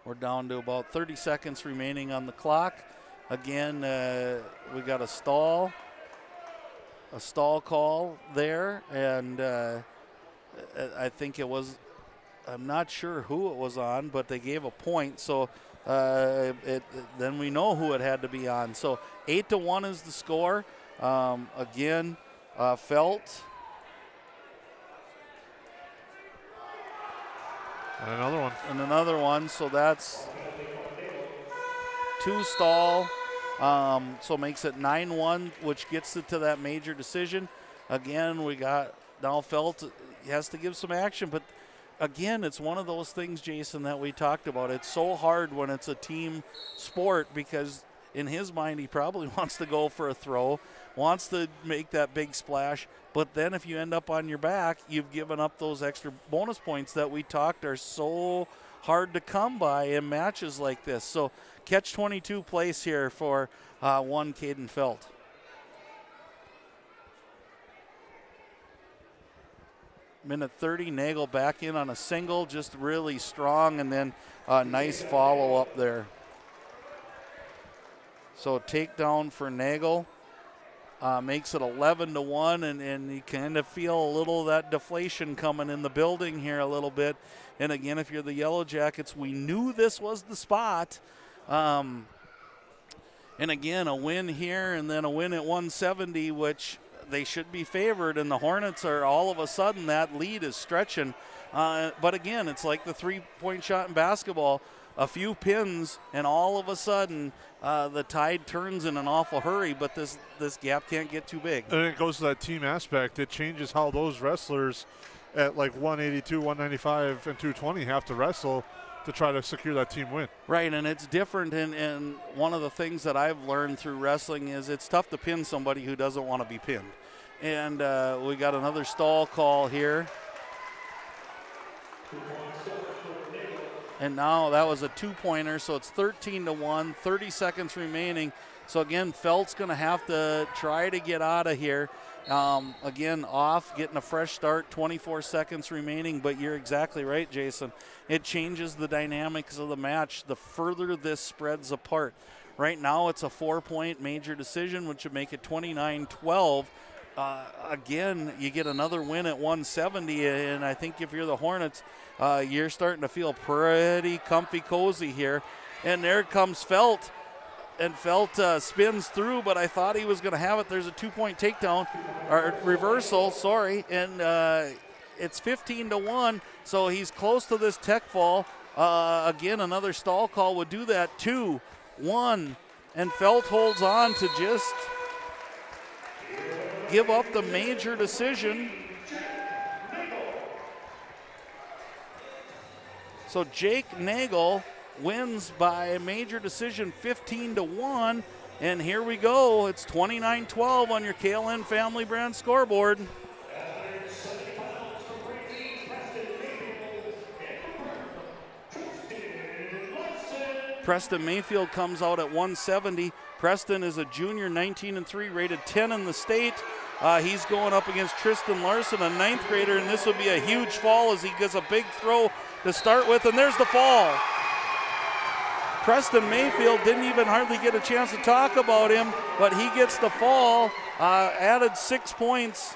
We're down to about 30 seconds remaining on the clock. Again, we got a stall call there, and I think it was, I'm not sure who it was on, but they gave a point, so then we know who it had to be on. So 8-1 is the score. Again, Felt. And another one, so that's two stall, so makes it 9-1, which gets it to that major decision. Again, we got now Felt has to give some action, but again, it's one of those things, Jason, that we talked about. It's so hard when it's a team sport because in his mind he probably wants to go for a throw, wants to make that big splash, but then if you end up on your back, you've given up those extra bonus points that we talked are so hard to come by in matches like this. So catch-22 place here for one Caden Felt. Minute 30, Nagel back in on a single, just really strong, and then a nice follow-up there. So takedown for Nagel. makes it 11-1, and you kind of feel a little of that deflation coming in the building here a little bit. And again, if you're the Yellow Jackets, we knew this was the spot. And again, a win here and then a win at 170, which they should be favored, and the Hornets are all of a sudden, that lead is stretching. But again, it's like the three-point shot in basketball. A few pins, and all of a sudden, the tide turns in an awful hurry, but this gap can't get too big. And it goes to that team aspect. It changes how those wrestlers at like 182, 195, and 220 have to wrestle to try to secure that team win. Right, and it's different, and one of the things that I've learned through wrestling is it's tough to pin somebody who doesn't want to be pinned. And we got another stall call here. And now that was a two-pointer, so it's 13-1, 30 seconds remaining. So again, Felt's going to have to try to get out of here. Again, off, getting a fresh start, 24 seconds remaining, but you're exactly right, Jason. It changes the dynamics of the match the further this spreads apart. Right now it's a 4-point major decision, which would make it 29-12. Again, you get another win at 170, and I think if you're the Hornets, you're starting to feel pretty comfy cozy here. And there comes Felt, and Felt spins through, but I thought he was going to have it. There's a 2-point takedown, or reversal, sorry, and it's 15-1, so he's close to this tech fall. Again, another stall call would do that. 2-1, and Felt holds on to just give up the major decision. So Jake Nagel wins by a major decision, 15-1, and here we go. It's 29-12 on your KLN Family Brand scoreboard. Preston Mayfield comes out at 170. Preston is a junior, 19-3, rated 10 in the state. He's going up against Tristan Larson, a 9th grader, and this would be a huge fall as he gets a big throw to start with, and there's the fall. Preston Mayfield didn't even hardly get a chance to talk about him, but he gets the fall, added 6 points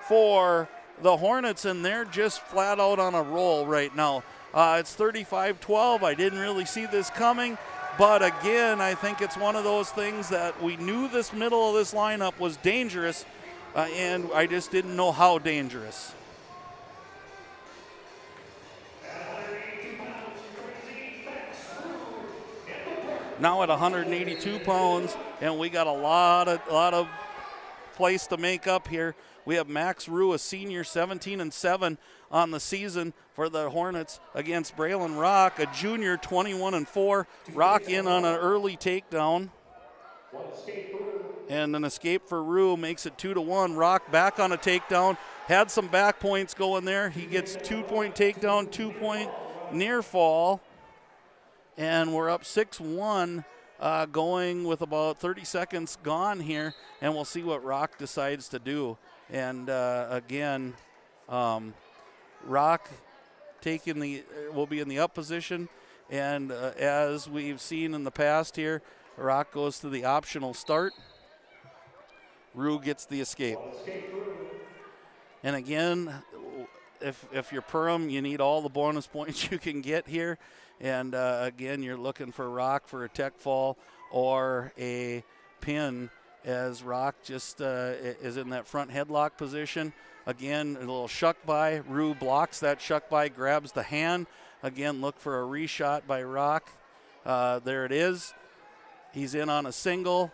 for the Hornets, and they're just flat out on a roll right now. It's 35-12. I didn't really see this coming, but again, I think it's one of those things that we knew this middle of this lineup was dangerous, and I just didn't know how dangerous. Now at 182 pounds, and we got a lot of place to make up here. We have Max Rue, a senior, 17-7 on the season for the Hornets against Braylon Rock, a junior, 21-4. Rock in on an early takedown. And an escape for Rue makes it 2-1. Rock back on a takedown. Had some back points going there. He gets 2-point takedown, 2-point near fall. And we're up 6-1 going with about 30 seconds gone here. And we'll see what Rock decides to do. And again, Rock will be in the up position. And as we've seen in the past here, Rock goes to the optional start. Rue gets the escape. And again, if you're Perham, you need all the bonus points you can get here. And again, you're looking for Rock for a tech fall or a pin, as Rock just is in that front headlock position. Again, a little shuck by. Rue blocks that shuck by, grabs the hand. Again, look for a reshot by Rock. There it is. He's in on a single.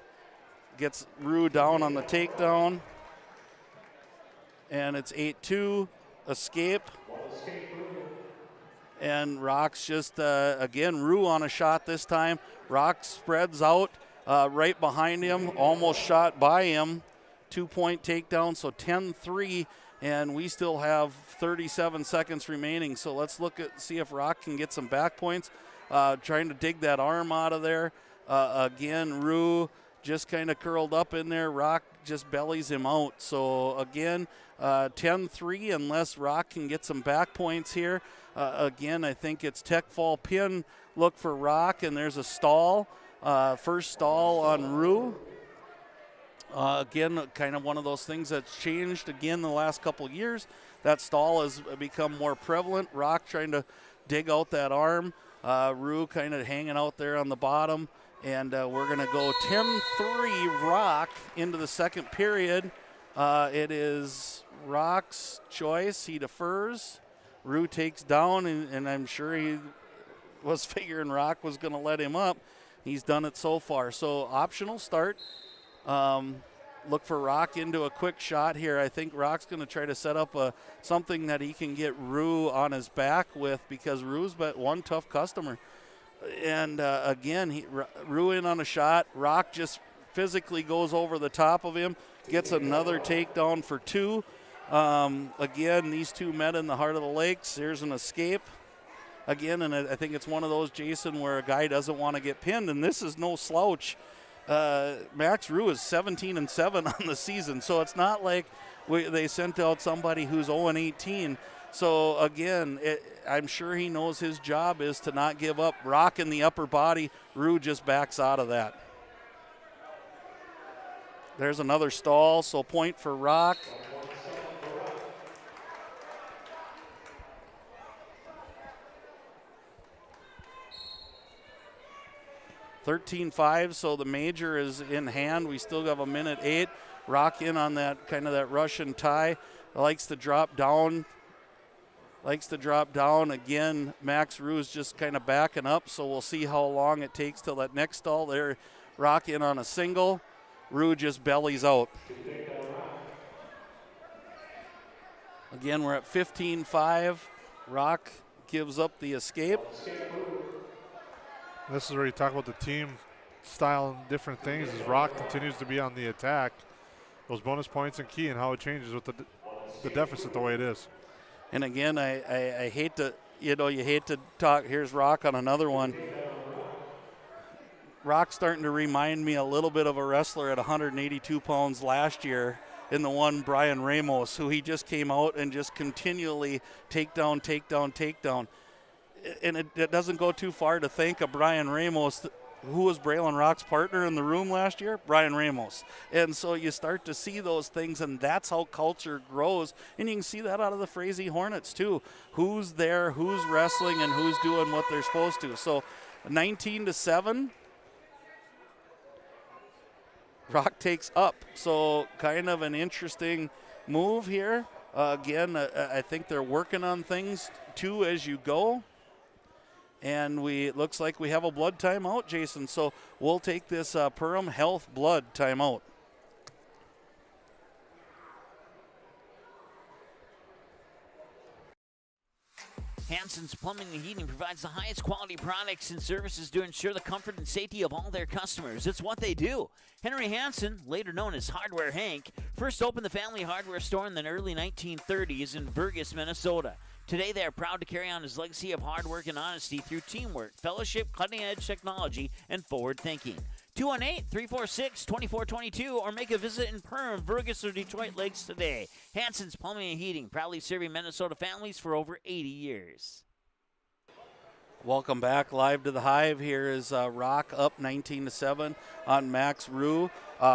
Gets Rue down on the takedown. And it's 8-2. Escape. And Rock's just, again, Rue on a shot this time. Rock spreads out right behind him, almost shot by him. 2-point takedown, so 10-3, and we still have 37 seconds remaining. So let's see if Rock can get some back points. Trying to dig that arm out of there. Again, Rue just kind of curled up in there. Rock just bellies him out. So again, 10-3 unless Rock can get some back points here. Again, I think it's tech fall pin. Look for Rock, and there's a stall. First stall on Rue. Again, kind of one of those things that's changed again the last couple of years. That stall has become more prevalent. Rock trying to dig out that arm. Rue kind of hanging out there on the bottom. And we're going to go 10-3 Rock into the second period. It is Rock's choice. He defers. Rue takes down, and I'm sure he was figuring Rock was going to let him up. He's done it so far. So optional start. Look for Rock into a quick shot here. I think Rock's going to try to set up something that he can get Rue on his back with, because Rue's but one tough customer. And again, Rue in on a shot. Rock just physically goes over the top of him, gets another takedown for 2. Again, these two met in the heart of the lakes. There's an escape. Again, and I think it's one of those, Jason, where a guy doesn't want to get pinned, and this is no slouch. Max Rue is 17-7 on the season, so it's not like they sent out somebody who's 0-18. So again, I'm sure he knows his job is to not give up. Rock in the upper body. Rue just backs out of that. There's another stall, so point for Rock. (13-5), so the major is in hand. We still have 1:08. Rock in on that kind of that Russian tie. Likes to drop down. Again, Max Rue is just kind of backing up, so we'll see how long it takes till that next stall. There, Rock in on a single. Rue just bellies out. Again, we're at 15-5. Rock gives up the escape. This is where you talk about the team style and different things. As Rock continues to be on the attack, those bonus points and key, and how it changes with the deficit the way it is. And again, I hate to, you hate to talk. Here's Rock on another one. Rock's starting to remind me a little bit of a wrestler at 182 pounds last year in the one Brian Ramos, who he just came out and just continually takedown. And it doesn't go too far to think of Brian Ramos, who was Braylon Rock's partner in the room last year, Brian Ramos. And so you start to see those things, and that's how culture grows. And you can see that out of the Frazee Hornets too. Who's there, who's wrestling, and who's doing what they're supposed to. So 19-7. Rock takes up. So kind of an interesting move here. Again, I think they're working on things too as you go. And it looks like we have a blood timeout, Jason. So we'll take this Perham Health blood timeout. Hansen's Plumbing and Heating provides the highest quality products and services to ensure the comfort and safety of all their customers. It's what they do. Henry Hansen, later known as Hardware Hank, first opened the family hardware store in the early 1930s in Burgess, Minnesota. Today, they are proud to carry on his legacy of hard work and honesty through teamwork, fellowship, cutting-edge technology, and forward thinking. 218-346-2422 or make a visit in Perham, Burgess, or Detroit Lakes today. Hansen's Plumbing and Heating, proudly serving Minnesota families for over 80 years. Welcome back live to the Hive. Here is Rock up 19-7 on Max Rue.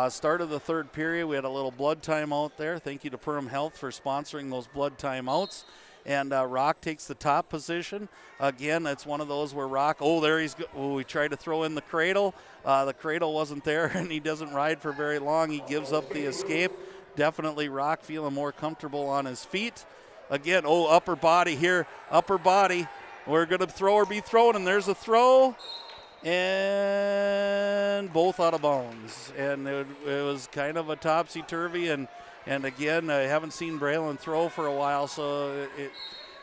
Start of the third period, we had a little blood timeout there. Thank you to Perham Health for sponsoring those blood timeouts. And Rock takes the top position. Again, that's one of those where Rock, we tried to throw in the cradle. The cradle wasn't there, and he doesn't ride for very long. He gives up the escape. Definitely Rock feeling more comfortable on his feet. Again, upper body here, upper body. We're going to throw or be thrown, and there's a throw. And both out of bounds. And it was kind of a topsy-turvy, and again, I haven't seen Braylon throw for a while, so it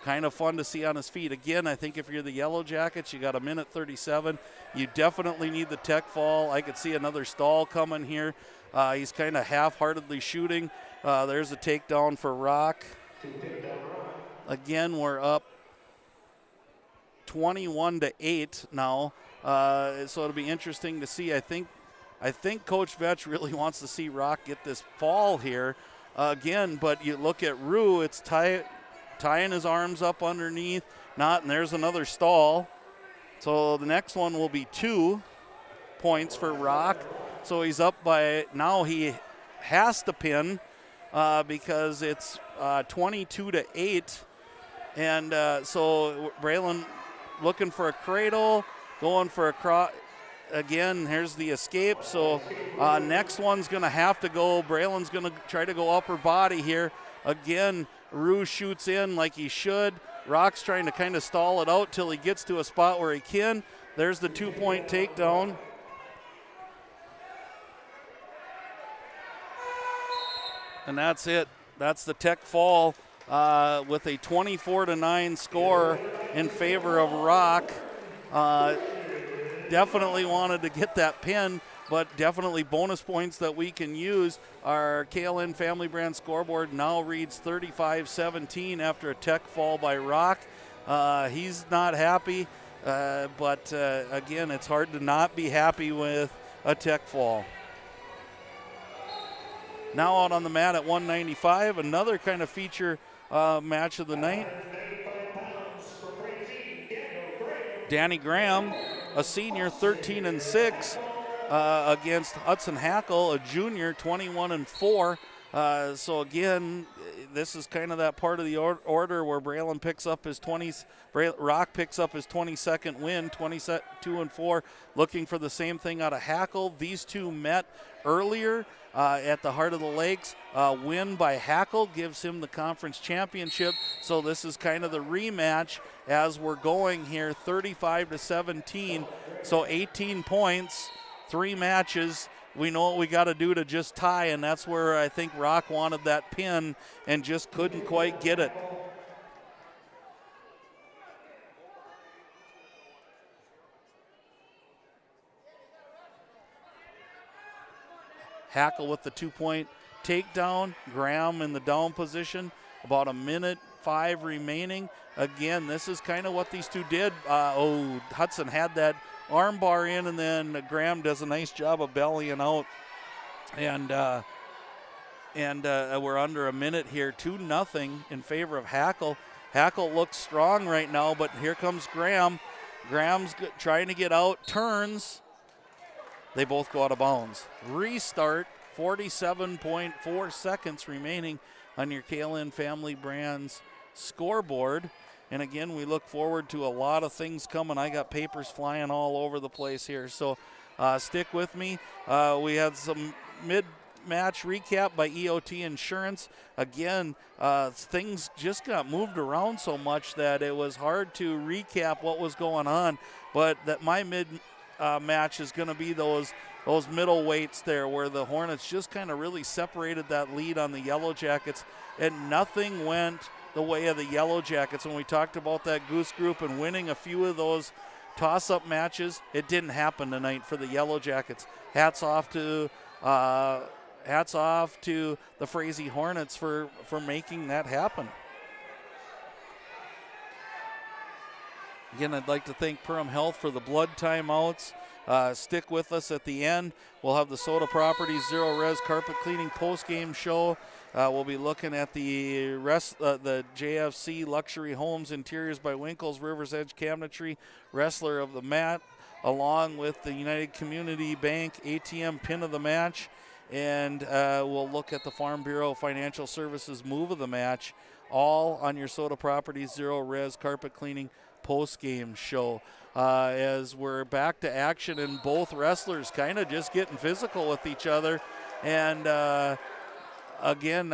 kind of fun to see on his feet. Again, I think if you're the Yellow Jackets, you got 1:37. You definitely need the tech fall. I could see another stall coming here. He's kind of half-heartedly shooting. There's a takedown for Rock. Again, we're up 21-8 now, so it'll be interesting to see. I think Coach Vetch really wants to see Rock get this fall here. Again, but you look at Rue, it's tying his arms up underneath, and there's another stall. So the next one will be 2 points for Rock. So he's up by, now he has to pin because it's 22-8. And so Braylon looking for a cradle, going for a cross. Again, here's the escape. So next one's going to have to go. Braylon's going to try to go upper body here. Again, Rue shoots in like he should. Rock's trying to kind of stall it out till he gets to a spot where he can. There's the 2-point takedown. And that's it. That's the Tech fall with a 24-9 score in favor of Rock. Definitely wanted to get that pin, but definitely bonus points that we can use. Our KLN Family Brand scoreboard now reads 35-17 after a Tech fall by Rock. He's not happy, but again, it's hard to not be happy with a Tech fall. Now out on the mat at 195, another kind of feature match of the night. Danny Graham, a senior, 13-6, against Hudson Hackle, a junior, 21-4. So again, this is kind of that part of the order where Braylon picks up his Rock picks up his 22nd win, 22-4, looking for the same thing out of Hackle. These two met earlier at the Heart of the Lakes. Win by Hackle gives him the conference championship. So this is kind of the rematch as we're going here, 35-17. So 18 points, 3 matches. We know what we got to do to just tie, and that's where I think Rock wanted that pin and just couldn't quite get it. Hackle with the 2-point takedown. Graham in the down position. About 1:05 remaining. Again, this is kind of what these two did. Hudson had that arm bar in, and then Graham does a nice job of bellying out. And we're under a minute here. 2-0 in favor of Hackle. Hackle looks strong right now, but here comes Graham. Graham's trying to get out, turns. They both go out of bounds. Restart, 47.4 seconds remaining on your KLN Family Brands scoreboard. And again, we look forward to a lot of things coming. I got papers flying all over the place here, so stick with me. We had some mid-match recap by EOT Insurance. Again, things just got moved around so much that it was hard to recap what was going on, but that my match is going to be those middle weights there where the Hornets just kind of really separated that lead on the Yellow Jackets, and nothing went the way of the Yellow Jackets. When we talked about that Goose Group and winning a few of those toss-up matches, it didn't happen tonight for the Yellow Jackets. Hats off to the Frazee Hornets for making that happen. Again, I'd like to thank Perham Health for the blood timeouts. Stick with us at the end. We'll have the Soda Properties Zero Res Carpet Cleaning post-game show. We'll be looking at the JFC Luxury Homes Interiors by Winkles, River's Edge Cabinetry, Wrestler of the Mat, along with the United Community Bank ATM Pin of the Match. And we'll look at the Farm Bureau Financial Services Move of the Match, all on your Soda Properties Zero Res Carpet Cleaning post-game show. As we're back to action, and both wrestlers kind of just getting physical with each other. And again,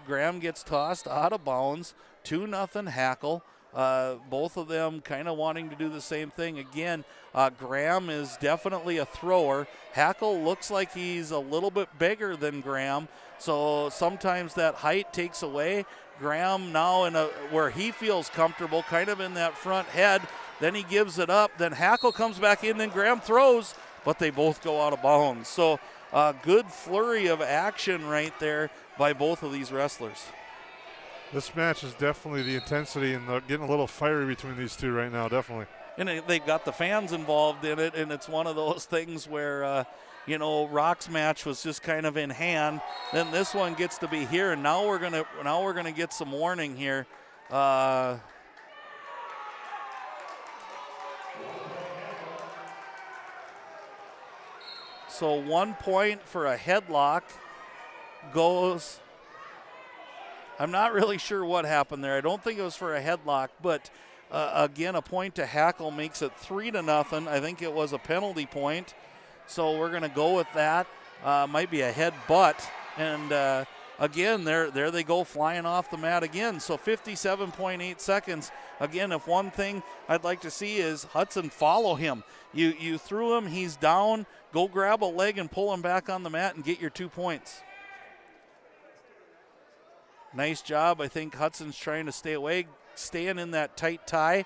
Graham gets tossed out of bounds. 2-0 Hackle. Both of them kind of wanting to do the same thing. Again, Graham is definitely a thrower. Hackle looks like he's a little bit bigger than Graham, so sometimes that height takes away. Graham now in where he feels comfortable, kind of in that front head. Then he gives it up. Then Hackle comes back in. Then Graham throws, but they both go out of bounds. So a good flurry of action right there by both of these wrestlers. This match is definitely the intensity and getting a little fiery between these two right now, definitely. And they've got the fans involved in it, and it's one of those things where, Rock's match was just kind of in hand. Then this one gets to be here, and now we're gonna get some warning here. So 1 point for a headlock. goes. I'm not really sure what happened there. I don't think it was for a headlock, but again, a point to Hackle makes it 3-0. I think it was a penalty point, so we're going to go with that. Might be a headbutt, and again, there they go flying off the mat again. So 57.8 seconds. Again, if one thing I'd like to see is Hudson follow him. You threw him, he's down, go grab a leg and pull him back on the mat and get your 2 points. Nice job. I think Hudson's trying to stay away, staying in that tight tie,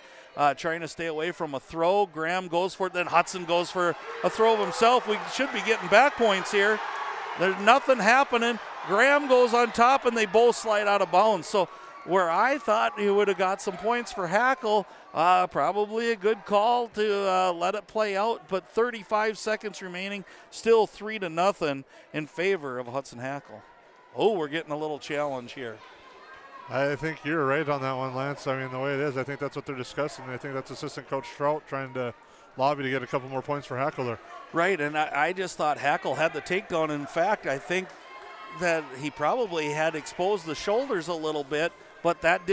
trying to stay away from a throw. Graham goes for it, then Hudson goes for a throw of himself. We should be getting back points here. There's nothing happening. Graham goes on top, and they both slide out of bounds. So where I thought he would have got some points for Hackle, probably a good call to let it play out, but 35 seconds remaining, still 3-0 in favor of Hudson Hackle. Oh, we're getting a little challenge here. I think you're right on that one, Lance. I mean, the way it is, I think that's what they're discussing. I think that's Assistant Coach Trout trying to lobby to get a couple more points for Hackle there. Right, and I just thought Hackle had the takedown. In fact, I think that he probably had exposed the shoulders a little bit, but that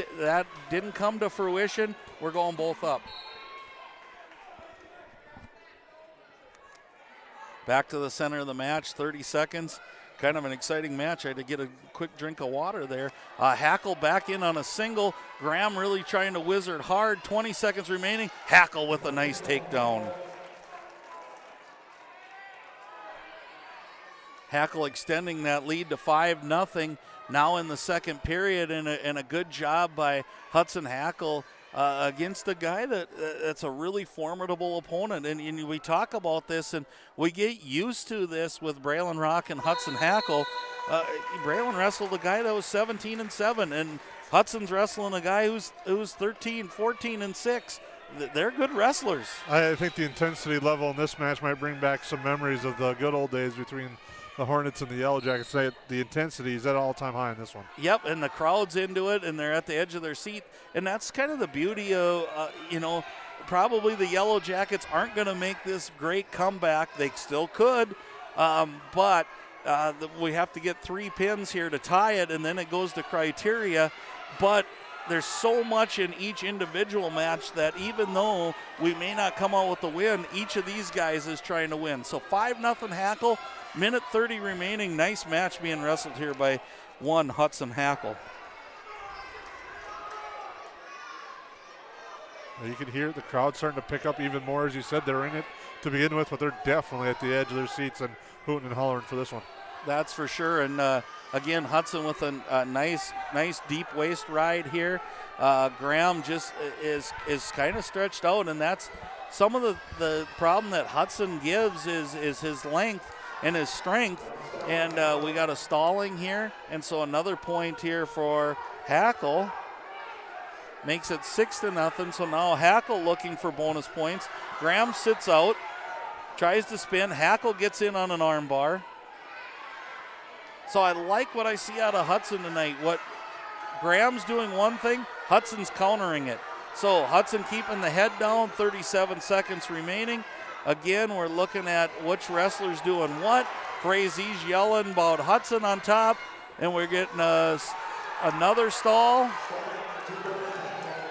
didn't come to fruition. We're going both up. Back to the center of the match, 30 seconds. Kind of an exciting match. I had to get a quick drink of water there. Hackle back in on a single. Graham really trying to wizard hard. 20 seconds remaining. Hackle with a nice takedown. Hackle extending that lead to 5-0 now in the second period, and a good job by Hudson Hackle against a guy that's a really formidable opponent. And we talk about this, and we get used to this with Braylon Rock and Hudson Hackle. Braylon wrestled a guy that was 17-7, and Hudson's wrestling a guy who's 13, 14-6. They're good wrestlers. I think the intensity level in this match might bring back some memories of the good old days between the Hornets and the Yellow Jackets. The intensity is at an all-time high in this one. Yep, and the crowd's into it, and they're at the edge of their seat. And that's kind of the beauty of, probably the Yellow Jackets aren't going to make this great comeback. They still could, but we have to get 3 pins here to tie it, and then it goes to criteria. But there's so much in each individual match that even though we may not come out with the win, each of these guys is trying to win. So 5-0 Hackle. Minute 30 remaining. Nice match being wrestled here by one Hudson Hackle. You can hear the crowd starting to pick up even more. As you said, they're in it to begin with, but they're definitely at the edge of their seats and hooting and hollering for this one. That's for sure. And again, Hudson with a nice deep waist ride here. Graham just is kind of stretched out, and that's some of the problem that Hudson gives is his length and his strength, and we got a stalling here, and so another point here for Hackle makes it 6-0. So now Hackle looking for bonus points. Graham sits out, tries to spin. Hackle gets in on an arm bar. So I like what I see out of Hudson tonight. What Graham's doing one thing, Hudson's countering it. So Hudson keeping the head down, 37 seconds remaining. Again, we're looking at which wrestler's doing what. Frazee's yelling about Hudson on top, and we're getting another stall.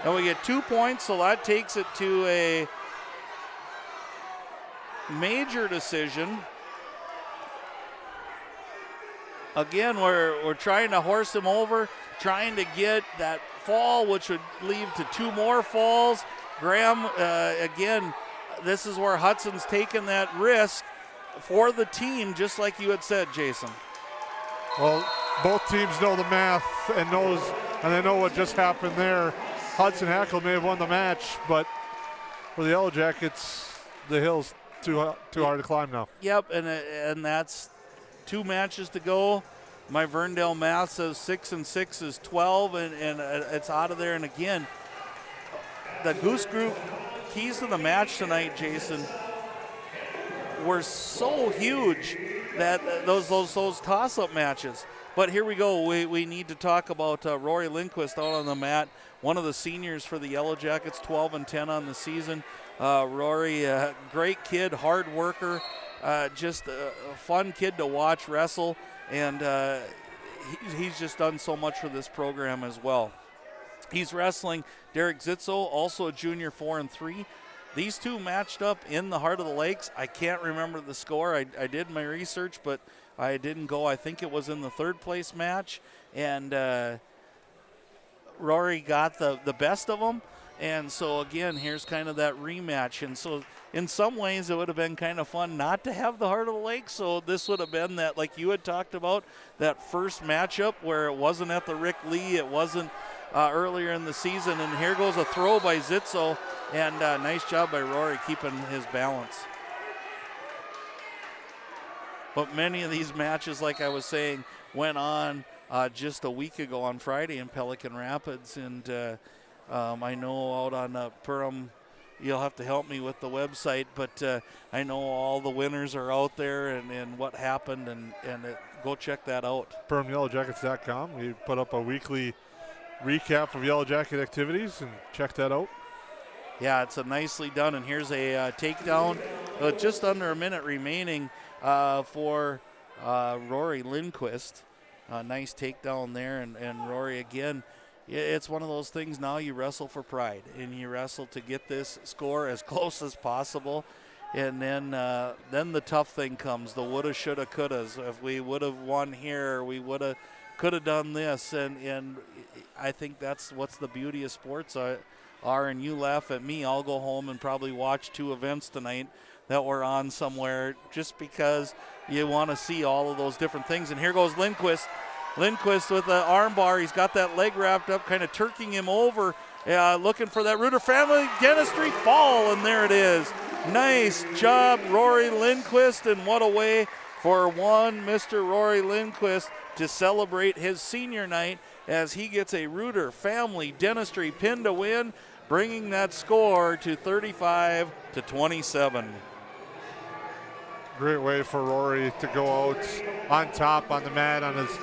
And we get 2 points, so that takes it to a major decision. Again, we're trying to horse him over, trying to get that fall, which would lead to 2 more falls. Graham, again, this is where Hudson's taken that risk for the team, just like you had said, Jason. Well, both teams know the math and they know what just happened there. Hudson Hackle may have won the match, but for the Yellow Jackets, the hill's too hard to climb now. Yep, and that's 2 matches to go. My Verndale math says 6 and 6 is 12, and it's out of there. And again, the Goose Group keys to the match tonight, Jason, were so huge that those toss-up matches. But here we go. We need to talk about Rory Lindquist out on the mat, one of the seniors for the Yellow Jackets, 12-10 on the season. Rory, great kid, hard worker, just a fun kid to watch wrestle, and he's just done so much for this program as well. He's wrestling Derek Zitzo, also a junior, 4-3. These two matched up in the Heart of the Lakes. I can't remember the score. I did my research, but I didn't go. I think it was in the third place match, and Rory got the best of them. And so, again, here's kind of that rematch. And so, in some ways, it would have been kind of fun not to have the Heart of the Lake. So this would have been that, like you had talked about, that first matchup where it wasn't at the Rick Lee, it wasn't earlier in the season. And here goes a throw by Zitzo, and nice job by Rory keeping his balance. But many of these matches, like I was saying, went on just a week ago on Friday in Pelican Rapids. And I know out on Perham, you'll have to help me with the website, but I know all the winners are out there and what happened, and go check that out. PerhamYellowJackets.com. We put up a weekly recap of Yellow Jacket activities, and check that out. Yeah, it's a nicely done, and here's a takedown. Just under a minute remaining for Rory Lindquist. Nice takedown there, and Rory again. It's one of those things now you wrestle for pride, and you wrestle to get this score as close as possible. And then the tough thing comes, the woulda, shoulda, couldas. If we would have won here, we could have done this. And I think that's what's the beauty of sports are. And you laugh at me, I'll go home and probably watch 2 events tonight that were on somewhere just because you want to see all of those different things. And here goes Lindquist. Lindquist with the arm bar. He's got that leg wrapped up, kind of turking him over, looking for that Reuter Family Dentistry fall, and there it is. Nice job, Rory Lindquist, and what a way for one Mr. Rory Lindquist to celebrate his senior night as he gets a Reuter Family Dentistry pin to win, bringing that score to 35-27. Great way for Rory to go out on top on the mat on his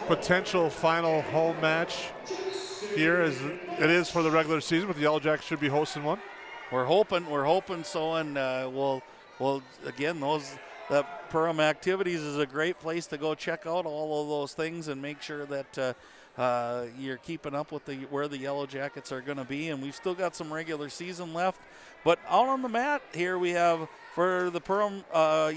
potential final home match here, as it is for the regular season, but the Yellow Jackets should be hosting one. We're hoping so, and we'll again, the Perham activities is a great place to go check out all of those things and make sure that you're keeping up with where the Yellow Jackets are going to be. And we've still got some regular season left, but out on the mat here we have, for the Perham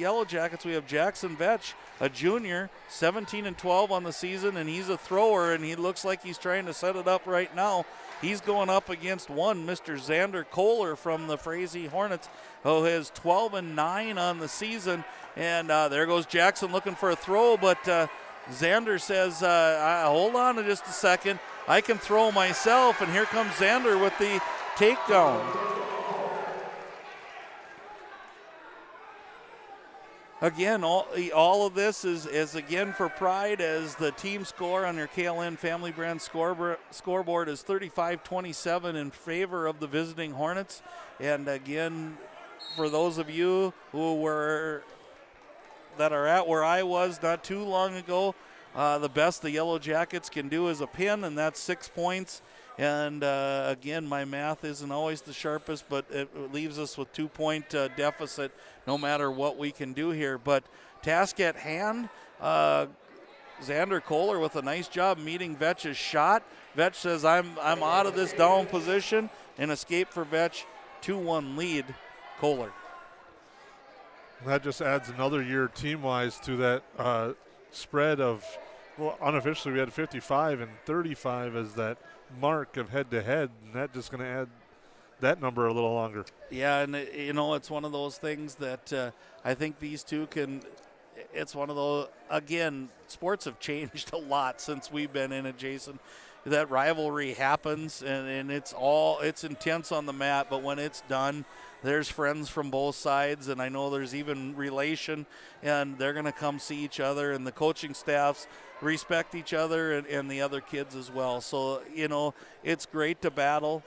Yellow Jackets, we have Jackson Vetch, a junior, 17-12 on the season, and he's a thrower, and he looks like he's trying to set it up right now. He's going up against Mr. Xander Kohler from the Frazee Hornets, who has 12-9 on the season. And there goes Jackson looking for a throw, but Xander says, hold on just a second. I can throw myself, and here comes Xander with the takedown. Again, all of this is again for pride, as the team score on your KLN Family Brand scoreboard is 35-27 in favor of the visiting Hornets. And again, for those of you that are at where I was not too long ago, the best the Yellow Jackets can do is a pin, and that's 6 points. And again, my math isn't always the sharpest, but it leaves us with 2-point deficit no matter what we can do here. But task at hand, Xander Kohler with a nice job meeting Vetch's shot. Vetch says, I'm out of this down position, and escape for Vetch, 2-1 lead, Kohler. That just adds another year team-wise to that spread of, well, unofficially we had 55 and 35 as that mark of head-to-head, and that's just going to add that number a little longer. Yeah, and it's one of those things that I think these two can. It's one of those, again, sports have changed a lot since we've been in it, Jason. That rivalry happens, and it's intense on the mat, but when it's done, there's friends from both sides, and I know there's even relation, and they're going to come see each other, and the coaching staffs respect each other and the other kids as well. So, it's great to battle.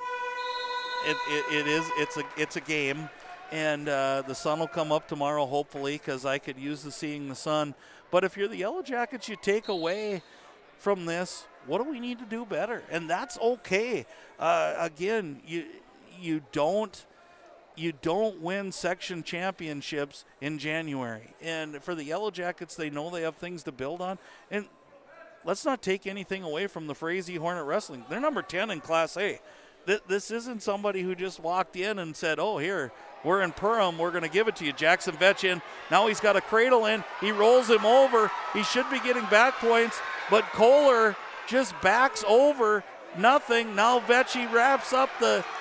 It's a game, and the sun will come up tomorrow, hopefully, because I could use seeing the sun. But if you're the Yellow Jackets, you take away from this, what do we need to do better? And that's okay. Again, you don't you don't win section championships in January. And for the Yellow Jackets, they know they have things to build on. And let's not take anything away from the Frazee Hornet Wrestling. They're number 10 in Class A. This isn't somebody who just walked in and said, oh, here, we're in Perham, we're going to give it to you. Jackson Vetch in. Now he's got a cradle in. He rolls him over. He should be getting back points, but Kohler just backs over. Nothing. Now Vetchy wraps up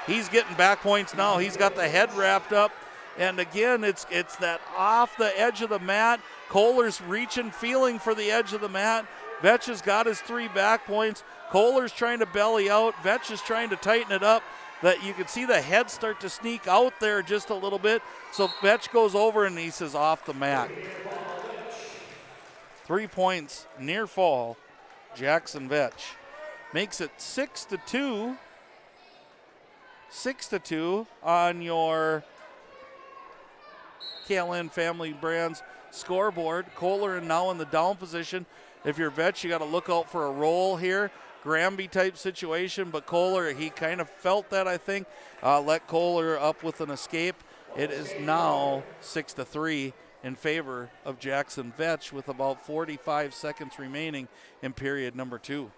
he's getting back points now. He's got the head wrapped up. And again, it's that off the edge of the mat. Kohler's reaching, feeling for the edge of the mat. Vetch has got his 3 back points. Kohler's trying to belly out. Vetch is trying to tighten it up. That you can see the head start to sneak out there just a little bit. So Vetch goes over and he says off the mat. 3 points, near fall. Jackson Vetch makes it 6-2. 6-2 on your KLN Family Brands scoreboard. Kohler now in the down position. If you're Vetch, you got to look out for a roll here. Granby type situation, but Kohler, he kind of felt that, I think. Let Kohler up with an escape. It is now 6-3 in favor of Jackson Vetch with about 45 seconds remaining in period number 2.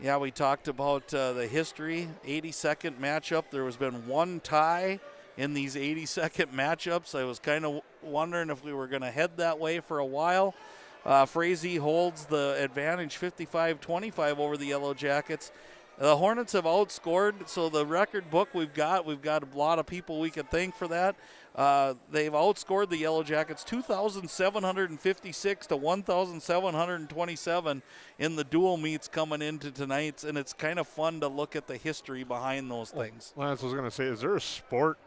Yeah, we talked about the history, 80-second matchup. There has been 1 tie in these 80-second matchups. I was kind of wondering if we were going to head that way for a while. Frazee holds the advantage 55-25 over the Yellow Jackets. The Hornets have outscored, so the record book we've got a lot of people we could thank for that. They've outscored the Yellow Jackets 2,756 to 1,727 in the dual meets coming into tonight's, and it's kind of fun to look at the history behind those things. Lance was going to say, is there a sport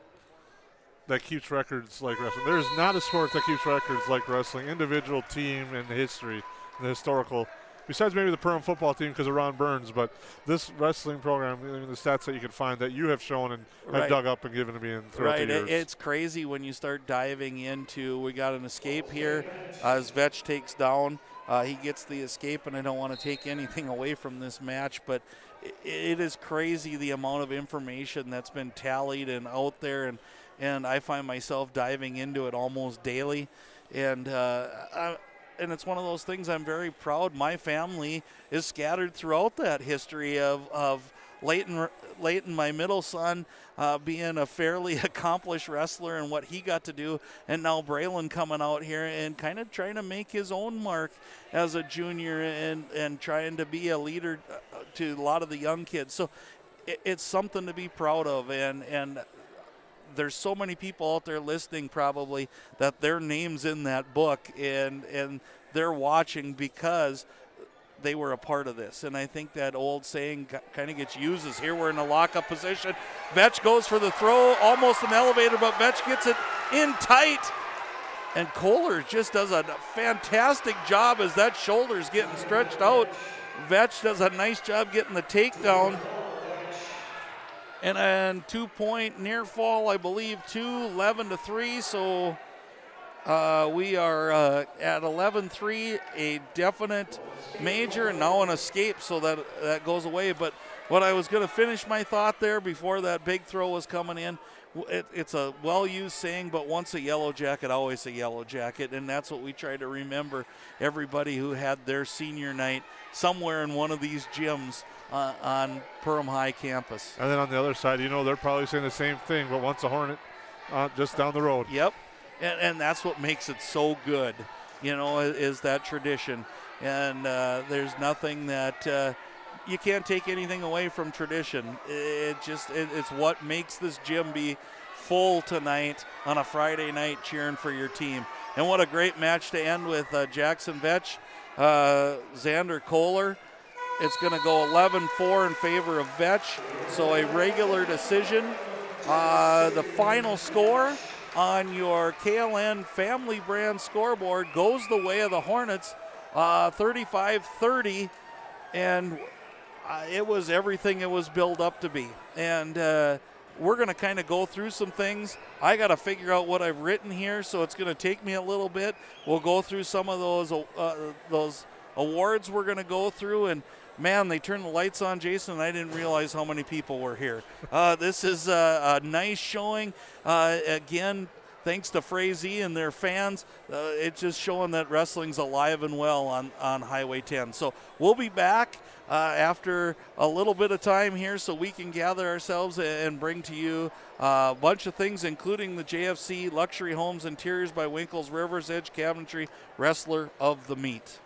that keeps records like wrestling? There's not a sport that keeps records like wrestling. Individual, team, and history, the historical. Besides maybe the Perham football team because of Ron Burns, but this wrestling program, the stats that you can find that you have shown and have dug up and given to me throughout the years. It's crazy when you start diving into, we got an escape here as Vetch takes down. He gets the escape, and I don't want to take anything away from this match, but it is crazy the amount of information that's been tallied and out there, and I find myself diving into it almost daily. And it's one of those things I'm very proud. My family is scattered throughout that history of Leighton, my middle son, being a fairly accomplished wrestler and what he got to do, and now Braylon coming out here and kind of trying to make his own mark as a junior and trying to be a leader to a lot of the young kids. So it's something to be proud of, and there's so many people out there listening probably that their name's in that book, and they're watching because they were a part of this. And I think that old saying kind of gets used as here we're in a lockup position. Vetch goes for the throw, almost an elevator, but Vetch gets it in tight. And Kohler just does a fantastic job as that shoulder's getting stretched out. Vetch does a nice job getting the takedown. And then 2-point near fall, I believe, 11-3. So we are at 11-3, a definite major, and now an escape, so that goes away. But what I was going to finish my thought there before that big throw was coming in, it's a well-used saying, but once a Yellow Jacket, always a Yellow Jacket, and that's what we try to remember everybody who had their senior night somewhere in one of these gyms on Perham High campus. And then on the other side, they're probably saying the same thing, but once a Hornet just down the road. Yep, and that's what makes it so good, is that tradition. And there's nothing that you can't take anything away from tradition. It's what makes this gym be full tonight on a Friday night cheering for your team. And what a great match to end with. Jackson Vetch, Xander Kohler. It's going to go 11-4 in favor of Vetch, so a regular decision. The final score on your KLN Family Brand scoreboard goes the way of the Hornets, 35-30, and it was everything it was built up to be. And we're going to kind of go through some things. I got to figure out what I've written here, so it's going to take me a little bit. We'll go through some of those awards we're going to go through, and man, they turned the lights on, Jason, and I didn't realize how many people were here. This is a nice showing. Again, thanks to Frazee and their fans, it's just showing that wrestling's alive and well on Highway 10. So we'll be back after a little bit of time here so we can gather ourselves and bring to you a bunch of things, including the JFC Luxury Homes Interiors by Winkles River's Edge Cabinetry Wrestler of the Meet.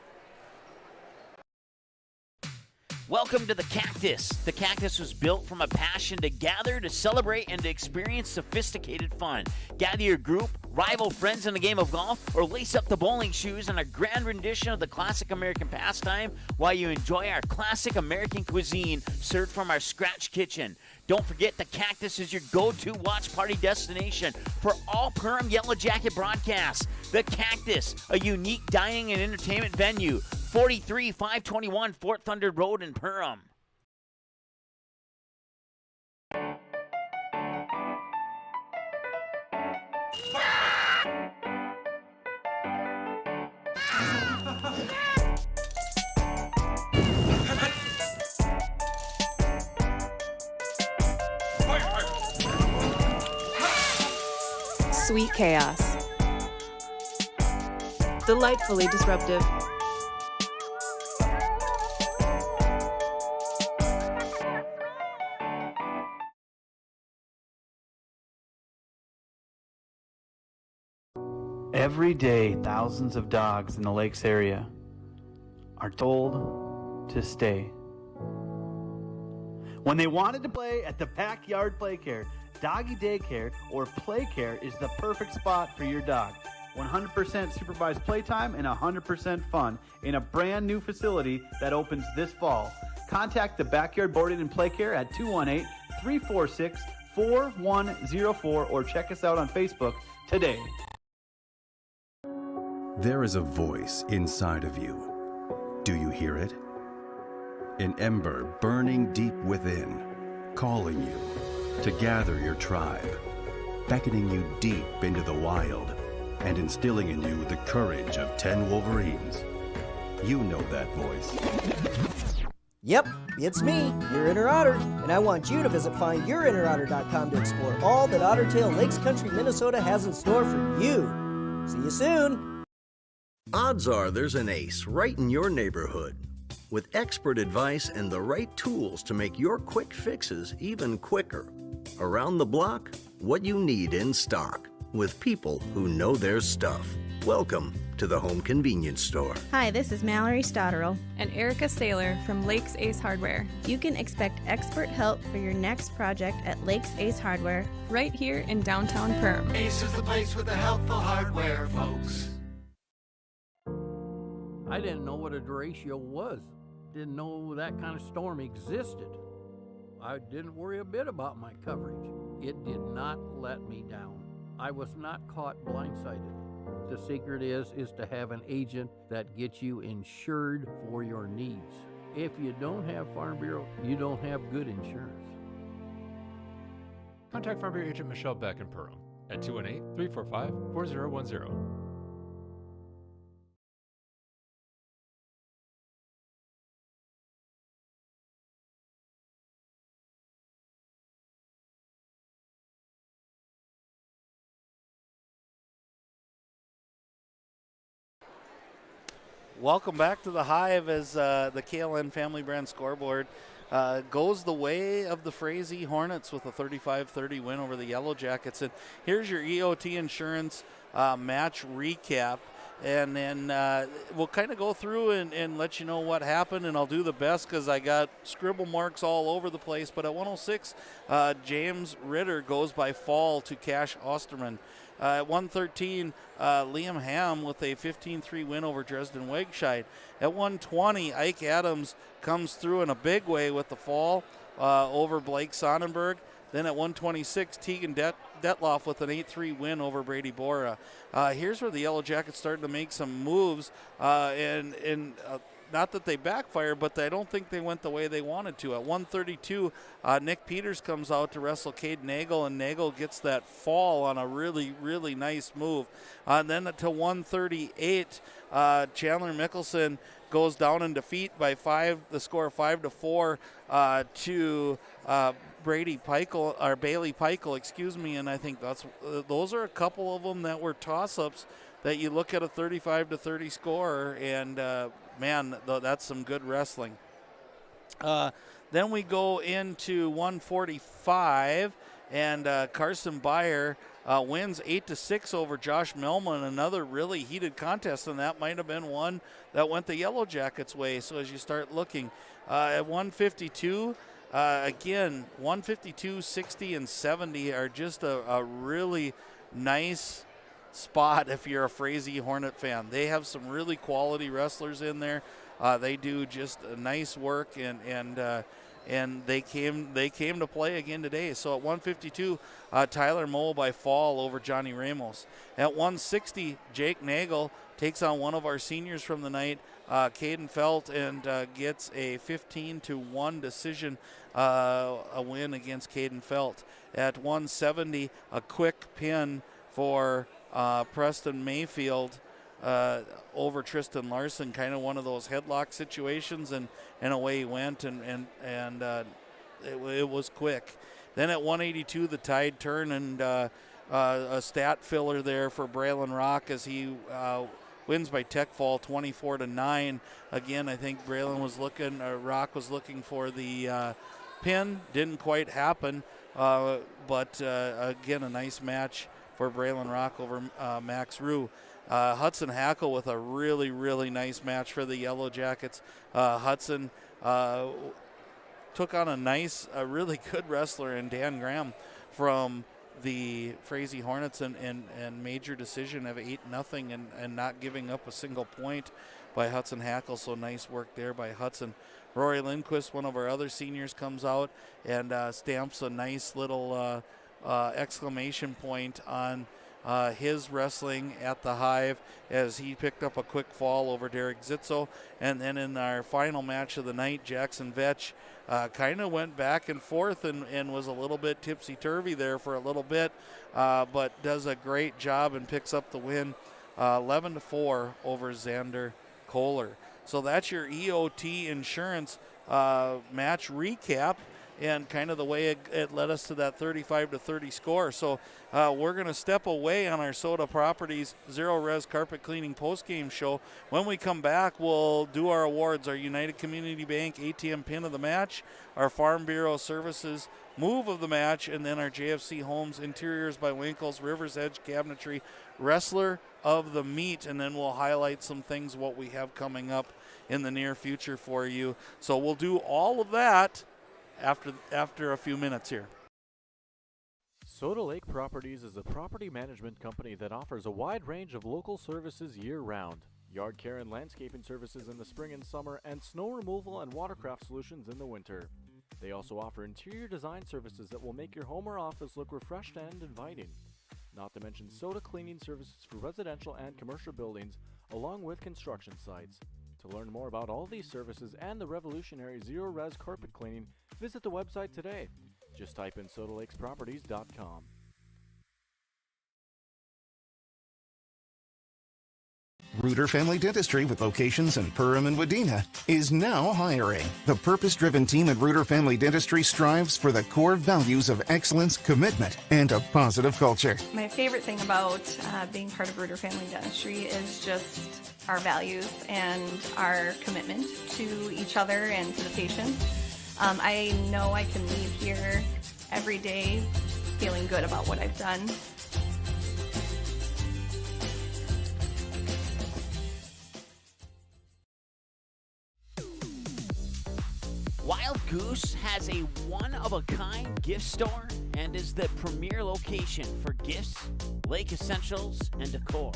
Welcome to the Cactus. The Cactus was built from a passion to gather, to celebrate, and to experience sophisticated fun. Gather your group, rival friends in a game of golf, or lace up the bowling shoes in a grand rendition of the classic American pastime while you enjoy our classic American cuisine served from our scratch kitchen. Don't forget, the Cactus is your go-to watch party destination for all Perham Yellow Jacket broadcasts. The Cactus, a unique dining and entertainment venue, 43521 Fort Thunder Road in Perham. Sweet chaos. Delightfully disruptive. Every day, thousands of dogs in the lakes area are told to stay. When they wanted to play at the Backyard Playcare, Doggy Daycare, or Playcare is the perfect spot for your dog. 100% supervised playtime and 100% fun in a brand new facility that opens this fall. Contact the Backyard Boarding and Playcare at 218-346-4104 or check us out on Facebook today. There is a voice inside of you. Do you hear it? An ember burning deep within, calling you to gather your tribe, beckoning you deep into the wild, and instilling in you the courage of 10 Wolverines. You know that voice. Yep, it's me, your inner otter, and I want you to visit findyourinnerotter.com to explore all that Ottertail Lakes Country, Minnesota has in store for you. See you soon. Odds are there's an ace right in your neighborhood. With expert advice and the right tools to make your quick fixes even quicker. Around the block, what you need in stock, with people who know their stuff. Welcome to the Home Convenience Store. Hi, this is Mallory Stotterell. And Erica Saylor from Lakes Ace Hardware. You can expect expert help for your next project at Lakes Ace Hardware. Right here in downtown Perham. Ace is the place with the helpful hardware, folks. I didn't know what a derecho was. Didn't know that kind of storm existed. I didn't worry a bit about my coverage. It did not let me down. I was not caught blindsided. The secret is to have an agent that gets you insured for your needs. If you don't have Farm Bureau, you don't have good insurance. Contact Farm Bureau agent Michelle Beck in Perham at 218-345-4010. Welcome back to the Hive as the KLN Family Brand scoreboard goes the way of the Frazee Hornets with a 35-30 win over the Yellow Jackets. And here's your EOT Insurance match recap. And then we'll kind of go through and let you know what happened, and I'll do the best because I got scribble marks all over the place. But at 106, James Ritter goes by fall to Cash Osterman. At 113, Liam Ham with a 15-3 win over Dresden Wegscheid. At 120, Ike Adams comes through in a big way with the fall over Blake Sonnenberg. Then at 126, Tegan Detloff with an 8-3 win over Brady Bora. Here's where the Yellow Jackets started to make some moves, and not that they backfired, but I don't think they went the way they wanted to. At 132, Nick Peters comes out to wrestle Cade Nagel, and Nagel gets that fall on a really, really nice move. Then to 138, Chandler Mickelson goes down in defeat by 5, the score 5-4 to Bailey Peichel, excuse me, and I think those are a couple of them that were toss-ups that you look at a 35-30 score, and man, that's some good wrestling. Then we go into 145, and Carson Beyer wins 8-6 over Josh Melman, another really heated contest, and that might have been one that went the Yellow Jackets' way. So as you start looking at 152, again, 152, 60, and 70 are just a really nice spot if you're a Frazee Hornet fan. They have some really quality wrestlers in there. They do just nice work, and they came to play again today. So at 152, Tyler Moe by fall over Johnny Ramos. At 160, Jake Nagel takes on one of our seniors from the night, Caden Felt, and gets a 15-1 decision, a win against Caden Felt. At 170, a quick pin for Preston Mayfield over Tristan Larson, kind of one of those headlock situations, and away he went, and it was quick. Then at 182, the tide turn, and a stat filler there for Braylon Rock as he wins by tech fall 24-9. Again, I think Rock was looking for the pin, didn't quite happen, but again, a nice match for Braylon Rock over Max Rue. Hudson Hackle with a really, really nice match for the Yellow Jackets. Hudson took on a really good wrestler in Dan Graham from the Frazee Hornets, and major decision of 8-0 and not giving up a single point by Hudson Hackle. So nice work there by Hudson. Rory Lindquist, one of our other seniors, comes out and stamps a nice little exclamation point on his wrestling at the Hive as he picked up a quick fall over Derek Zitzo. And then in our final match of the night, Jackson Vetch kind of went back and forth and was a little bit tipsy-turvy there for a little bit, but does a great job and picks up the win 11-4 over Xander Kohler. So that's your EOT Insurance match recap, and kind of the way it led us to that 35-30 score. So we're going to step away on our Soda Properties Zero Res Carpet Cleaning postgame show. When we come back, we'll do our awards, our United Community Bank ATM Pin of the Match, our Farm Bureau Services Move of the Match, and then our JFC Homes Interiors by Winkles River's Edge Cabinetry Wrestler of the Meet, and then we'll highlight some things what we have coming up in the near future for you. So we'll do all of that after a few minutes here. Soda Lake Properties is a property management company that offers a wide range of local services year-round. Yard care and landscaping services in the spring and summer, and snow removal and watercraft solutions in the winter. They also offer interior design services that will make your home or office look refreshed and inviting. Not to mention soda cleaning services for residential and commercial buildings, along with construction sites. To learn more about all these services and the revolutionary Zero Res carpet cleaning, visit the website today. Just type in sodalakesproperties.com. Reuter Family Dentistry, with locations in Perham and Wadena, is now hiring. The purpose-driven team at Reuter Family Dentistry strives for the core values of excellence, commitment, and a positive culture. My favorite thing about being part of Reuter Family Dentistry is just our values and our commitment to each other and to the patients. I know I can leave here every day feeling good about what I've done. Wild Goose has a one-of-a-kind gift store and is the premier location for gifts, lake essentials, and decor.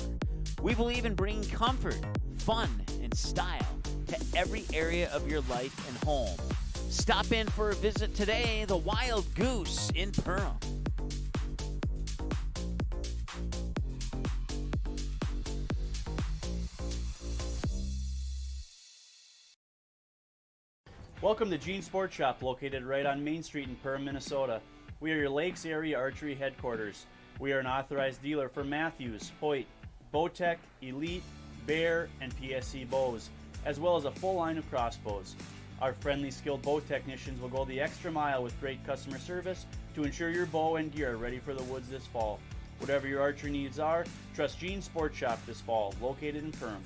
We believe in bringing comfort, fun, and style to every area of your life and home. Stop in for a visit today, the Wild Goose in Perham. Welcome to Gene Sports Shop, located right on Main Street in Perham, Minnesota. We are your Lakes Area Archery headquarters. We are an authorized dealer for Matthews, Hoyt, Bowtech, Elite, Bear, and PSC bows, as well as a full line of crossbows. Our friendly, skilled bow technicians will go the extra mile with great customer service to ensure your bow and gear are ready for the woods this fall. Whatever your archery needs are, trust Gene Sports Shop this fall, located in Perham.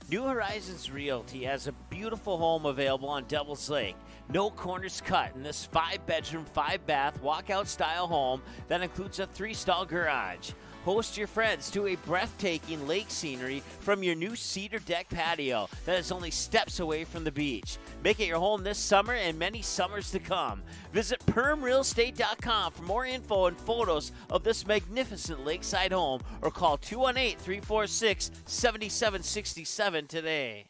New Horizons Realty has a beautiful home available on Devil's Lake. No corners cut in this 5-bedroom, 5-bath, walkout-style home that includes a 3-stall garage. Host your friends to a breathtaking lake scenery from your new cedar deck patio that is only steps away from the beach. Make it your home this summer and many summers to come. Visit PermRealEstate.com for more info and photos of this magnificent lakeside home, or call 218-346-7767 today.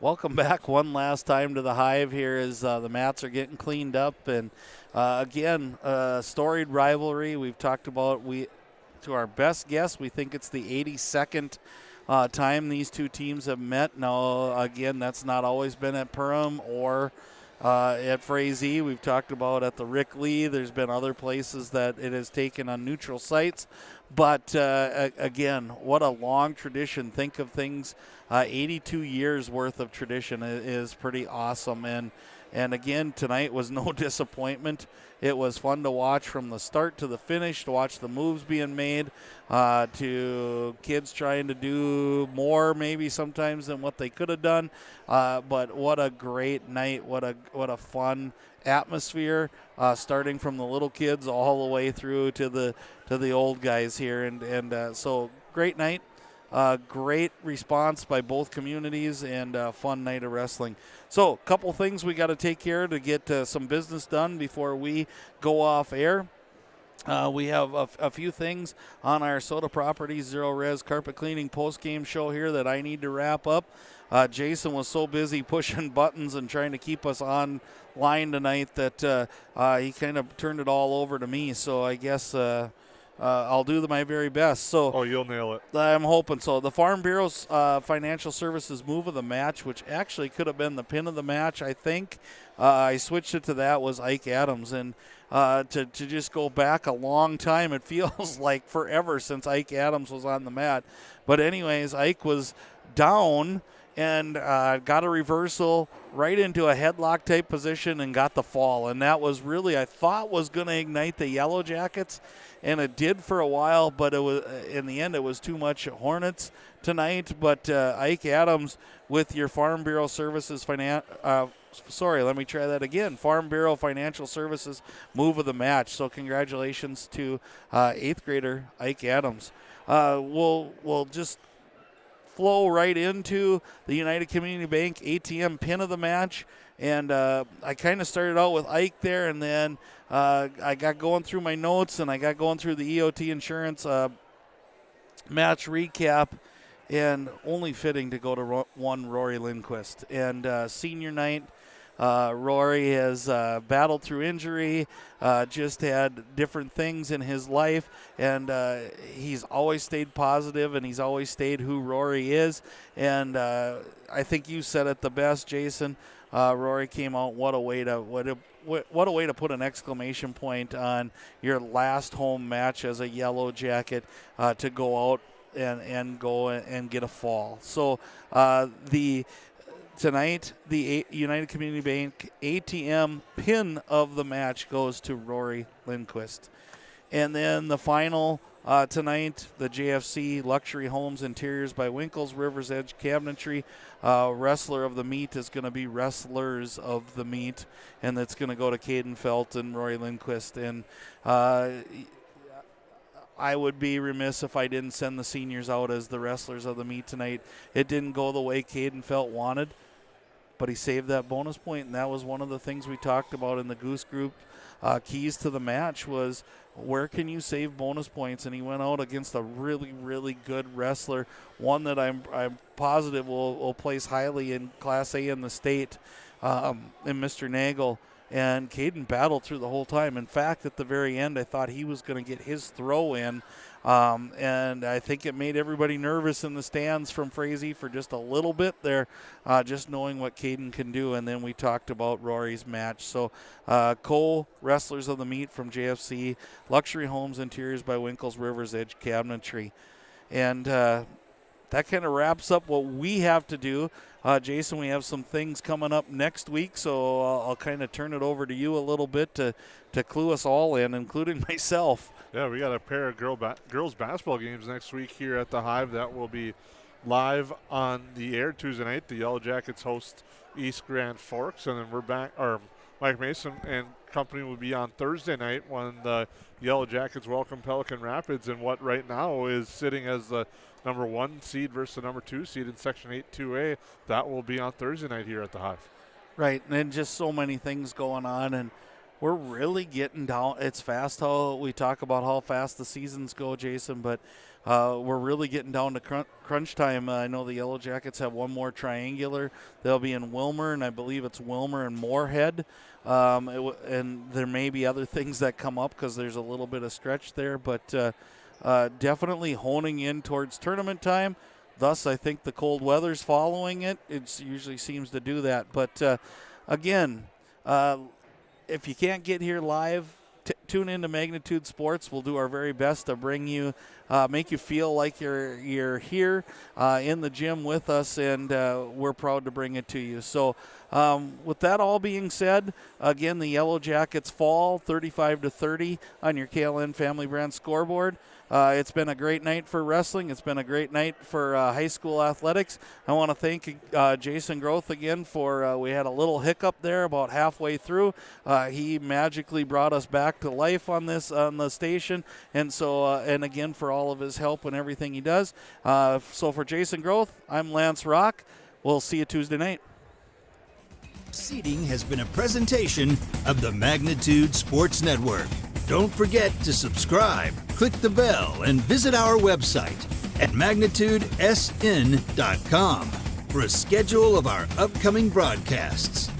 Welcome back one last time to the Hive here as the mats are getting cleaned up. And again, storied rivalry. We've talked about, to our best guess, we think it's the 82nd time these two teams have met. Now, again, that's not always been at Perham or at Frazee. We've talked about at the Rick Lee. There's been other places that it has taken on neutral sites. But again, what a long tradition. Think of things, 82 years worth of tradition is pretty awesome. And again, tonight was no disappointment. It was fun to watch from the start to the finish, to watch the moves being made, to kids trying to do more maybe sometimes than what they could have done. But what a great night. What a fun atmosphere, starting from the little kids all the way through to the old guys here. And so great night. Great response by both communities, and a fun night of wrestling. So a couple things we got to take care of to get some business done before we go off air. We have a few things on our Soda Properties Zero Res carpet cleaning post-game show here that I need to wrap up. Jason was so busy pushing buttons and trying to keep us on line tonight that he kind of turned it all over to me. So I guess I'll do my very best. So you'll nail it. I'm hoping so. The Farm Bureau's Financial Services move of the match, which actually could have been the pin of the match, I think. I switched it to that, was Ike Adams. And to just go back a long time, it feels like forever since Ike Adams was on the mat. But anyways, Ike was down and got a reversal right into a headlock type position and got the fall. And that was really, I thought, was going to ignite the Yellow Jackets. And it did for a while, but it was in the end it was too much Hornets tonight. But Ike Adams with your Farm Bureau Services Farm Bureau Financial Services move of the match. So congratulations to 8th grader Ike Adams. We'll just flow right into the United Community Bank ATM pin of the match. And I kind of started out with Ike there, and then I got going through my notes, and I got going through the EOT Insurance match recap, and only fitting to go to one Rory Lindquist. And senior night, Rory has battled through injury, just had different things in his life, and he's always stayed positive, and he's always stayed who Rory is. And I think you said it the best, Jason. Rory came out. What a way to put an exclamation point on your last home match as a Yellow Jacket, to go out and go and get a fall. So tonight, the United Community Bank ATM pin of the match goes to Rory Lindquist. And then the final tonight, the JFC Luxury Homes Interiors by Winkles, River's Edge Cabinetry. Wrestler of the Meet is going to be Wrestlers of the Meet, and that's going to go to Caden Felt and Roy Lindquist. And I would be remiss if I didn't send the seniors out as the Wrestlers of the Meet tonight. It didn't go the way Caden Felt wanted, but he saved that bonus point, and that was one of the things we talked about in the Goose Group. Keys to the match was where can you save bonus points, and he went out against a really, really good wrestler, one that I'm positive will place highly in Class A in the state, in Mr. Nagel. And Caden battled through the whole time. In fact, at the very end, I thought he was going to get his throw in. And I think it made everybody nervous in the stands from Frazee for just a little bit there, just knowing what Caden can do. And then we talked about Rory's match. So Cole, Wrestlers of the Meet from JFC, Luxury Homes Interiors by Winkles, River's Edge Cabinetry. And that kind of wraps up what we have to do. Jason, we have some things coming up next week, so I'll kind of turn it over to you a little bit to clue us all in, including myself. Yeah, we got a pair of girls basketball games next week here at the Hive that will be live on the air Tuesday night. The Yellow Jackets host East Grand Forks, and then we're back, or Mike Mason and company will be on Thursday night when the Yellow Jackets welcome Pelican Rapids in what right now is sitting as the number 1 seed versus the number 2 seed in Section 8-2A. That will be on Thursday night here at the Hive. Right, and just so many things going on, and we're really getting down. It's fast how we talk about how fast the seasons go, Jason, but we're really getting down to crunch time. I know the Yellow Jackets have one more triangular. They'll be in Wilmer, and I believe it's Wilmer and Moorhead. And there may be other things that come up because there's a little bit of stretch there, but definitely honing in towards tournament time. Thus, I think the cold weather's following it. It usually seems to do that. But, again, if you can't get here live, tune into Magnitude Sports. We'll do our very best to bring you, make you feel like you're here in the gym with us, and we're proud to bring it to you. So with that all being said, again, the Yellow Jackets fall 35-30 on your KLN Family Brand scoreboard. It's been a great night for wrestling. It's been a great night for high school athletics. I want to thank Jason Groth again for we had a little hiccup there about halfway through. He magically brought us back to life on the station, and so and again for all of his help and everything he does. So for Jason Groth, I'm Lance Rock. We'll see you Tuesday night. Seating has been a presentation of the Magnitude Sports Network. Don't forget to subscribe, click the bell, and visit our website at magnitudesn.com for a schedule of our upcoming broadcasts.